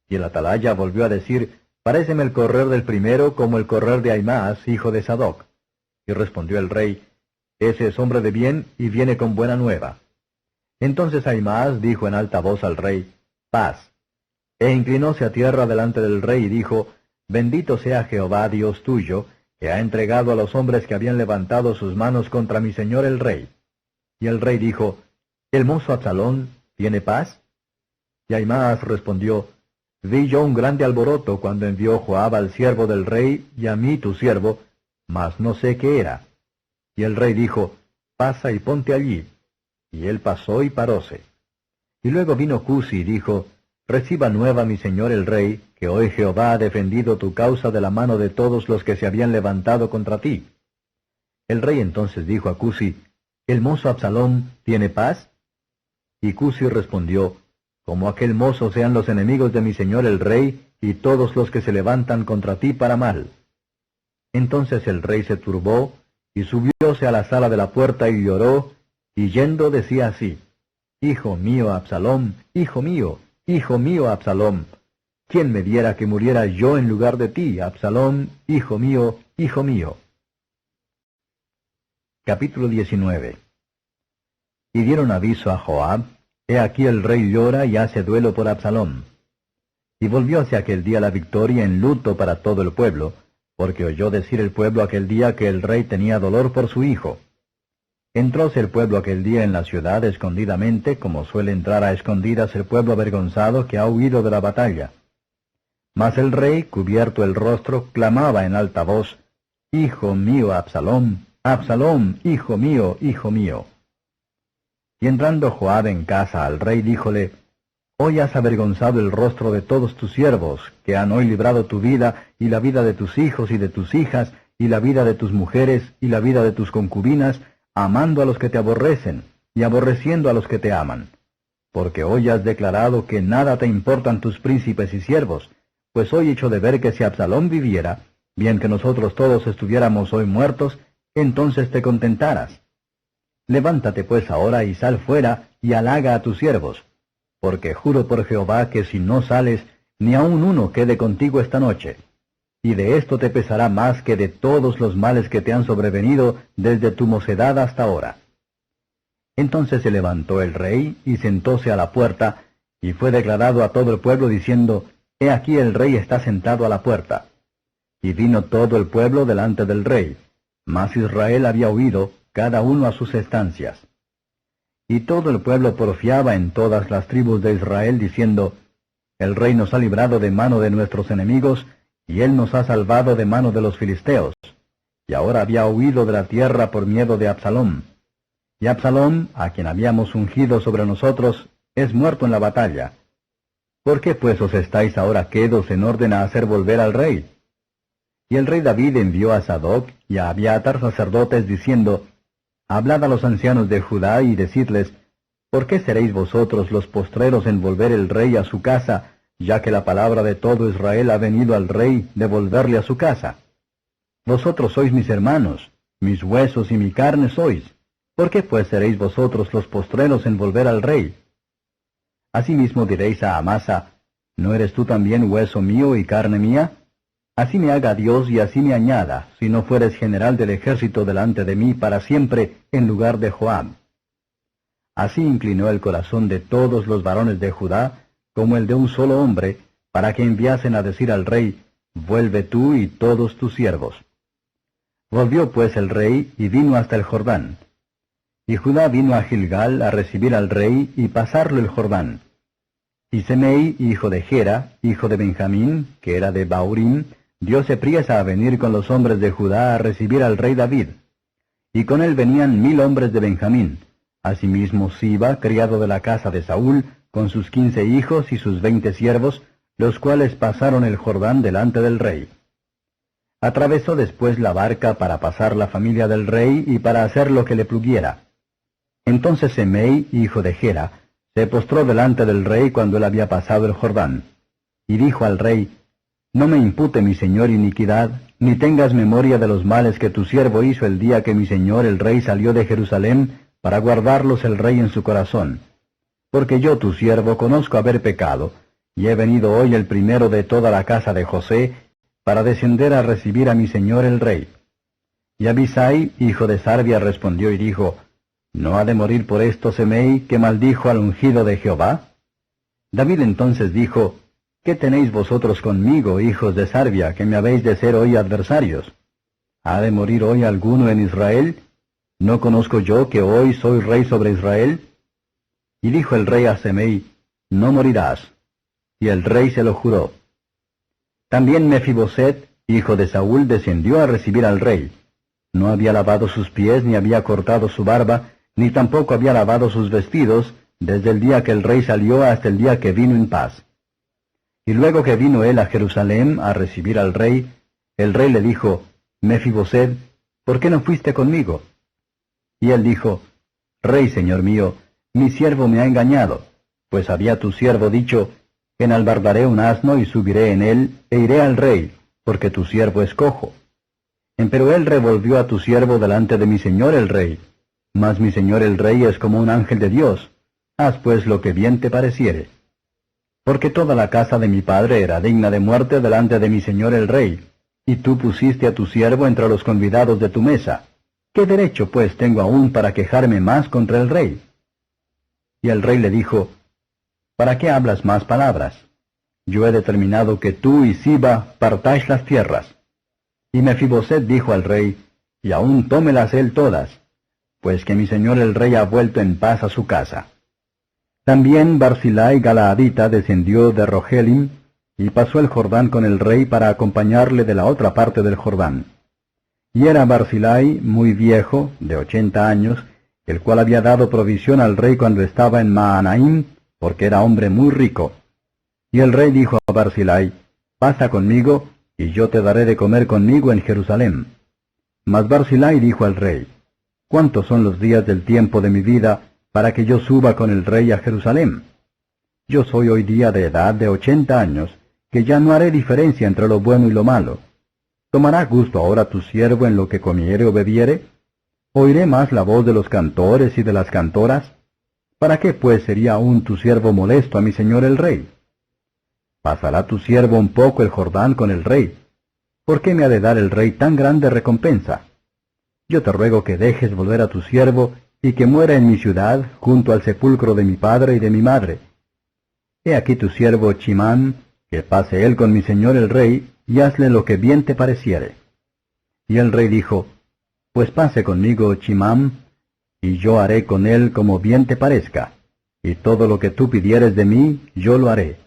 Y el atalaya volvió a decir, paréceme el correr del primero como el correr de Ahimaas, hijo de Sadoc. Y respondió el rey, ese es hombre de bien y viene con buena nueva. Entonces Ahimaas dijo en alta voz al rey, paz. E inclinóse a tierra delante del rey y dijo, bendito sea Jehová Dios tuyo, que ha entregado a los hombres que habían levantado sus manos contra mi señor el rey. Y el rey dijo, ¿el mozo Absalón tiene paz? Y Ahimaas respondió, vi yo un grande alboroto cuando envió Joab al siervo del rey y a mí tu siervo, mas no sé qué era. Y el rey dijo, pasa y ponte allí. Y él pasó y paróse. Y luego vino Cusi y dijo, reciba nueva mi señor el rey, que hoy Jehová ha defendido tu causa de la mano de todos los que se habían levantado contra ti. El rey entonces dijo a Cusi, ¿el mozo Absalón tiene paz? Y Cusi respondió, como aquel mozo sean los enemigos de mi señor el rey, y todos los que se levantan contra ti para mal. Entonces el rey se turbó, y subióse a la sala de la puerta y lloró, y yendo decía así, hijo mío Absalom, hijo mío Absalom, ¿quién me diera que muriera yo en lugar de ti, Absalom, hijo mío, hijo mío? Capítulo 19. Y dieron aviso a Joab, he aquí el rey llora y hace duelo por Absalom. Y volvióse aquel día la victoria en luto para todo el pueblo, porque oyó decir el pueblo aquel día que el rey tenía dolor por su hijo. Entróse el pueblo aquel día en la ciudad escondidamente, como suele entrar a escondidas el pueblo avergonzado que ha huido de la batalla. Mas el rey, cubierto el rostro, clamaba en alta voz, hijo mío Absalom, Absalom, hijo mío, hijo mío. Y entrando Joab en casa al rey, díjole, hoy has avergonzado el rostro de todos tus siervos, que han hoy librado tu vida, y la vida de tus hijos y de tus hijas, y la vida de tus mujeres, y la vida de tus concubinas, amando a los que te aborrecen, y aborreciendo a los que te aman. Porque hoy has declarado que nada te importan tus príncipes y siervos, pues hoy hecho de ver que si Absalom viviera, bien que nosotros todos estuviéramos hoy muertos, entonces te contentaras. Levántate pues ahora y sal fuera, y halaga a tus siervos, porque juro por Jehová que si no sales, ni aun uno quede contigo esta noche. Y de esto te pesará más que de todos los males que te han sobrevenido desde tu mocedad hasta ahora. Entonces se levantó el rey, y sentóse a la puerta, y fue declarado a todo el pueblo, diciendo, he aquí el rey está sentado a la puerta. Y vino todo el pueblo delante del rey, mas Israel había huido, cada uno a sus estancias. Y todo el pueblo porfiaba en todas las tribus de Israel, diciendo, el rey nos ha librado de mano de nuestros enemigos, y él nos ha salvado de mano de los filisteos. Y ahora había huido de la tierra por miedo de Absalom. Y Absalom, a quien habíamos ungido sobre nosotros, es muerto en la batalla. ¿Por qué pues os estáis ahora quedos en orden a hacer volver al rey? Y el rey David envió a Sadoc y a Abiatar sacerdotes, diciendo, hablad a los ancianos de Judá y decidles, ¿por qué seréis vosotros los postreros en volver el rey a su casa, ya que la palabra de todo Israel ha venido al rey de volverle a su casa. Vosotros sois mis hermanos, mis huesos y mi carne sois. ¿Por qué pues seréis vosotros los postreros en volver al rey? Asimismo diréis a Amasa, ¿no eres tú también hueso mío y carne mía? Así me haga Dios y así me añada, si no fueres general del ejército delante de mí para siempre en lugar de Joab. Así inclinó el corazón de todos los varones de Judá, como el de un solo hombre, para que enviasen a decir al rey, vuelve tú y todos tus siervos. Volvió pues el rey y vino hasta el Jordán. Y Judá vino a Gilgal a recibir al rey y pasarlo el Jordán. Y Semei, hijo de Gera, hijo de Benjamín, que era de Baurim, dióse priesa a venir con los hombres de Judá a recibir al rey David. Y con él venían 1000 hombres de Benjamín, asimismo Siba, criado de la casa de Saúl, con sus 15 hijos y sus 20 siervos, los cuales pasaron el Jordán delante del rey. Atravesó después la barca para pasar la familia del rey y para hacer lo que le pluguiera. Entonces Semei, hijo de Gera, se postró delante del rey cuando él había pasado el Jordán. Y dijo al rey, no me impute mi señor iniquidad, ni tengas memoria de los males que tu siervo hizo el día que mi señor el rey salió de Jerusalén, para guardarlos el rey en su corazón. Porque yo tu siervo conozco haber pecado, y he venido hoy el primero de toda la casa de José, para descender a recibir a mi señor el rey. Y Abisai, hijo de Sarbia, respondió y dijo, ¿no ha de morir por esto Semei, que maldijo al ungido de Jehová? David entonces dijo, ¿qué tenéis vosotros conmigo, hijos de Sarbia, que me habéis de ser hoy adversarios? ¿Ha de morir hoy alguno en Israel? ¿No conozco yo que hoy soy rey sobre Israel? Y dijo el rey a Semei, no morirás. Y el rey se lo juró. También Mefiboset, hijo de Saúl, descendió a recibir al rey. No había lavado sus pies, ni había cortado su barba, ni tampoco había lavado sus vestidos, desde el día que el rey salió hasta el día que vino en paz. Y luego que vino él a Jerusalén a recibir al rey, el rey le dijo, Mefiboset, ¿por qué no fuiste conmigo? Y él dijo, Rey, señor mío, mi siervo me ha engañado, pues había tu siervo dicho, enalbardaré un asno y subiré en él, e iré al rey, porque tu siervo es cojo. Empero él revolvió a tu siervo delante de mi señor el rey, mas mi señor el rey es como un ángel de Dios, haz pues lo que bien te pareciere. Porque toda la casa de mi padre era digna de muerte delante de mi señor el rey, y tú pusiste a tu siervo entre los convidados de tu mesa. ¿Qué derecho pues tengo aún para quejarme más contra el rey? Y el rey le dijo, ¿para qué hablas más palabras? Yo he determinado que tú y Siba partáis las tierras. Y Mefiboset dijo al rey, y aún tómelas él todas, pues que mi señor el rey ha vuelto en paz a su casa. También Barzillai Galaadita descendió de Rogelim, y pasó el Jordán con el rey para acompañarle de la otra parte del Jordán. Y era Barzillai muy viejo, de 80 años, el cual había dado provisión al rey cuando estaba en Maanaim, porque era hombre muy rico. Y el rey dijo a Barzillai, pasa conmigo, y yo te daré de comer conmigo en Jerusalén. Mas Barzillai dijo al rey, ¿cuántos son los días del tiempo de mi vida para que yo suba con el rey a Jerusalén? Yo soy hoy día de edad de 80 años, que ya no haré diferencia entre lo bueno y lo malo. ¿Tomará gusto ahora tu siervo en lo que comiere o bebiere? ¿Oiré más la voz de los cantores y de las cantoras? ¿Para qué pues sería aún tu siervo molesto a mi señor el rey? ¿Pasará tu siervo un poco el Jordán con el rey? ¿Por qué me ha de dar el rey tan grande recompensa? Yo te ruego que dejes volver a tu siervo y que muera en mi ciudad, junto al sepulcro de mi padre y de mi madre. He aquí tu siervo Chimán, que pase él con mi señor el rey, y hazle lo que bien te pareciere. Y el rey dijo, pues pase conmigo Chimán, y yo haré con él como bien te parezca, y todo lo que tú pidieres de mí, yo lo haré.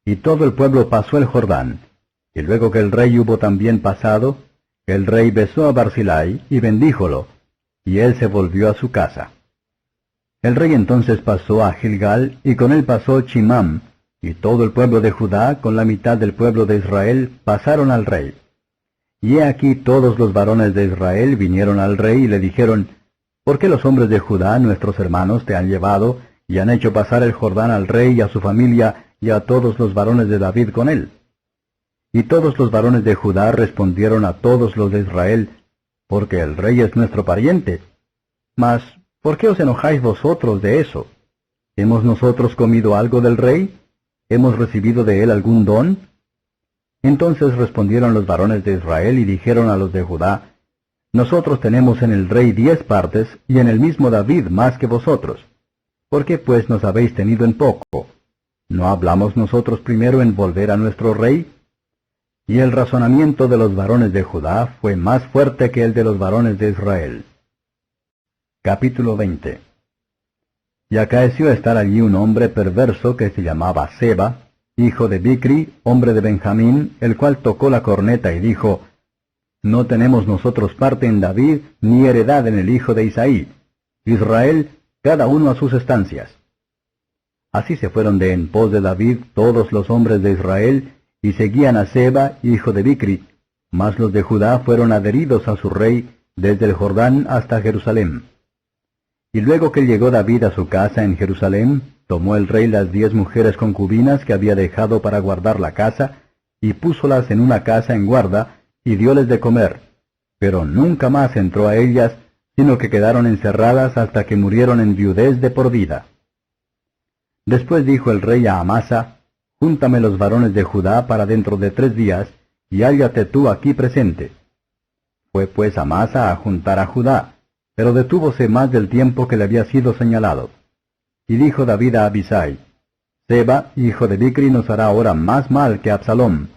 Y todo el pueblo pasó el Jordán, y luego que el rey hubo también pasado, el rey besó a Barzillai y bendíjolo, y él se volvió a su casa. El rey entonces pasó a Gilgal, y con él pasó Chimam, y todo el pueblo de Judá, con la mitad del pueblo de Israel, pasaron al rey. Y he aquí todos los varones de Israel vinieron al rey y le dijeron, ¿por qué los hombres de Judá, nuestros hermanos, te han llevado, y han hecho pasar el Jordán al rey y a su familia, y a todos los varones de David con él. Y todos los varones de Judá respondieron a todos los de Israel, porque el rey es nuestro pariente. Mas, ¿por qué os enojáis vosotros de eso? ¿Hemos nosotros comido algo del rey? ¿Hemos recibido de él algún don? Entonces respondieron los varones de Israel y dijeron a los de Judá, Nosotros tenemos en el rey 10 partes, y en el mismo David más que vosotros. ¿Por qué pues nos habéis tenido en poco? ¿No hablamos nosotros primero en volver a nuestro rey? Y el razonamiento de los varones de Judá fue más fuerte que el de los varones de Israel. Capítulo 20. Y acaeció estar allí un hombre perverso que se llamaba Seba, hijo de Bicri, hombre de Benjamín, el cual tocó la corneta y dijo, No tenemos nosotros parte en David, ni heredad en el hijo de Isaí. Israel, cada uno a sus estancias. Así se fueron de en pos de David todos los hombres de Israel, y seguían a Seba, hijo de Bicri, mas los de Judá fueron adheridos a su rey desde el Jordán hasta Jerusalén. Y luego que llegó David a su casa en Jerusalén, tomó el rey las 10 mujeres concubinas que había dejado para guardar la casa, y púsolas en una casa en guarda, y dióles de comer, pero nunca más entró a ellas, sino que quedaron encerradas hasta que murieron en viudez de por vida. Después dijo el rey a Amasa, Júntame los varones de Judá para dentro de 3 días, y hállate tú aquí presente. Fue pues Amasa a juntar a Judá, pero detúvose más del tiempo que le había sido señalado. Y dijo David a Abisai, Seba, hijo de Bicri, nos hará ahora más mal que Absalom.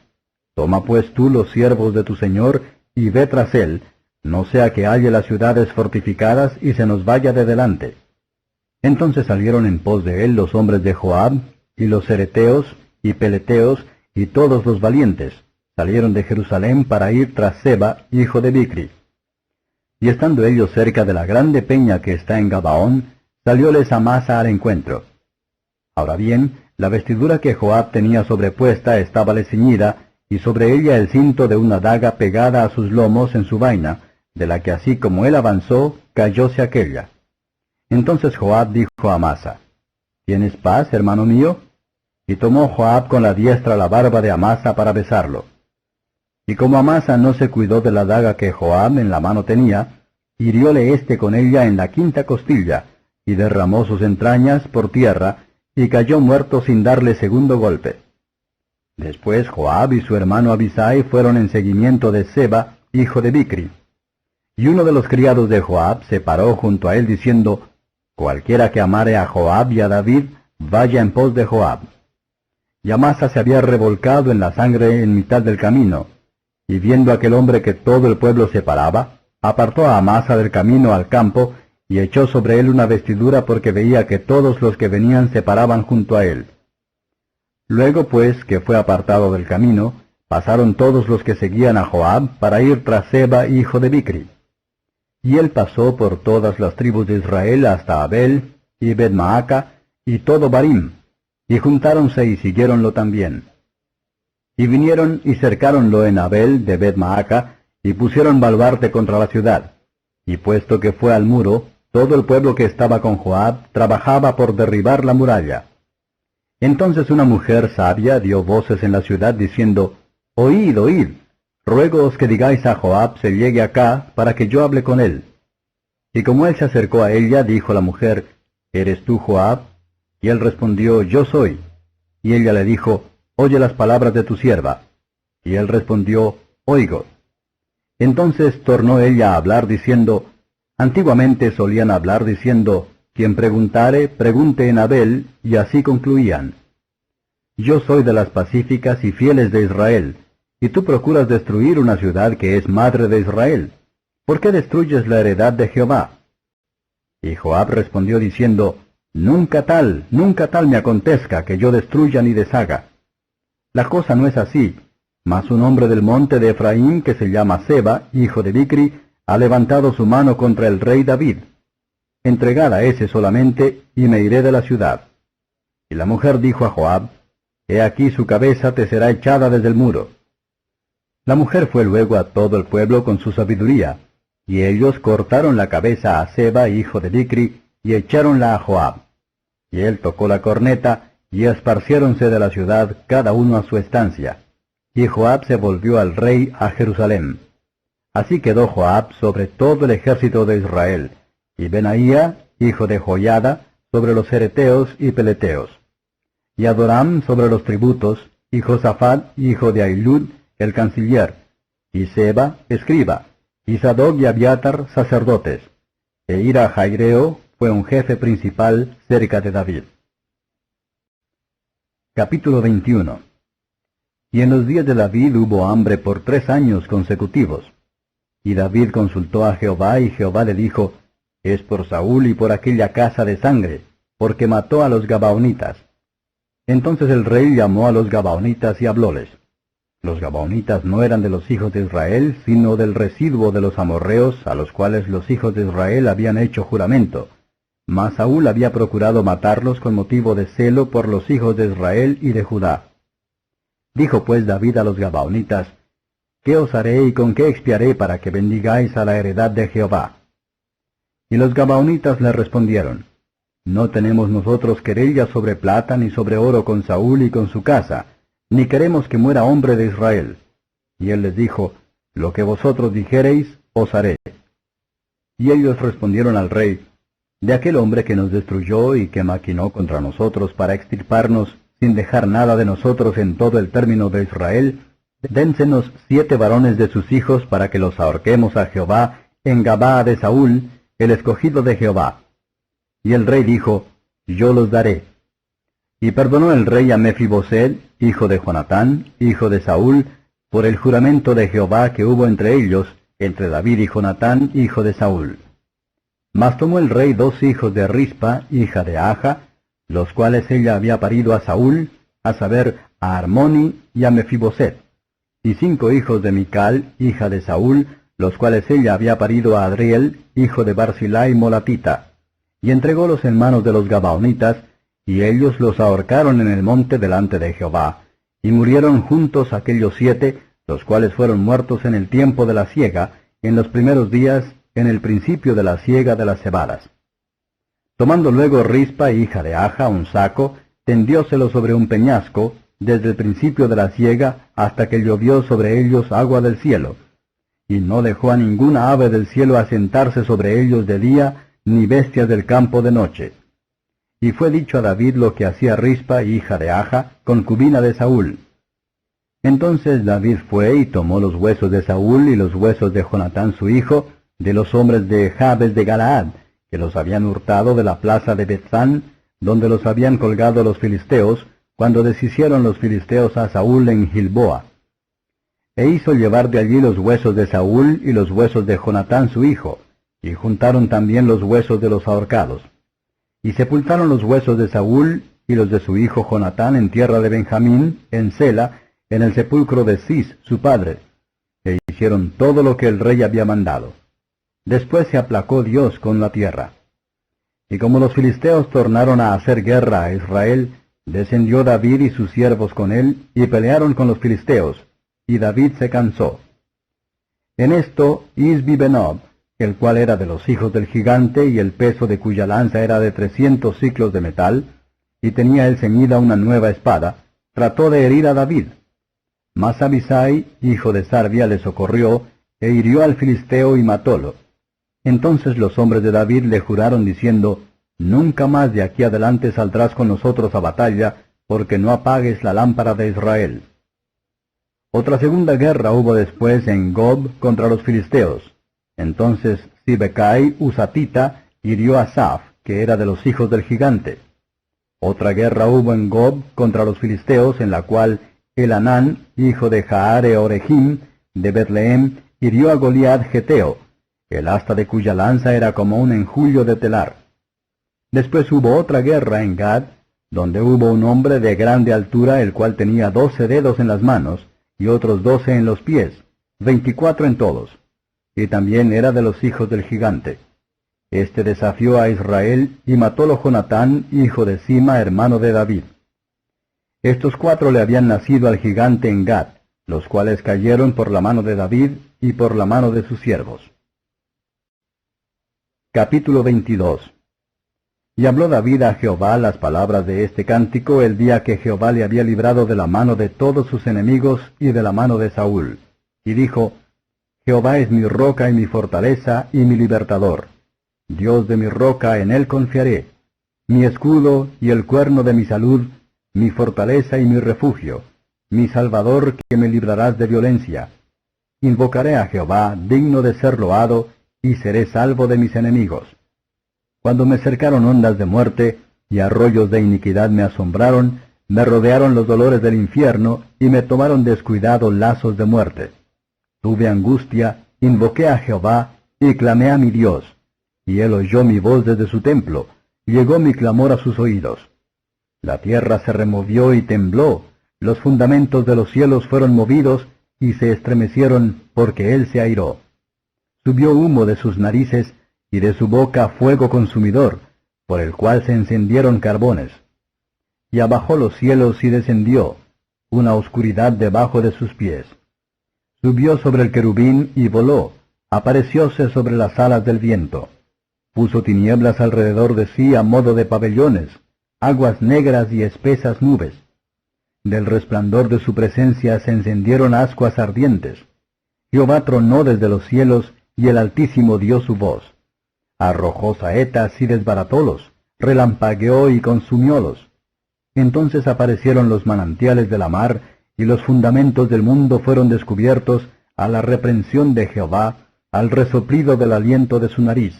Toma pues tú los siervos de tu señor, y ve tras él, no sea que halle las ciudades fortificadas y se nos vaya de delante. Entonces salieron en pos de él los hombres de Joab, y los cereteos, y peleteos, y todos los valientes, salieron de Jerusalén para ir tras Seba, hijo de Bicri. Y estando ellos cerca de la grande peña que está en Gabaón, salióles Amasa al encuentro. Ahora bien, la vestidura que Joab tenía sobrepuesta estábale ceñida, y sobre ella el cinto de una daga pegada a sus lomos en su vaina, de la que así como él avanzó, cayóse aquella. Entonces Joab dijo a Amasa, ¿Tienes paz, hermano mío? Y tomó Joab con la diestra la barba de Amasa para besarlo. Y como Amasa no se cuidó de la daga que Joab en la mano tenía, hirióle éste con ella en la 5ª costilla, y derramó sus entrañas por tierra, y cayó muerto sin darle segundo golpe. Después Joab y su hermano Abisai fueron en seguimiento de Seba, hijo de Bicri. Y uno de los criados de Joab se paró junto a él diciendo, Cualquiera que amare a Joab y a David, vaya en pos de Joab. Y Amasa se había revolcado en la sangre en mitad del camino, y viendo aquel hombre que todo el pueblo se paraba, apartó a Amasa del camino al campo, y echó sobre él una vestidura porque veía que todos los que venían se paraban junto a él. Luego pues que fue apartado del camino, pasaron todos los que seguían a Joab para ir tras Seba, hijo de Bicri. Y él pasó por todas las tribus de Israel hasta Abel, y Bet-Maaca, y todo Barim, y juntáronse y siguiéronlo también. Y vinieron y cercáronlo en Abel de Bet-Maaca, y pusieron baluarte contra la ciudad. Y puesto que fue al muro, todo el pueblo que estaba con Joab trabajaba por derribar la muralla. Entonces una mujer sabia dio voces en la ciudad diciendo, Oíd, oíd, ruégoos que digáis a Joab se llegue acá, para que yo hable con él. Y como él se acercó a ella, dijo la mujer, ¿Eres tú Joab? Y él respondió, Yo soy. Y ella le dijo, Oye las palabras de tu sierva. Y él respondió, Oigo. Entonces tornó ella a hablar diciendo, Antiguamente solían hablar diciendo, Quien preguntare, pregunte en Abel, y así concluían. Yo soy de las pacíficas y fieles de Israel, y tú procuras destruir una ciudad que es madre de Israel. ¿Por qué destruyes la heredad de Jehová? Y Joab respondió diciendo, nunca tal me acontezca que yo destruya ni deshaga. La cosa no es así, mas un hombre del monte de Efraín que se llama Seba, hijo de Bicri, ha levantado su mano contra el rey David. Entregad a ese solamente, y me iré de la ciudad. Y la mujer dijo a Joab, He aquí su cabeza te será echada desde el muro. La mujer fue luego a todo el pueblo con su sabiduría, y ellos cortaron la cabeza a Seba, hijo de Bicri, y echáronla a Joab. Y él tocó la corneta, y esparciéronse de la ciudad cada uno a su estancia. Y Joab se volvió al rey a Jerusalén. Así quedó Joab sobre todo el ejército de Israel, y Benaía, hijo de Joiada, sobre los cereteos y peleteos, y Adoram sobre los tributos, y Josafat, hijo de Ahilud, el canciller, y Seba, escriba, y Sadoc y Abiatar, sacerdotes, e Ira Jaireo fue un jefe principal cerca de David. Capítulo 21. Y en los días de David hubo hambre por 3 años consecutivos. Y David consultó a Jehová, y Jehová le dijo, es por Saúl y por aquella casa de sangre, porque mató a los Gabaonitas. Entonces el rey llamó a los Gabaonitas y hablóles. Los Gabaonitas no eran de los hijos de Israel, sino del residuo de los amorreos, a los cuales los hijos de Israel habían hecho juramento. Mas Saúl había procurado matarlos con motivo de celo por los hijos de Israel y de Judá. Dijo pues David a los Gabaonitas, ¿qué os haré y con qué expiaré para que bendigáis a la heredad de Jehová? Y los Gabaonitas le respondieron, no tenemos nosotros querella sobre plata ni sobre oro con Saúl y con su casa, ni queremos que muera hombre de Israel. Y él les dijo, lo que vosotros dijereis, os haré. Y ellos respondieron al rey, de aquel hombre que nos destruyó y que maquinó contra nosotros para extirparnos, sin dejar nada de nosotros en todo el término de Israel, dénsenos 7 varones de sus hijos para que los ahorquemos a Jehová en Gabaa de Saúl, el escogido de Jehová. Y el rey dijo, yo los daré. Y perdonó el rey a Mefiboset, hijo de Jonatán, hijo de Saúl, por el juramento de Jehová que hubo entre ellos, entre David y Jonatán, hijo de Saúl. Mas tomó el rey 2 hijos de Rispa, hija de Aja, los cuales ella había parido a Saúl, a saber, a Armoni y a Mefiboset, y 5 hijos de Mical, hija de Saúl, los cuales ella había parido a Adriel, hijo de Barzilai Molatita, y entrególos en manos de los Gabaonitas, y ellos los ahorcaron en el monte delante de Jehová, y murieron juntos aquellos 7, los cuales fueron muertos en el tiempo de la siega, en los primeros días, en el principio de la siega de las cebadas. Tomando luego Rispa, hija de Aja, un saco, tendióselo sobre un peñasco, desde el principio de la siega hasta que llovió sobre ellos agua del cielo, y no dejó a ninguna ave del cielo asentarse sobre ellos de día, ni bestias del campo de noche. Y fue dicho a David lo que hacía Rispa, hija de Aja, concubina de Saúl. Entonces David fue y tomó los huesos de Saúl y los huesos de Jonatán su hijo, de los hombres de Jabes de Galaad, que los habían hurtado de la plaza de Betzán, donde los habían colgado los filisteos, cuando deshicieron los filisteos a Saúl en Gilboa. E hizo llevar de allí los huesos de Saúl y los huesos de Jonatán su hijo, y juntaron también los huesos de los ahorcados. Y sepultaron los huesos de Saúl y los de su hijo Jonatán en tierra de Benjamín, en Sela, en el sepulcro de Cis, su padre. E hicieron todo lo que el rey había mandado. Después se aplacó Dios con la tierra. Y como los filisteos tornaron a hacer guerra a Israel, descendió David y sus siervos con él, y pelearon con los filisteos, y David se cansó. En esto Isbi-Benob, el cual era de los hijos del gigante, y el peso de cuya lanza era de 300 siclos de metal, y tenía él ceñida una nueva espada, trató de herir a David. Mas Abisai, hijo de Sarbia, le socorrió, e hirió al filisteo y matólo. Entonces los hombres de David le juraron diciendo, nunca más de aquí adelante saldrás con nosotros a batalla, porque no apagues la lámpara de Israel. Otra segunda guerra hubo después en Gob contra los filisteos. Entonces Sibecai, Usatita, hirió a Saf, que era de los hijos del gigante. Otra guerra hubo en Gob contra los filisteos, en la cual Elanán, hijo de Jaare Orejim, de Betlehem, hirió a Goliat Geteo, el asta de cuya lanza era como un enjullo de telar. Después hubo otra guerra en Gad, donde hubo un hombre de grande altura, el cual tenía 12 dedos en las manos, y otros 12 en los pies, 24 en todos, y también era de los hijos del gigante. Este desafió a Israel, y matólo Jonatán, hijo de Sima, hermano de David. Estos 4 le habían nacido al gigante en Gad, los cuales cayeron por la mano de David y por la mano de sus siervos. Capítulo 22. Y habló David a Jehová las palabras de este cántico el día que Jehová le había librado de la mano de todos sus enemigos y de la mano de Saúl. Y dijo, Jehová es mi roca y mi fortaleza y mi libertador. Dios de mi roca, en él confiaré. Mi escudo y el cuerno de mi salud, mi fortaleza y mi refugio, mi salvador que me librarás de violencia. Invocaré a Jehová, digno de ser loado, y seré salvo de mis enemigos. Cuando me cercaron ondas de muerte, y arroyos de iniquidad me asombraron, me rodearon los dolores del infierno, y me tomaron descuidado lazos de muerte. Tuve angustia, invoqué a Jehová, y clamé a mi Dios. Y él oyó mi voz desde su templo, llegó mi clamor a sus oídos. La tierra se removió y tembló, los fundamentos de los cielos fueron movidos, y se estremecieron, porque él se airó. Subió humo de sus narices, y de su boca fuego consumidor, por el cual se encendieron carbones. Y abajó los cielos y descendió, una oscuridad debajo de sus pies. Subió sobre el querubín y voló, aparecióse sobre las alas del viento. Puso tinieblas alrededor de sí a modo de pabellones, aguas negras y espesas nubes. Del resplandor de su presencia se encendieron ascuas ardientes. Jehová tronó desde los cielos, y el Altísimo dio su voz. Arrojó saetas y desbaratólos, relampagueó y consumiólos. Entonces aparecieron los manantiales de la mar, y los fundamentos del mundo fueron descubiertos a la reprensión de Jehová, al resoplido del aliento de su nariz.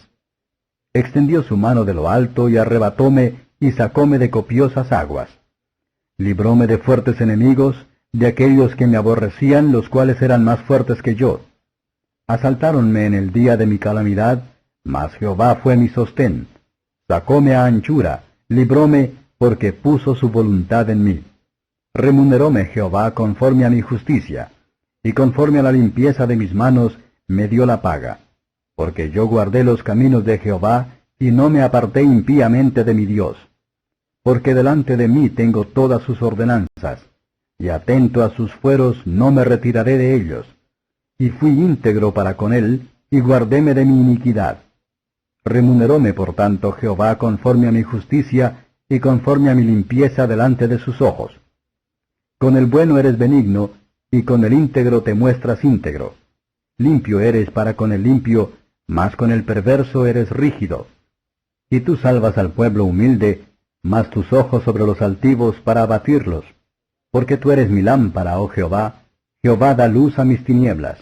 Extendió su mano de lo alto y arrebatóme, y sacóme de copiosas aguas. Libróme de fuertes enemigos, de aquellos que me aborrecían, los cuales eran más fuertes que yo. Asaltáronme en el día de mi calamidad, mas Jehová fue mi sostén. Sacóme a anchura, libróme, porque puso su voluntad en mí. Remuneróme Jehová conforme a mi justicia, y conforme a la limpieza de mis manos me dio la paga. Porque yo guardé los caminos de Jehová, y no me aparté impíamente de mi Dios. Porque delante de mí tengo todas sus ordenanzas, y atento a sus fueros no me retiraré de ellos. Y fui íntegro para con él, y guardéme de mi iniquidad. Remuneróme por tanto Jehová conforme a mi justicia, y conforme a mi limpieza delante de sus ojos. Con el bueno eres benigno, y con el íntegro te muestras íntegro. Limpio eres para con el limpio, mas con el perverso eres rígido. Y tú salvas al pueblo humilde, mas tus ojos sobre los altivos para abatirlos. Porque tú eres mi lámpara, oh Jehová, Jehová da luz a mis tinieblas.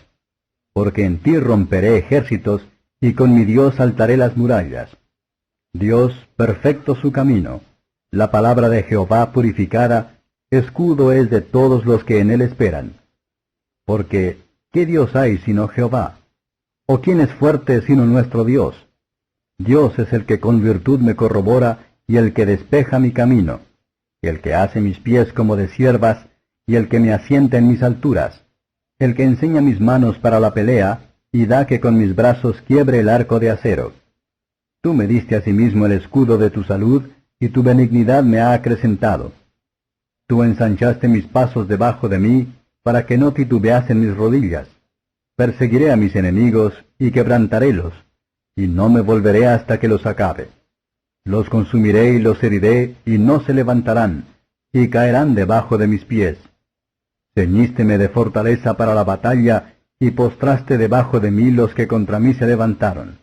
Porque en ti romperé ejércitos, y con mi Dios saltaré las murallas. Dios, perfecto su camino, la palabra de Jehová purificada, escudo es de todos los que en él esperan. Porque, ¿qué Dios hay sino Jehová? ¿O quién es fuerte sino nuestro Dios? Dios es el que con virtud me corrobora, y el que despeja mi camino, el que hace mis pies como de ciervas, y el que me asienta en mis alturas, el que enseña mis manos para la pelea, y da que con mis brazos quiebre el arco de acero. Tú me diste asimismo el escudo de tu salud, y tu benignidad me ha acrecentado. Tú ensanchaste mis pasos debajo de mí, para que no titubeasen mis rodillas. Perseguiré a mis enemigos, y quebrantarélos, y no me volveré hasta que los acabe. Los consumiré y los heriré, y no se levantarán, y caerán debajo de mis pies. Ceñísteme de fortaleza para la batalla, y postraste debajo de mí los que contra mí se levantaron.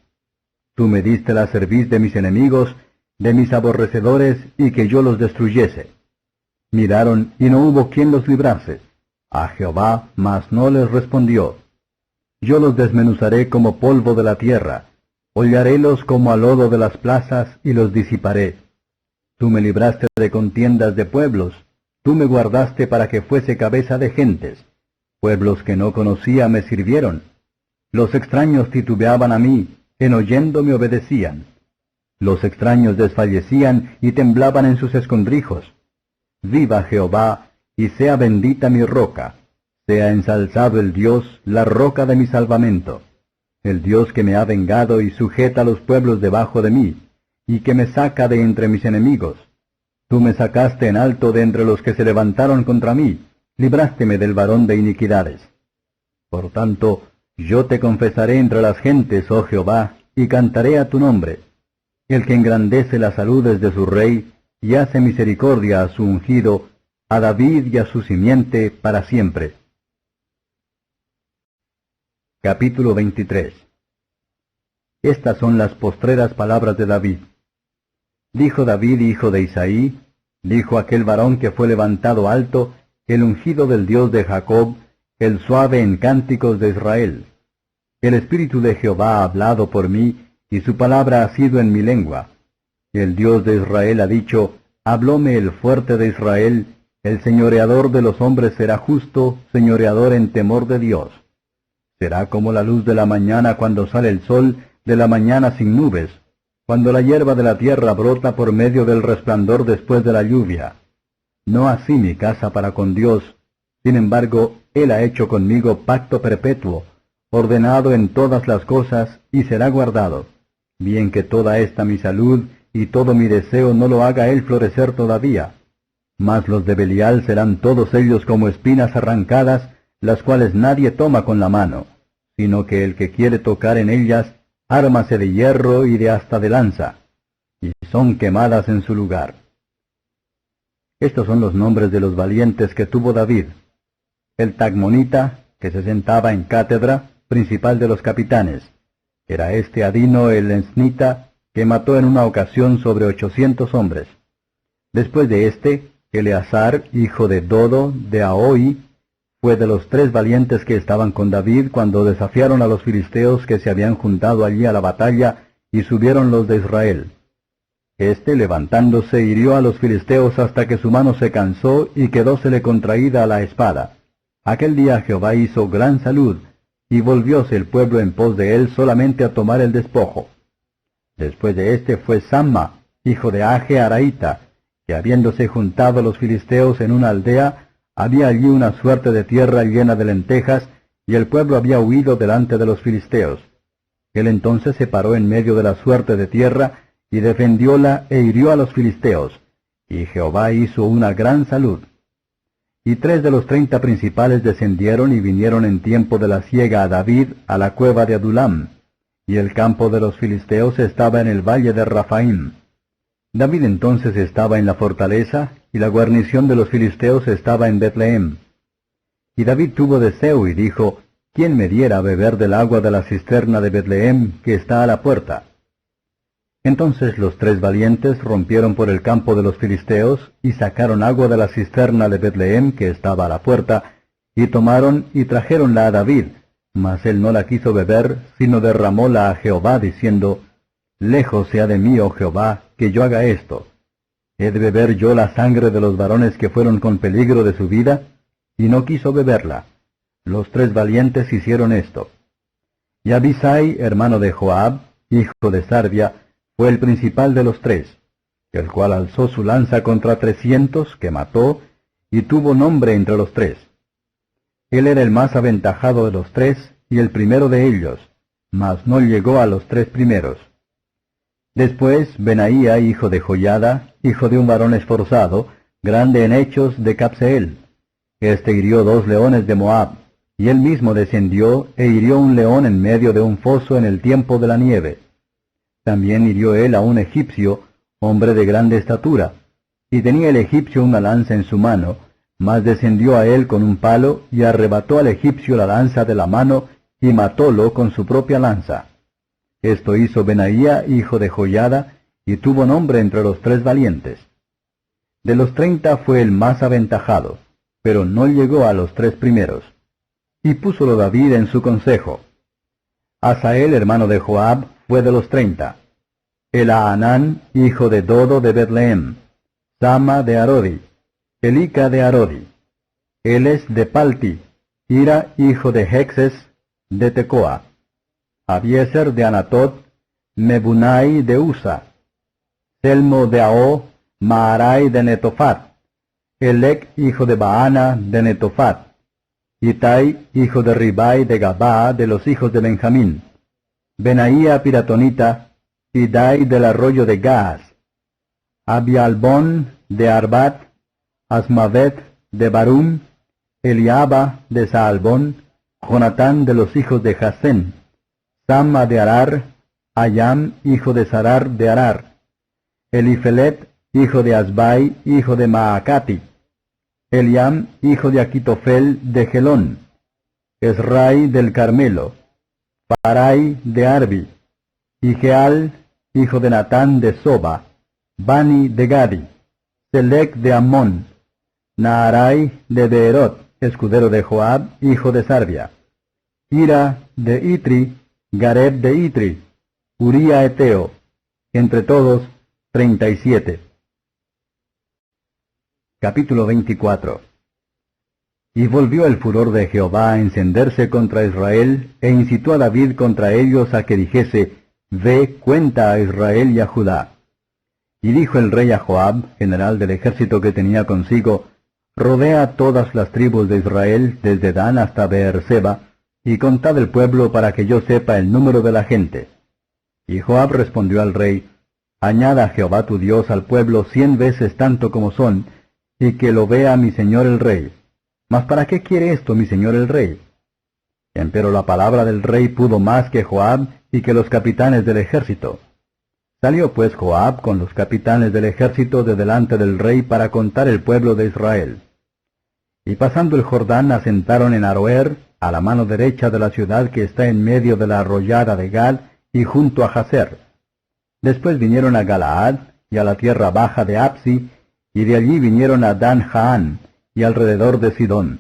Tú me diste la cerviz de mis enemigos, de mis aborrecedores, y que yo los destruyese. Miraron, y no hubo quien los librase. A Jehová, mas no les respondió. Yo los desmenuzaré como polvo de la tierra, hollarélos como a lodo de las plazas, y los disiparé. Tú me libraste de contiendas de pueblos, tú me guardaste para que fuese cabeza de gentes. Pueblos que no conocía me sirvieron. Los extraños titubeaban a mí, en oyendo me obedecían. Los extraños desfallecían y temblaban en sus escondrijos. Viva Jehová, y sea bendita mi roca. Sea ensalzado el Dios, la roca de mi salvamento. El Dios que me ha vengado y sujeta a los pueblos debajo de mí, y que me saca de entre mis enemigos. Tú me sacaste en alto de entre los que se levantaron contra mí, librásteme del varón de iniquidades. Por tanto, yo te confesaré entre las gentes, oh Jehová, y cantaré a tu nombre. el que engrandece las saludes de su rey, y hace misericordia a su ungido, a David y a su simiente para siempre. Capítulo 23. Estas son las postreras palabras de David. Dijo David, hijo de Isaí, dijo aquel varón que fue levantado alto, el ungido del Dios de Jacob, el suave en cánticos de Israel. El Espíritu de Jehová ha hablado por mí, y su palabra ha sido en mi lengua. El Dios de Israel ha dicho, hablóme el fuerte de Israel, el señoreador de los hombres será justo, señoreador en temor de Dios. Será como la luz de la mañana cuando sale el sol, de la mañana sin nubes, cuando la hierba de la tierra brota por medio del resplandor después de la lluvia. No así mi casa para con Dios, sin embargo, Él ha hecho conmigo pacto perpetuo, ordenado en todas las cosas, y será guardado, bien que toda esta mi salud y todo mi deseo no lo haga Él florecer todavía. Mas los de Belial serán todos ellos como espinas arrancadas, las cuales nadie toma con la mano, sino que el que quiere tocar en ellas, ármase de hierro y de asta de lanza, y son quemadas en su lugar. Estos son los nombres de los valientes que tuvo David. El Tagmonita, que se sentaba en cátedra, principal de los capitanes. Era este Adino el Esnita, que mató en una ocasión sobre 800 hombres. Después de este, Eleazar, hijo de Dodo, de Ahoí, fue de los 3 valientes que estaban con David cuando desafiaron a los filisteos que se habían juntado allí a la batalla, y subieron los de Israel. Este, levantándose, hirió a los filisteos hasta que su mano se cansó y quedósele contraída a la espada. Aquel día Jehová hizo gran salud, y volvióse el pueblo en pos de él solamente a tomar el despojo. Después de este fue Samma, hijo de Age Araíta, que habiéndose juntado los filisteos en una aldea, había allí una suerte de tierra llena de lentejas, y el pueblo había huido delante de los filisteos. Él entonces se paró en medio de la suerte de tierra, y defendióla e hirió a los filisteos, y Jehová hizo una gran salud. Y 3 de los 30 principales descendieron y vinieron en tiempo de la siega a David a la cueva de Adulam, y el campo de los filisteos estaba en el valle de Rafaim. David entonces estaba en la fortaleza, y la guarnición de los filisteos estaba en Betlehem. Y David tuvo deseo y dijo, ¿quién me diera a beber del agua de la cisterna de Betlehem que está a la puerta? Entonces los 3 valientes rompieron por el campo de los filisteos, y sacaron agua de la cisterna de Betlehem que estaba a la puerta, y tomaron y trajéronla a David, mas él no la quiso beber, sino derramóla a Jehová, diciendo, lejos sea de mí, oh Jehová, que yo haga esto. ¿He de beber yo la sangre de los varones que fueron con peligro de su vida? Y no quiso beberla. Los 3 valientes hicieron esto. Y Abisai, hermano de Joab, hijo de Sarvia, fue el principal de los 3, el cual alzó su lanza contra 300, que mató, y tuvo nombre entre los 3. Él era el más aventajado de los 3, y el primero de ellos, mas no llegó a los 3 primeros. Después Benaía, hijo de Joiada, hijo de un varón esforzado, grande en hechos de Capseel. Este hirió 2 leones de Moab, y él mismo descendió e hirió un león en medio de un foso en el tiempo de la nieve. También hirió él a un egipcio, hombre de grande estatura, y tenía el egipcio una lanza en su mano, mas descendió a él con un palo, y arrebató al egipcio la lanza de la mano, y matólo con su propia lanza. Esto hizo Benaía, hijo de Joiada, y tuvo nombre entre los 3 valientes. De los 30 fue el más aventajado, pero no llegó a los 3 primeros. Y púsolo David en su consejo. Asael, hermano de Joab, fue de los 30. Elhaanán, hijo de Dodo de Betlehem. Sama de Arodi. Elica de Arodi. Eles de Palti. Ira, hijo de Hexes, de Tecoa. Abieser de Anatot. Mebunai de Usa. Selmo de Ao, Maarai de Netofat. Elec, hijo de Baana, de Netofat. Itai, hijo de Ribai de Gabaa, de los hijos de Benjamín. Benaía Piratonita, Idai del arroyo de Gaas. Abialbón de Arbat, Asmavet de Barum, Eliaba de Saalbón, Jonatán de los hijos de Jasén, Samma de Arar, Ayam, hijo de Sarar de Arar, Elifelet, hijo de Asbai, hijo de Maacati, Eliam, hijo de Aquitofel de Gelón, Esrai del Carmelo, Parai de Arbi, Igeal, hijo de Natán de Soba, Bani de Gadi, Selec de Amón, Naarai de Beerot, escudero de Joab, hijo de Sarbia, Ira de Itri, Gareb de Itri, Uría Eteo, entre todos 37. Capítulo 24. Y volvió el furor de Jehová a encenderse contra Israel, e incitó a David contra ellos a que dijese, Ve, cuenta a Israel y a Judá. Y dijo el rey a Joab, general del ejército que tenía consigo, Rodea todas las tribus de Israel, desde Dan hasta Beerseba, y contad el pueblo para que yo sepa el número de la gente. Y Joab respondió al rey, Añada Jehová tu Dios al pueblo 100 veces tanto como son, y que lo vea mi señor el rey. Mas ¿para qué quiere esto mi señor el rey? Empero la palabra del rey pudo más que Joab y que los capitanes del ejército. Salió pues Joab con los capitanes del ejército de delante del rey para contar el pueblo de Israel. Y pasando el Jordán asentaron en Aroer, a la mano derecha de la ciudad que está en medio de la arroyada de Gad, y junto a Jazer. Después vinieron a Galaad, y a la tierra baja de Apsi, y de allí vinieron a Dan-Jaán, y alrededor de Sidón.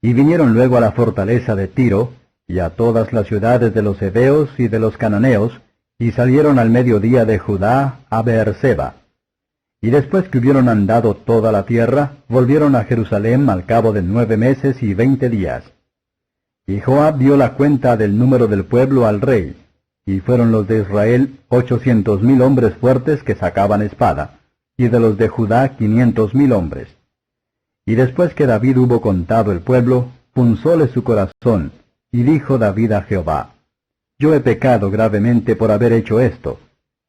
Y vinieron luego a la fortaleza de Tiro, y a todas las ciudades de los heveos y de los cananeos, y salieron al mediodía de Judá a Beerseba. Y después que hubieron andado toda la tierra, volvieron a Jerusalén al cabo de 9 meses y 20 días. Y Joab dio la cuenta del número del pueblo al rey, y fueron los de Israel 800,000 hombres fuertes que sacaban espada, y de los de Judá 500,000 hombres. Y después que David hubo contado el pueblo, punzóle su corazón, y dijo David a Jehová, Yo he pecado gravemente por haber hecho esto.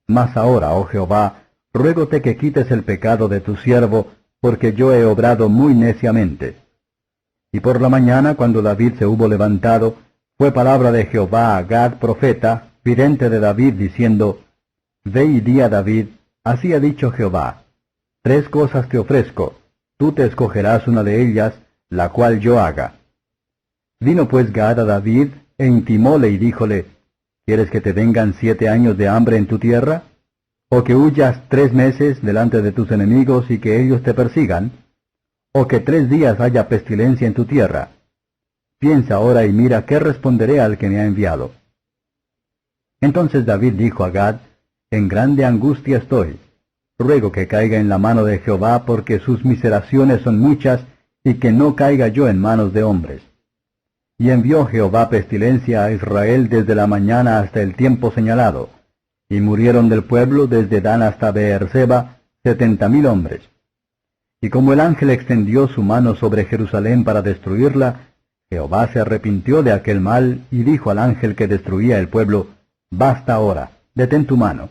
Mas ahora, oh Jehová, ruégote que quites el pecado de tu siervo, porque yo he obrado muy neciamente. Y por la mañana, cuando David se hubo levantado, fue palabra de Jehová a Gad profeta, vidente de David, diciendo, Ve y di a David, así ha dicho Jehová, 3 cosas te ofrezco, tú te escogerás una de ellas, la cual yo haga. Vino pues Gad a David, e intimóle y díjole, ¿Quieres que te vengan 7 años de hambre en tu tierra? ¿O que huyas 3 meses delante de tus enemigos y que ellos te persigan? ¿O que 3 días haya pestilencia en tu tierra? Piensa ahora y mira qué responderé al que me ha enviado. Entonces David dijo a Gad, En grande angustia estoy. Ruego que caiga en la mano de Jehová, porque sus miseraciones son muchas, y que no caiga yo en manos de hombres. Y envió Jehová pestilencia a Israel desde la mañana hasta el tiempo señalado, y murieron del pueblo desde Dan hasta Beerseba 70,000 hombres. Y como el ángel extendió su mano sobre Jerusalén para destruirla, Jehová se arrepintió de aquel mal, y dijo al ángel que destruía el pueblo, Basta ahora, detén tu mano.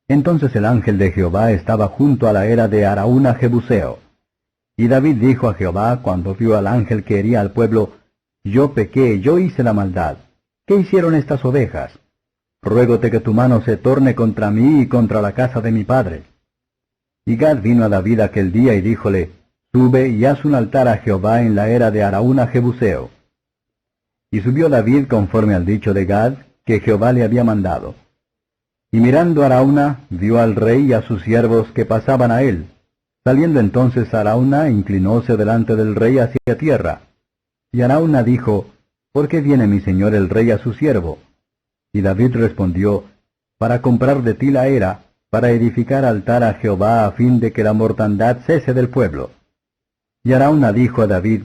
Entonces el ángel de Jehová estaba junto a la era de Araúna Jebuseo. Y David dijo a Jehová, cuando vio al ángel que hería al pueblo, Yo pequé, yo hice la maldad. ¿Qué hicieron estas ovejas? Ruégote que tu mano se torne contra mí y contra la casa de mi padre. Y Gad vino a David aquel día y díjole, Sube y haz un altar a Jehová en la era de Araúna Jebuseo. Y subió David conforme al dicho de Gad, que Jehová le había mandado. Y mirando Araúna, vio al rey y a sus siervos que pasaban a él. Saliendo entonces Araúna, inclinóse delante del rey hacia tierra. Y Araúna dijo, ¿Por qué viene mi señor el rey a su siervo? Y David respondió, Para comprar de ti la era, para edificar altar a Jehová a fin de que la mortandad cese del pueblo. Y Araúna dijo a David,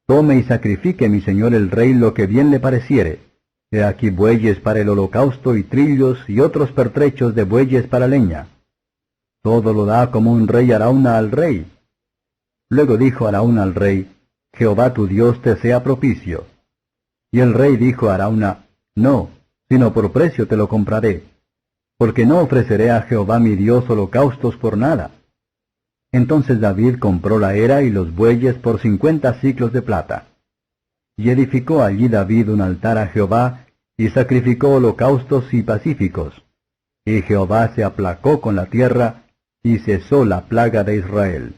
Tome y sacrifique mi señor el rey lo que bien le pareciere. He aquí bueyes para el holocausto y trillos y otros pertrechos de bueyes para leña. Todo lo da como un rey Araúna al rey. Luego dijo Araúna al rey, Jehová tu Dios te sea propicio. Y el rey dijo a Araúna, No, sino por precio te lo compraré, porque no ofreceré a Jehová mi Dios holocaustos por nada. Entonces David compró la era y los bueyes por 50 siclos de plata. Y edificó allí David un altar a Jehová, y sacrificó holocaustos y pacíficos. Y Jehová se aplacó con la tierra, y cesó la plaga de Israel.